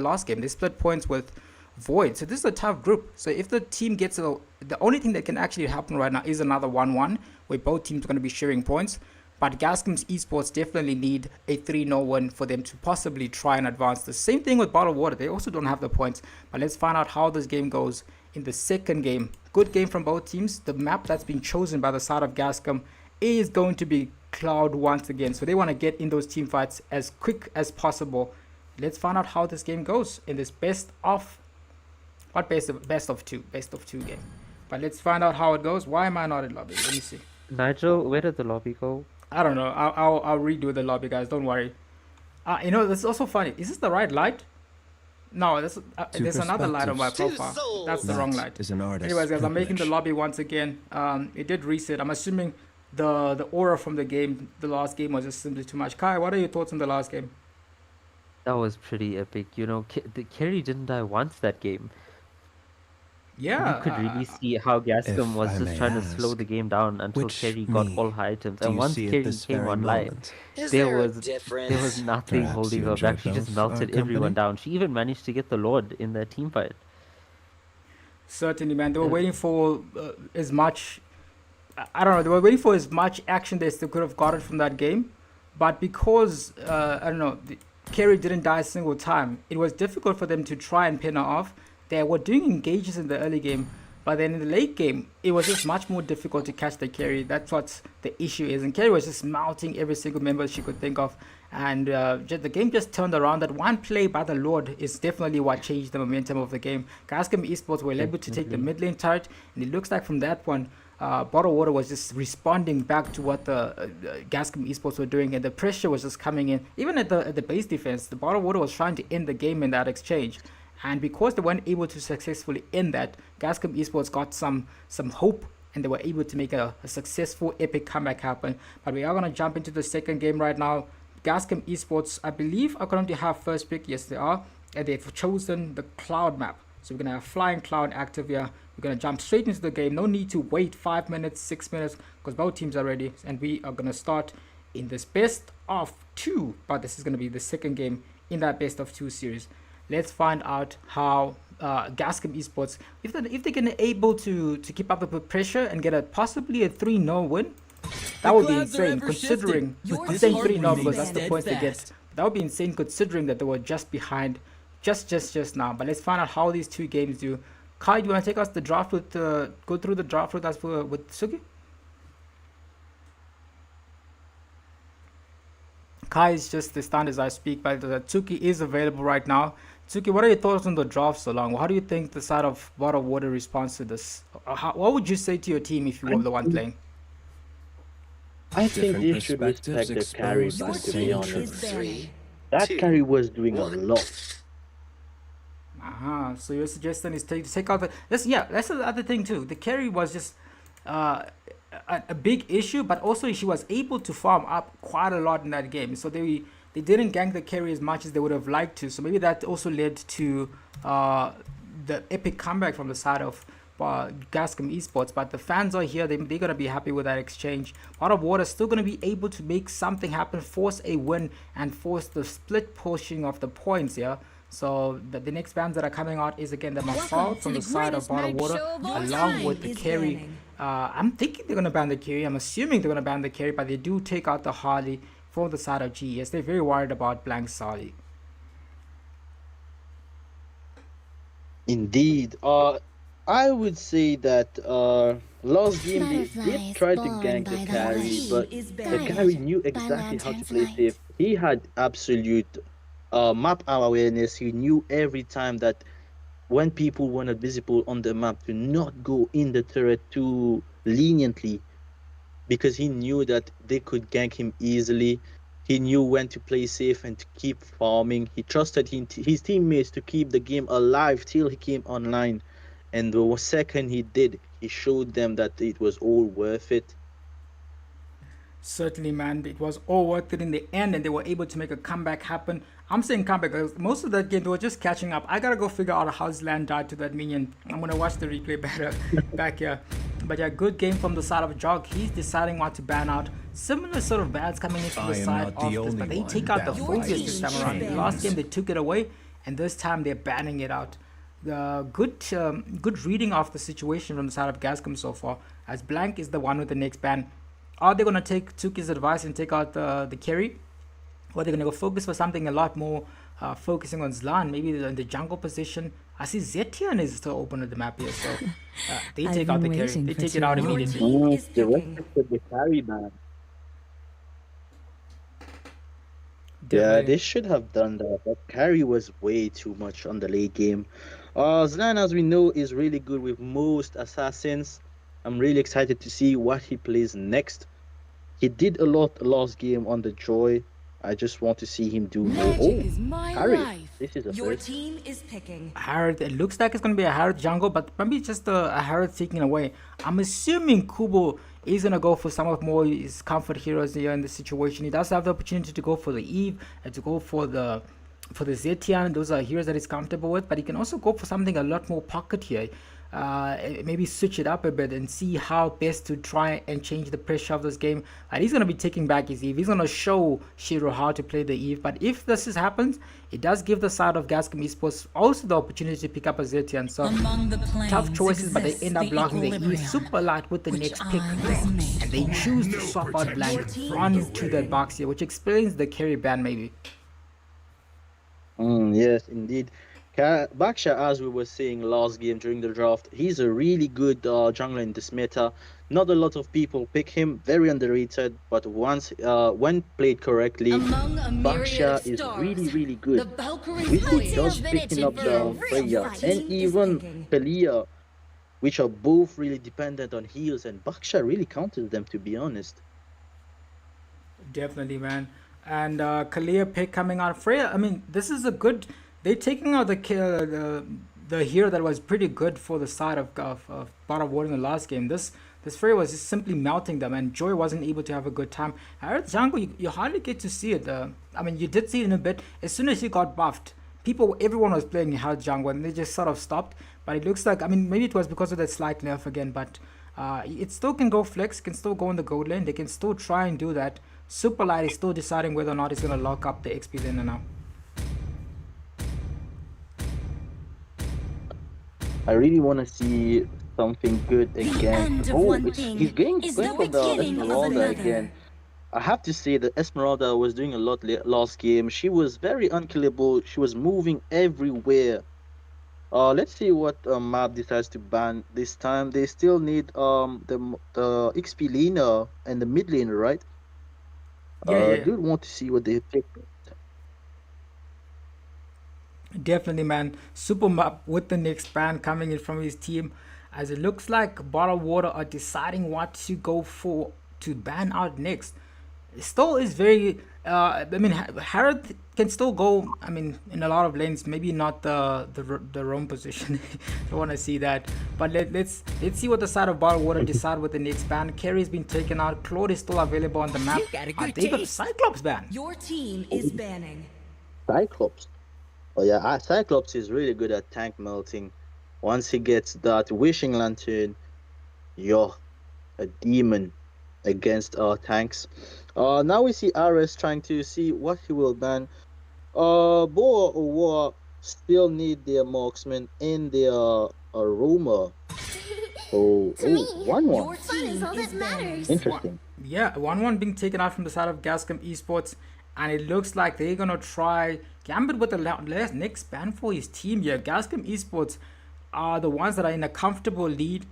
last game. They split points with Void. So this is a tough group. So if the team gets the only thing that can actually happen right now is another 1-1, where both teams are going to be sharing points. But Gascom's Esports definitely need a 3-0 win for them to possibly try and advance. The same thing with Bottled Water. They also don't have the points. But let's find out how this game goes in the second game. Good game from both teams. The map that's been chosen by the side of Gascom is going to be Cloud once again. So they want to get in those team fights as quick as possible. Let's find out how this game goes in this best of 2 game. But let's find out how it goes. Why am I not in lobby? Let me see. Nigel, where did the lobby go? I don't know. I'll redo the lobby, guys. Don't worry. You know, this is also funny. Is this the right light? No, there's another light on my profile. That's the wrong light. Anyways, guys, I'm making the lobby once again. It did reset. I'm assuming the aura from the last game was just simply too much. Kai, what are your thoughts on the last game? That was pretty epic. You know, the Kerry didn't die once that game. You could really Yeah, see how Gascom If was I just may trying to slow the ask, game down until which Kerry got all me her items. do And you once see at Kerry this came very online, moment? there was nothing Perhaps holding you her enjoy back. She just both melted everyone company? down. She even managed to get the Lord in the team fight. certainly, man. They were And waiting for as much. I don't know. They were waiting for as much action they still could have gotten from that game, but because I don't know, Kerry didn't die a single time. It was difficult for them to try and pin her off. They were doing engages in the early game, but then in the late game, it was just much more difficult to catch the Kerry. That's what the issue is. And Kerry was just melting every single member she could think of. And the game just turned around. That one play by the Lord is definitely what changed the momentum of the game. Gascom Esports were able to take the definitely. mid lane turret, and it looks like from that one, Bottled Water was just responding back to what the Gascom Esports were doing, and the pressure was just coming in. Even at the base defense, the Bottled Water was trying to end the game in that exchange. And because they weren't able to successfully end that, Gascom Esports got some hope, and they were able to make a successful epic comeback happen. But we are going to jump into the second game right now. Gascom Esports, I believe, are going to have first pick. Yes, they are. And they've chosen the Cloud map. So we're going to have Flying Cloud active here. We're going to jump straight into the game. No need to wait 5 minutes, 6 minutes, because both teams are ready. And we are going to start in this best of two. But this is going to be the second game in that best of two series. Let's find out how Gascom Esports, if they're going to able to keep up with the pressure and get possibly a 3-0 win. That would be insane, considering I'm saying 3-0 because that's the points they get. That would be insane considering that they were just behind, just now. But let's find out how these two games do. Kai, do you want to take us the draft with go through the draft with us with Suki? Kai is just the stand as I speak, but Tsuki is available right now. Tsuki, what are your thoughts on the draft so long? How do you think the side of Bottled Water responds to this? What would you say to your team if you were the one playing? I think Different they should respect perspectives the carry, expose to the be dangerous. honest. That carry was doing a lot. So your suggestion is to take out the that's the other thing too. The carry was just a big issue, but also she was able to farm up quite a lot in that game. So they didn't gank the carry as much as they would have liked to. So maybe that also led to the epic comeback from the side of Gascom Esports. But the fans are here. They're going to be happy with that exchange. Bottled Water still going to be able to make something happen, force a win, and force the split pushing of the points here. So the next bans that are coming out is again the Masal from the side of Bottled Water, along with the carry. I'm thinking they're going to ban the carry. I'm assuming they're going to ban the carry, but they do take out the Harley for the side of GES. They're very worried about Blank Sali. Indeed. I would say that last game they did try to gank the carry, but the carry knew exactly how to play safe. He had absolute map awareness. He knew every time that when people were not visible on the map to not go in the turret too leniently, because he knew that they could gank him easily. He knew when to play safe and to keep farming. He trusted his teammates to keep the game alive till he came online. And the second he did, he showed them that it was all worth it. Certainly, man, it was all worth it in the end, and they were able to make a comeback happen. I'm saying comeback because most of that game they were just catching up. I gotta go figure out how his land died to that minion. I'm gonna watch the replay better back here. But yeah, good game from the side of Jog. He's deciding what to ban out. Similar sort of bans coming in from the side of this, but they take out the Phobius this time around. The last game they took it away, and this time they're banning it out. Good reading of the situation from the side of Gascom so far, as Blank is the one with the next ban. Are they going to take Tsuki's advice and take out the carry? Or are they going to go focus for something a lot more focusing on Zlan, maybe in the jungle position? I see Zetian is still open at the map here, so they take out the carry. They take it out immediately. The rest of the carry ban. Yeah, they should have done that. That carry was way too much on the late game. Zlan, as we know, is really good with most assassins. I'm really excited to see what he plays next. He did a lot last game on the Joy. I just want to see him do more. Oh, Harry, this is a first. Team is picking. Harrod, it looks like it's going to be a Harrod jungle, but maybe it's just a Harrod taken away. I'm assuming Kubo is going to go for some of more his comfort heroes here in this situation. He does have the opportunity to go for the Eve and to go for the for the Zetian, those are heroes that he's comfortable with, but he can also go for something a lot more pocket here. Maybe switch it up a bit and see how best to try and change the pressure of this game. And he's going to be taking back his Eve. He's going to show Shiro how to play the Eve. But if happens, it does give the side of Gascom Esports also the opportunity to pick up a Zetian. So tough choices, but they end up blocking the Eve super light with the next pick. And they choose to swap out Blank onto that box here, which explains the carry ban maybe. Yes, indeed. Baksha, as we were saying last game during the draft, he's a really good jungler in this meta. Not a lot of people pick him, very underrated, but when played correctly, Baksha is really, really good. We see Josh picking up the Freya and even Kalia, which are both really dependent on heals, and Baksha really counters them, to be honest. Definitely, man. And Kalia pick coming out. Freya, I mean, this is a good... They're taking out the hero that was pretty good for the side of Boah Water in the last game. This Freya was just simply melting them, and Joy wasn't able to have a good time. I heard jungle, you hardly get to see it. I mean, you did see it in a bit. As soon as he got buffed, everyone was playing hard jungle, and they just sort of stopped. But it looks like, I mean, maybe it was because of that slight nerf again, but it still can go flex, can still go in the gold lane. They can still try and do that. Super Light is still deciding whether or not he's going to lock up the XP lane now. I really want to see something good again. He's going for the Esmeralda again. I have to say that Esmeralda was doing a lot last game. She was very unkillable. She was moving everywhere. Let's see what map decides to ban this time. They still need the XP laner and the mid laner, right? I do want to see what they pick. Definitely, man. Super map with the next ban coming in from his team, as it looks like Boah Water are deciding what to go for to ban out next. It still is very I mean, Harrod can still go, I mean, in a lot of lanes, maybe not the roam position. I want to see that, but let's see what the side of Boah Water decide with the next ban. Carry's been taken out. Claude is still available on the map. They got Cyclops ban. Your team is banning Cyclops. Oh yeah, Cyclops is really good at tank melting. Once he gets that wishing lantern, you're a demon against tanks. Now we see Ares trying to see what he will ban. Boah or Woah still need their marksman in their aroma. Oh, 1-1. Interesting. Yeah, 1-1 being taken out from the side of Gascom Esports, and it looks like they're gonna try Gambit with the next ban for his team here. Gascom Esports are the ones that are in a comfortable lead.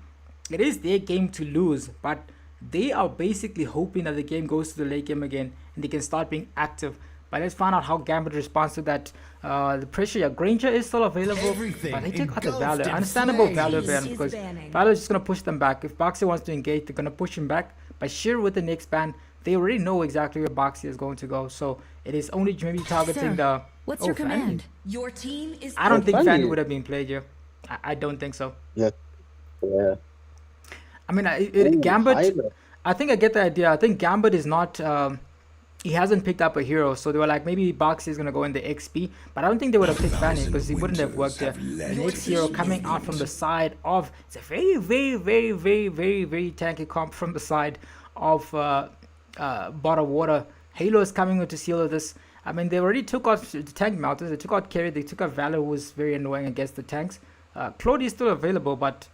It is their game to lose, but they are basically hoping that the game goes to the late game again and they can start being active. But let's find out how Gambit responds to that. The pressure, yeah, Granger is still available, but they take out the Valor. Understandable Valor ban, because Valor is just going to push them back. If Boxy wants to engage, they're going to push him back. But Sheer with the next ban, they already know exactly where Boxy is going to go. So it is only maybe targeting the... What's your command? Your team is... I don't think Fanny would have been played here. I don't think so. Yeah. I mean, Gambit, I think I get the idea. I think Gambit is not... he hasn't picked up a hero, so they were like, maybe Boxy is going to go in the XP, but I don't think they would have picked Fanny because he wouldn't have worked there. The next hero coming out from the side of, it's a very, very, very, very, very, very tanky comp from the side of Boah Water. Halo is coming in to seal this. I mean, they already took out the tank mountains, they took out Carry, they took out Valor, who was very annoying against the tanks. Claude is still available, but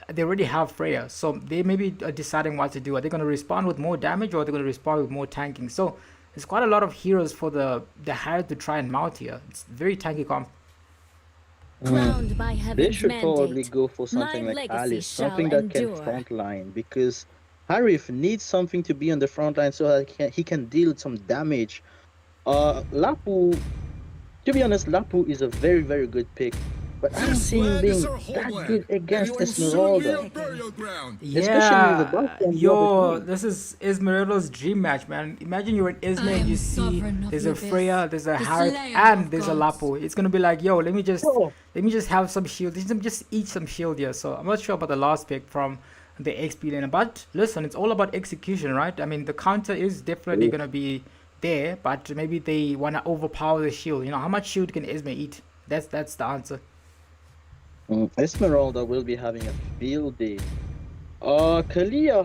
they already have Freya, so they may be deciding what to do. Are they going to respond with more damage, or are they going to respond with more tanking? So there's quite a lot of heroes for the Harrod to try and mount here. It's very tanky comp. They should probably go for something like Alice, something that can frontline, because Harif needs something to be on the front line so that he can deal some damage. Lapu, to be honest, Lapu is a very, very good pick. But I don't see him being that good against Esmeralda. Yeah, this is Esmeralda's dream match, man. Imagine you're in Esme and you see there's a Freya, there's a Harrod, and there's a Lapu. It's gonna be like, yo, let me just have some shield. Let me just eat some shield here. So I'm not sure about the last pick from the XP lane, but listen, it's all about execution, right? I mean, the counter is definitely gonna be there, but maybe they want to overpower the shield. You know, how much shield can Esme eat? That's the answer. Esmeralda will be having a field day. Kalia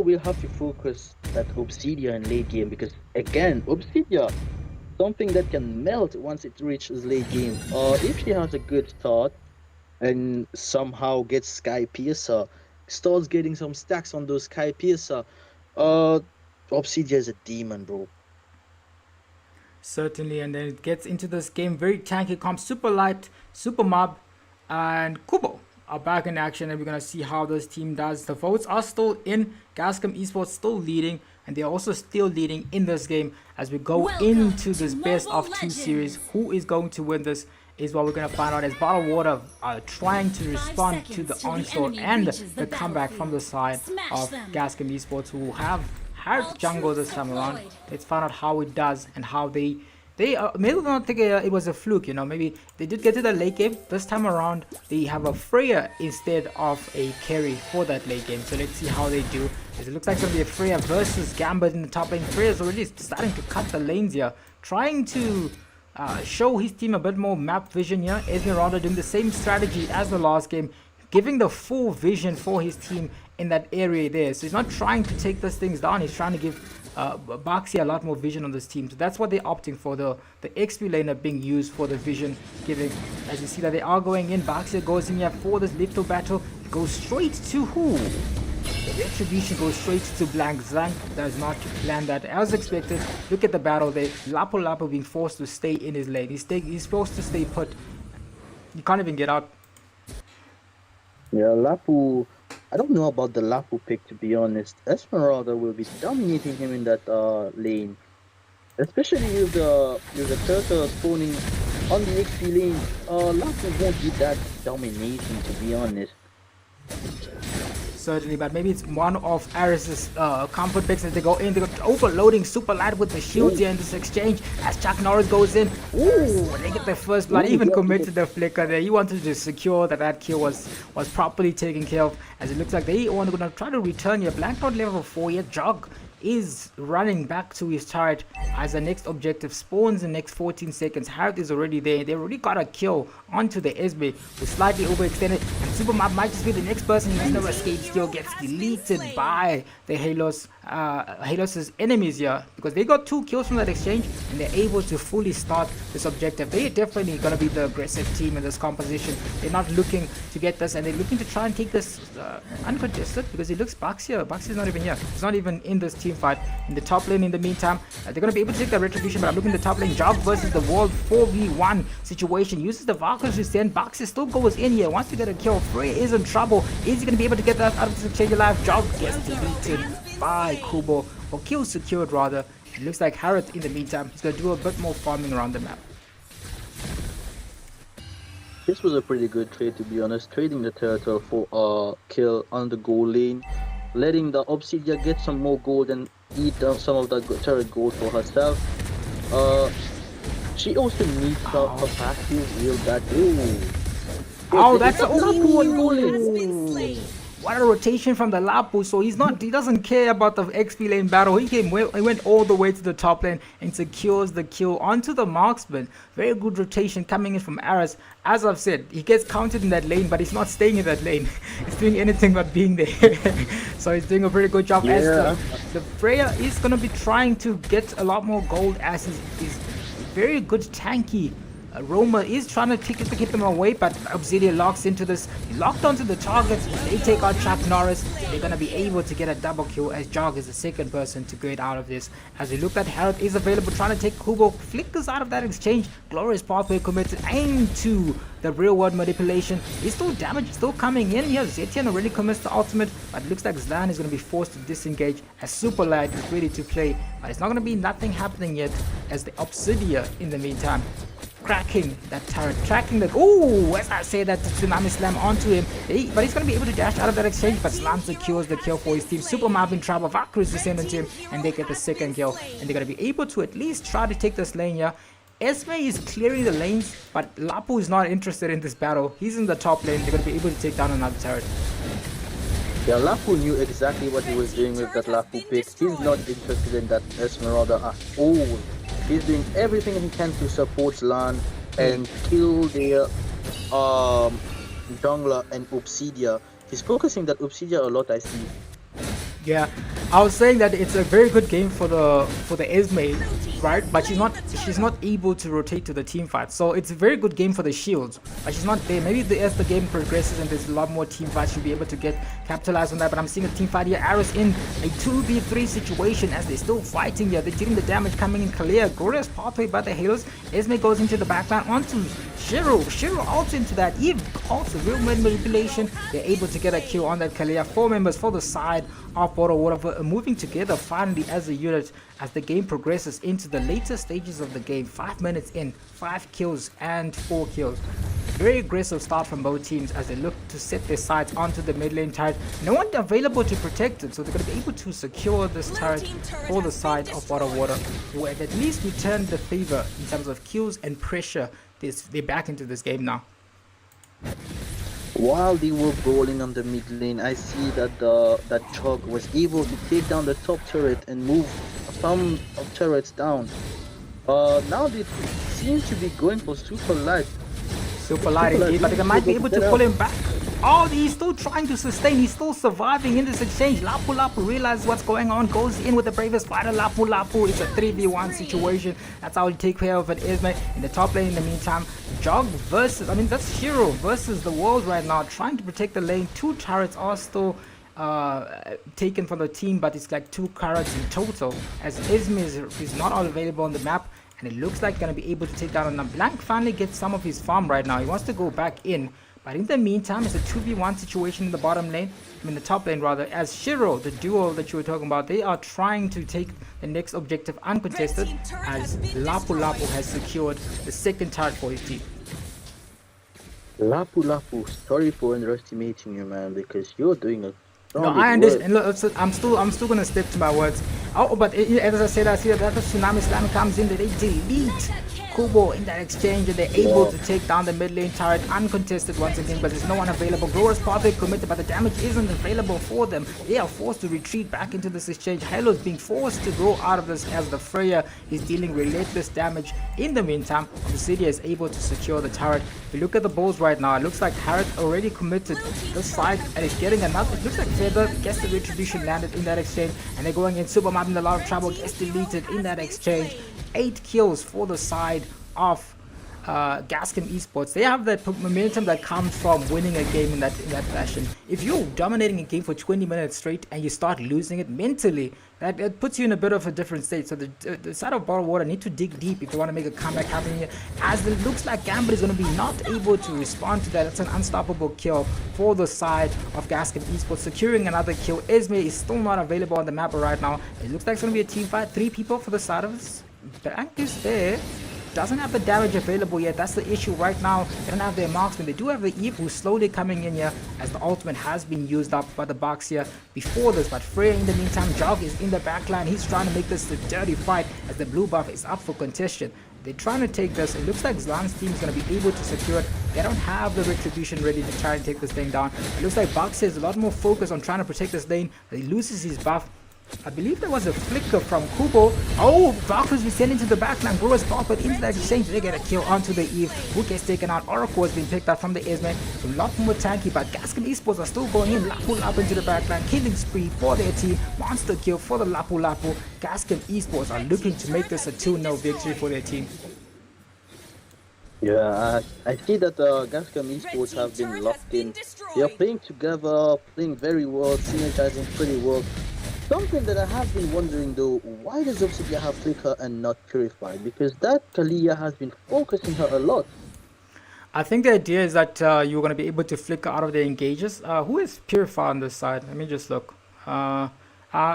will have to focus that Obsidia in late game because again, Obsidia, something that can melt once it reaches late game. If she has a good start and somehow gets Sky Piercer, starts getting some stacks on those Sky Piercer, Obsidia is a demon, bro. Certainly, and then it gets into this game very tanky comp. Super Light, Super Mob, and Kubo are back in action, and we're gonna see how this team does. The votes are still in. Gascom Esports still leading, and they're also still leading in this game as we go into this best of 2 series. Who is going to win this is what we're gonna find out as Bottled Water are trying to respond to the onslaught and the comeback from the side of Gascom Esports, who have had jungle this time around. Let's find out how it does and how they maybe not think it was a fluke, you know. Maybe they did get to the late game. This time around, they have a Freya instead of a carry for that late game. So let's see how they do. As it looks like it's going to be a Freya versus Gambit in the top lane. Freya's already starting to cut the lanes here, trying to show his team a bit more map vision here. Esmeralda doing the same strategy as the last game, giving the full vision for his team in that area there. So he's not trying to take those things down. He's trying to give Baxi a lot more vision on this team. So that's what they're opting for, the XP laner being used for the vision giving. As you see that they are going in, Baxi goes in here for this lethal battle. It goes straight to who? The retribution goes straight to Blank. Zank does not plan that as expected. Look at the battle there. Lapu being forced to stay in his lane. He's supposed to stay put. You can't even get out. Yeah, Lapu. I don't know about the Lapu pick, to be honest. Esmeralda will be dominating him in that lane, especially with the turtle spawning on the XP lane. Lapu won't be that dominating, to be honest. Certainly, but maybe it's one of Aris's comfort picks as they go in. They got overloading Super Light with the shields here in this exchange as Chuck Norris goes in. Ooh, they get their first blood. Even committed the flicker there. He wanted to secure that kill was properly taken care of. As it looks like they are going to try to return here. Black Dot level 4 here. Jog is running back to his turret as the next objective spawns in the next 14 seconds. Harith is already there. They already got a kill onto the Esme, who's slightly overextended, and Supermap might just be the next person. He has no escape skill, gets deleted by the Halos's enemies here, because they got 2 kills from that exchange and they're able to fully start this objective. They're definitely gonna be the aggressive team in this composition. They're not looking to get this, and they're looking to try and take this uncontested, because it looks Baxi here. Baxi's not even here. He's not even in this team fight. In the top lane, in the meantime, they're going to be able to take the retribution, but I'm looking at the top lane. Jog versus the world 4v1 situation. Uses the Valkyries to send. Baxi still goes in here. Wants to get a kill. Frey is in trouble. Is he going to be able to get that out of this exchange alive? Jog gets deleted by Kubo, or kill secured rather. It looks like Harith in the meantime. He's going to do a bit more farming around the map. This was a pretty good trade, to be honest. Trading the turtle for a kill on the goal lane, letting the Obsidia get some more gold and eat some of the turret gold for herself. She also needs a passive real bad. Oh, that's a what a rotation from the Lapu. So he doesn't care about the XP lane battle. He went all the way to the top lane and secures the kill onto the marksman. Very good rotation coming in from Aris. As I've said, he gets counted in that lane, but he's not staying in that lane. He's doing anything but being there. So he's doing a pretty good job. As the Freya is going to be trying to get a lot more gold, as he's very good tanky. Roma is trying to keep them away, but Obsidian locks into this. He's locked onto the targets. They take out Chuck Norris. They're going to be able to get a double kill, as Jog is the second person to get out of this. As we look at Harith is available, trying to take Kubo. Flickers out of that exchange. Glorious pathway committed into the real world manipulation. He's still damaged, still coming in here. Zetian already commits the ultimate, but it looks like Zlan is going to be forced to disengage as Super Light is ready to play. But it's not going to be nothing happening yet, as the Obsidia in the meantime cracking that turret, tracking the. Oh, as I say that, the Tsunami Slam onto him. But he's going to be able to dash out of that exchange, but Slam secures the kill for his team. Super Mob in trouble. Valkyries descend into him, and they get the second kill. And they're going to be able to at least try to take this lane here. Esme is clearing the lanes, but Lapu is not interested in this battle. He's in the top lane. They're going to be able to take down another turret. Yeah, Lapu knew exactly what he was doing with that Lapu pick. He's not interested in that Esmeralda at all. He's doing everything he can to support Lan and kill their jungler and Obsidia. He's focusing that Obsidia a lot, I see. Yeah, I was saying that it's a very good game for the Esme, right? But she's not able to rotate to the team fight. So it's a very good game for the shields, but she's not there. Maybe as the game progresses and there's a lot more team fights, she'll be able to capitalize on that. But I'm seeing a team fight here. Arrows in a 2v3 situation as they're still fighting here. They're getting the damage coming in clear. Glorious pathway by the Halos. Esme goes into the backline onto Shiro. Shiro ults into that. Eve also real manipulation. They're able to get a kill on that Kalia. 4 members for the side of Water moving together finally as a unit as the game progresses into the later stages of the game. 5 minutes in, 5 kills and 4 kills. Very aggressive start from both teams as they look to set their sights onto the mid lane turret. No one available to protect it, so they're going to be able to secure this turret for the side of Water, who at least returned the favor in terms of kills and pressure. They're back into this game now. While they were brawling on the mid lane, I see that that Chug was able to take down the top turret and move some of turrets down. Now they seem to be going for Super Light. Super light indeed, but they might be able to pull him back. Oh, he's still trying to sustain. He's still surviving in this exchange. Lapu Lapu realizes what's going on, goes in with the bravest fighter. Lapu Lapu. It's a 3v1 situation. That's how you take care of it, Esme. In the top lane in the meantime, Jog versus, that's Shiro versus the world right now, trying to protect the lane. 2 turrets are still taken from the team, but it's like 2 turrets in total as Esme is not all available on the map. And it looks like going to be able to take down a Blank. Finally gets some of his farm right now. He wants to go back in. But in the meantime, it's a 2v1 situation in the bottom lane. The top lane rather. As Shiro, the duo that you were talking about, they are trying to take the next objective uncontested. As Lapu Lapu has secured the second turret for his team. Lapu Lapu, sorry for underestimating you, man, because you're doing a no, I understand. Look, I'm still gonna stick to my words. Oh, but as I said, I see that the Tsunami Slam comes in, that they delete Kubo in that exchange, and they're able to take down the mid lane turret uncontested once again, but there's no one available. Glorious pathway committed, but the damage isn't available for them. They are forced to retreat back into this exchange. Halo is being forced to go out of this as the Freya is dealing relentless damage. In the meantime, Obsidia is able to secure the turret. If you look at the balls right now, it looks like Harrod already committed this side and is getting another. It looks like Feather gets the retribution landed in that exchange, and they're going in. Superman in a lot of trouble, gets deleted in that exchange. 8 kills for the side of Gascom Esports. They have that momentum that comes from winning a game in that fashion. If you're dominating a game for 20 minutes straight and you start losing it mentally, that puts you in a bit of a different state. So the side of Bottled Water need to dig deep if they want to make a comeback happen here, as it looks like Gambit is going to be not able to respond to that. It's an unstoppable kill for the side of Gascom Esports, securing another kill. Esme is still not available on the map right now. It looks like it's going to be a team fight. 3 people for the side of us. Bank is there. Doesn't have the damage available yet. That's the issue right now. They don't have their marksman. They do have the Eve who's slowly coming in here as the ultimate has been used up by the box here before this. But Freya in the meantime, Jog is in the backline. He's trying to make this a dirty fight as the blue buff is up for contention. They're trying to take this. It looks like Zlan's team is going to be able to secure it. They don't have the retribution ready to try and take this thing down. It looks like Box has a lot more focus on trying to protect this lane. He loses his buff. I believe there was a flicker from Kubo. Oh, Valkyries we send into the backline. Growers pop it into that exchange. They get a kill onto the Eve, who gets taken out. Oracle has been picked up from the Esme. A lot more tanky, but Gascom Esports are still going in. Lapu Lapu into the backline. Killing spree for their team. Monster kill for the Lapu Lapu. Gascom Esports are looking to make this a 2-0 victory for their team. Yeah, I see that Gascom Esports have been locked in. They are playing together, playing very well, synergizing pretty well. Something that I have been wondering though, why does Obsidia have Flicker and not Purify? Because that Kalia has been focusing her a lot. I think the idea is that you're going to be able to flicker out of the engages. Who is Purify on this side? Let me just look. I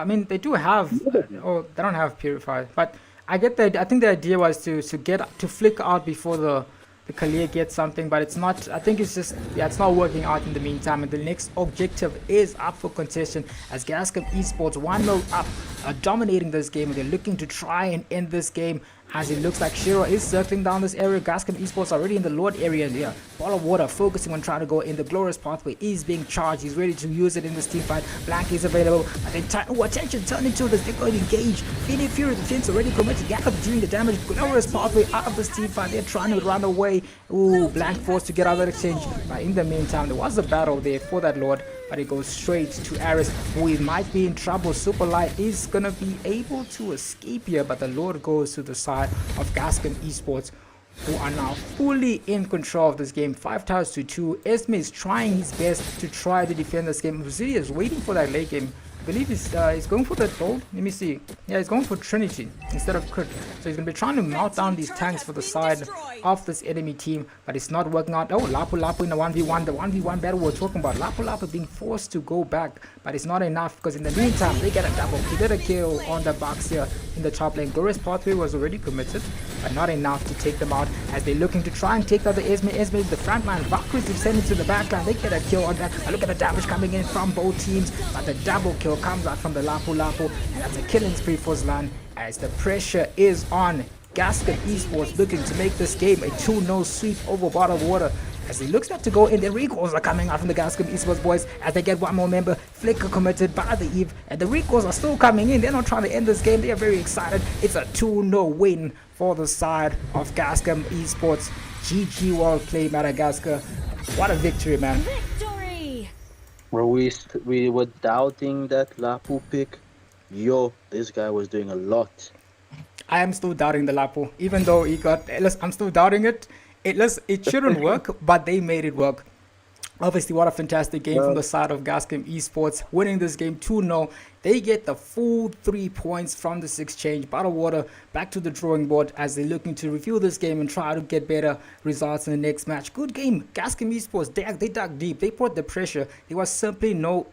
mean, they do have, oh, they don't have Purify, but I get that. I think the idea was to flicker out before the Kalia gets something, but it's not. I think it's just, yeah, it's not working out in the meantime. And the next objective is up for contestation as Gascom Esports 1-0 up, dominating this game. And they're looking to try and end this game as it looks like Shiro is circling down this area. Gascom Esports already in the Lord area here. Ball of Water focusing on trying to go in. The glorious pathway is being charged. He's ready to use it in this team fight. Blank is available. And then attention, turn into this. They're going to engage. Phoenix Fury defense already committed. Gallop doing the damage. Glorious pathway out of this team fight. They're trying to run away. Ooh, Blank forced to get out of the exchange. But in the meantime, there was a battle there for that Lord. But it goes straight to Aris, who he might be in trouble. Super Light is going to be able to escape here, but the Lord goes to the side of Gascom Esports, who are now fully in control of this game. 5-2. Esme is trying his best to try to defend this game. Zuri is waiting for that late game. I believe he's going for that gold. Let me see. Yeah, he's going for Trinity instead of Crit. So he's going to be trying to mount down these tanks for the side of this enemy team, but it's not working out. Oh, Lapu Lapu in the 1v1. The 1v1 battle we're talking about. Lapu Lapu being forced to go back, but it's not enough because in the meantime, they get a double. He did a kill on the box here in the top lane. Glorious Pathway was already committed, but not enough to take them out as they're looking to try and take out the Esme. Esme is the front line. Valkyries descending to the back line. They get a kill on that. Look at the damage coming in from both teams, but the double kill comes out from the Lapu Lapu, and that's a killing spree for Zlan as the pressure is on. Gascom Esports looking to make this game a 2-0 sweep over Bottled Water as he looks like to go in. The recalls are coming out from the Gascom Esports boys as they get one more member. Flicker committed by the Eve, and the recalls are still coming in. They're not trying to end this game. They are very excited. It's a 2-0 win for the side of Gascom Esports. GG, well played, Madagascar. What a victory, man. Victory! Bro, we were doubting that Lapu pick. Yo, this guy was doing a lot. I am still doubting the Lapu, even though he got. I'm still doubting it. It shouldn't work, but they made it work. Obviously, what a fantastic game from the side of Gascom Esports, winning this game 2-0. They get the full 3 points from this exchange. Bottled Water back to the drawing board as they're looking to review this game and try to get better results in the next match. Good game. Gascom Esports, they dug deep. They brought the pressure. There was simply no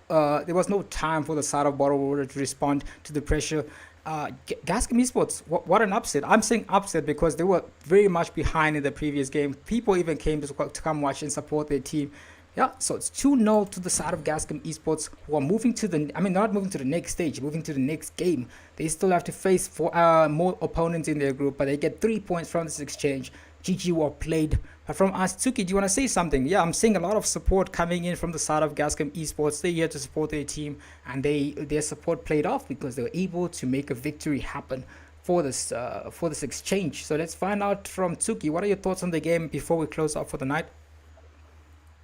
time for the side of Bottled Water to respond to the pressure. Gascom Esports, what an upset. I'm saying upset because they were very much behind in the previous game. People even came to come watch and support their team. Yeah, so it's 2-0 to the side of Gascom Esports, who are moving to the, not moving to the next stage, moving to the next game. They still have to face more opponents in their group, but they get 3 points from this exchange. GG well played. From us, Tsuki, do you want to say something? Yeah, I'm seeing a lot of support coming in from the side of Gascom Esports. They're here to support their team, and their support played off because they were able to make a victory happen for this exchange. So let's find out from Tsuki. What are your thoughts on the game before we close out for the night?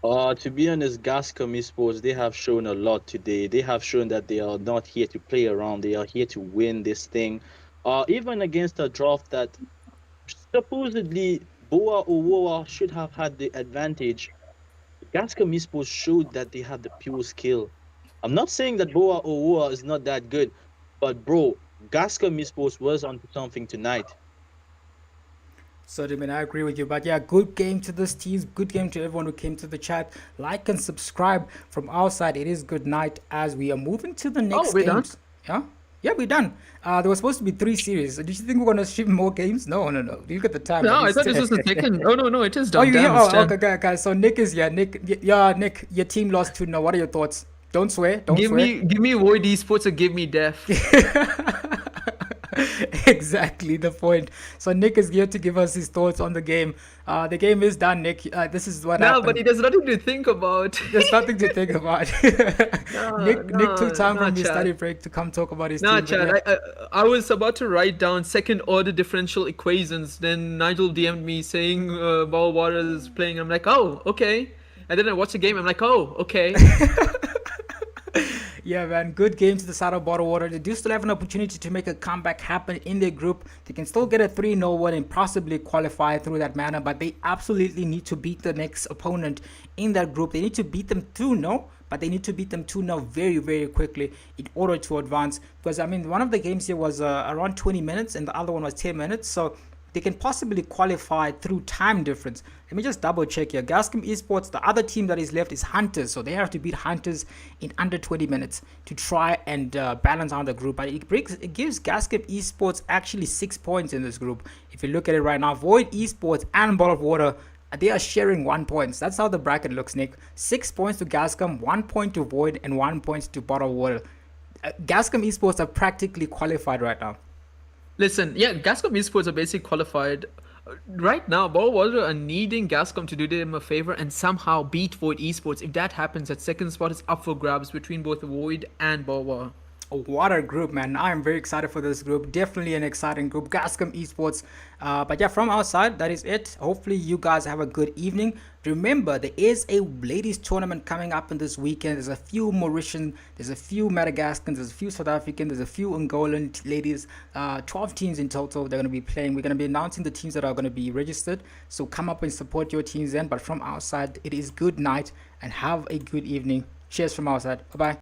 To be honest, Gascom Esports, they have shown a lot today. They have shown that they are not here to play around. They are here to win this thing. Even against a draft that supposedly Boah or Woah should have had the advantage, Gascom Esports showed that they have the pure skill. I'm not saying that Boah or Woah is not that good, but bro, Gascom Esports was onto something tonight. So, I mean, I agree with you. But yeah, good game to this team. Good game to everyone who came to the chat. Like and subscribe from our side. It is good night as we are moving to the next games. Done? Yeah, we're done. There was supposed to be 3 series. Did you think we're going to stream more games? No. Look at the time. No, I thought this was the second. No, it is done. Oh, you here? Okay. So Nick is here. Nick, your team lost 2-0. What are your thoughts? Don't swear. Give me Void Esports or give me Death. Exactly the point. So Nick is here to give us his thoughts on the game. The game is done, Nick. This is what happened. No, but there's nothing to think about. There's nothing to think about. Nick took time from his study break to come talk about his team. Chad, I was about to write down second order differential equations. Then Nigel DM'd me saying Bottled Water is playing. I'm like, oh, okay. And then I watched the game. I'm like, oh, okay. Yeah, man, good game to the side of Bottled Water. They do still have an opportunity to make a comeback happen in their group. They can still get a 3-0 win and possibly qualify through that manner, but they absolutely need to beat the next opponent in that group. They need to beat them 2-0, but they need to beat them 2-0 very, very quickly in order to advance. Because, I mean, one of the games here was around 20 minutes and the other one was 10 minutes, so they can possibly qualify through time difference. Let me just double check here. Gascom Esports, the other team that is left is Hunters. So they have to beat Hunters in under 20 minutes to try and balance out the group. But it gives Gascom Esports actually 6 points in this group. If you look at it right now, Void Esports and Bottled Water, they are sharing 1 point. That's how the bracket looks, Nick. 6 points to Gascom, 1 point to Void, and 1 point to Bottled Water. Gascom Esports are practically qualified right now. Listen, yeah, Gascom Esports are basically qualified. Right now, Boah are needing Gascom to do them a favor and somehow beat Void Esports. If that happens, that second spot is up for grabs between both Void and Boah. What a group, man. I'm very excited for this group. Definitely an exciting group, Gascom Esports. But yeah, from our side, that is it. Hopefully you guys have a good evening. Remember, there is a ladies tournament coming up in this weekend. There's a few Mauritian, there's a few Madagascans, there's a few South African, there's a few Angolan ladies. 12 teams in total they're going to be playing. We're going to be announcing the teams that are going to be registered. So come up and support your teams then. But from our side, it is good night and have a good evening. Cheers from our side. Bye-bye.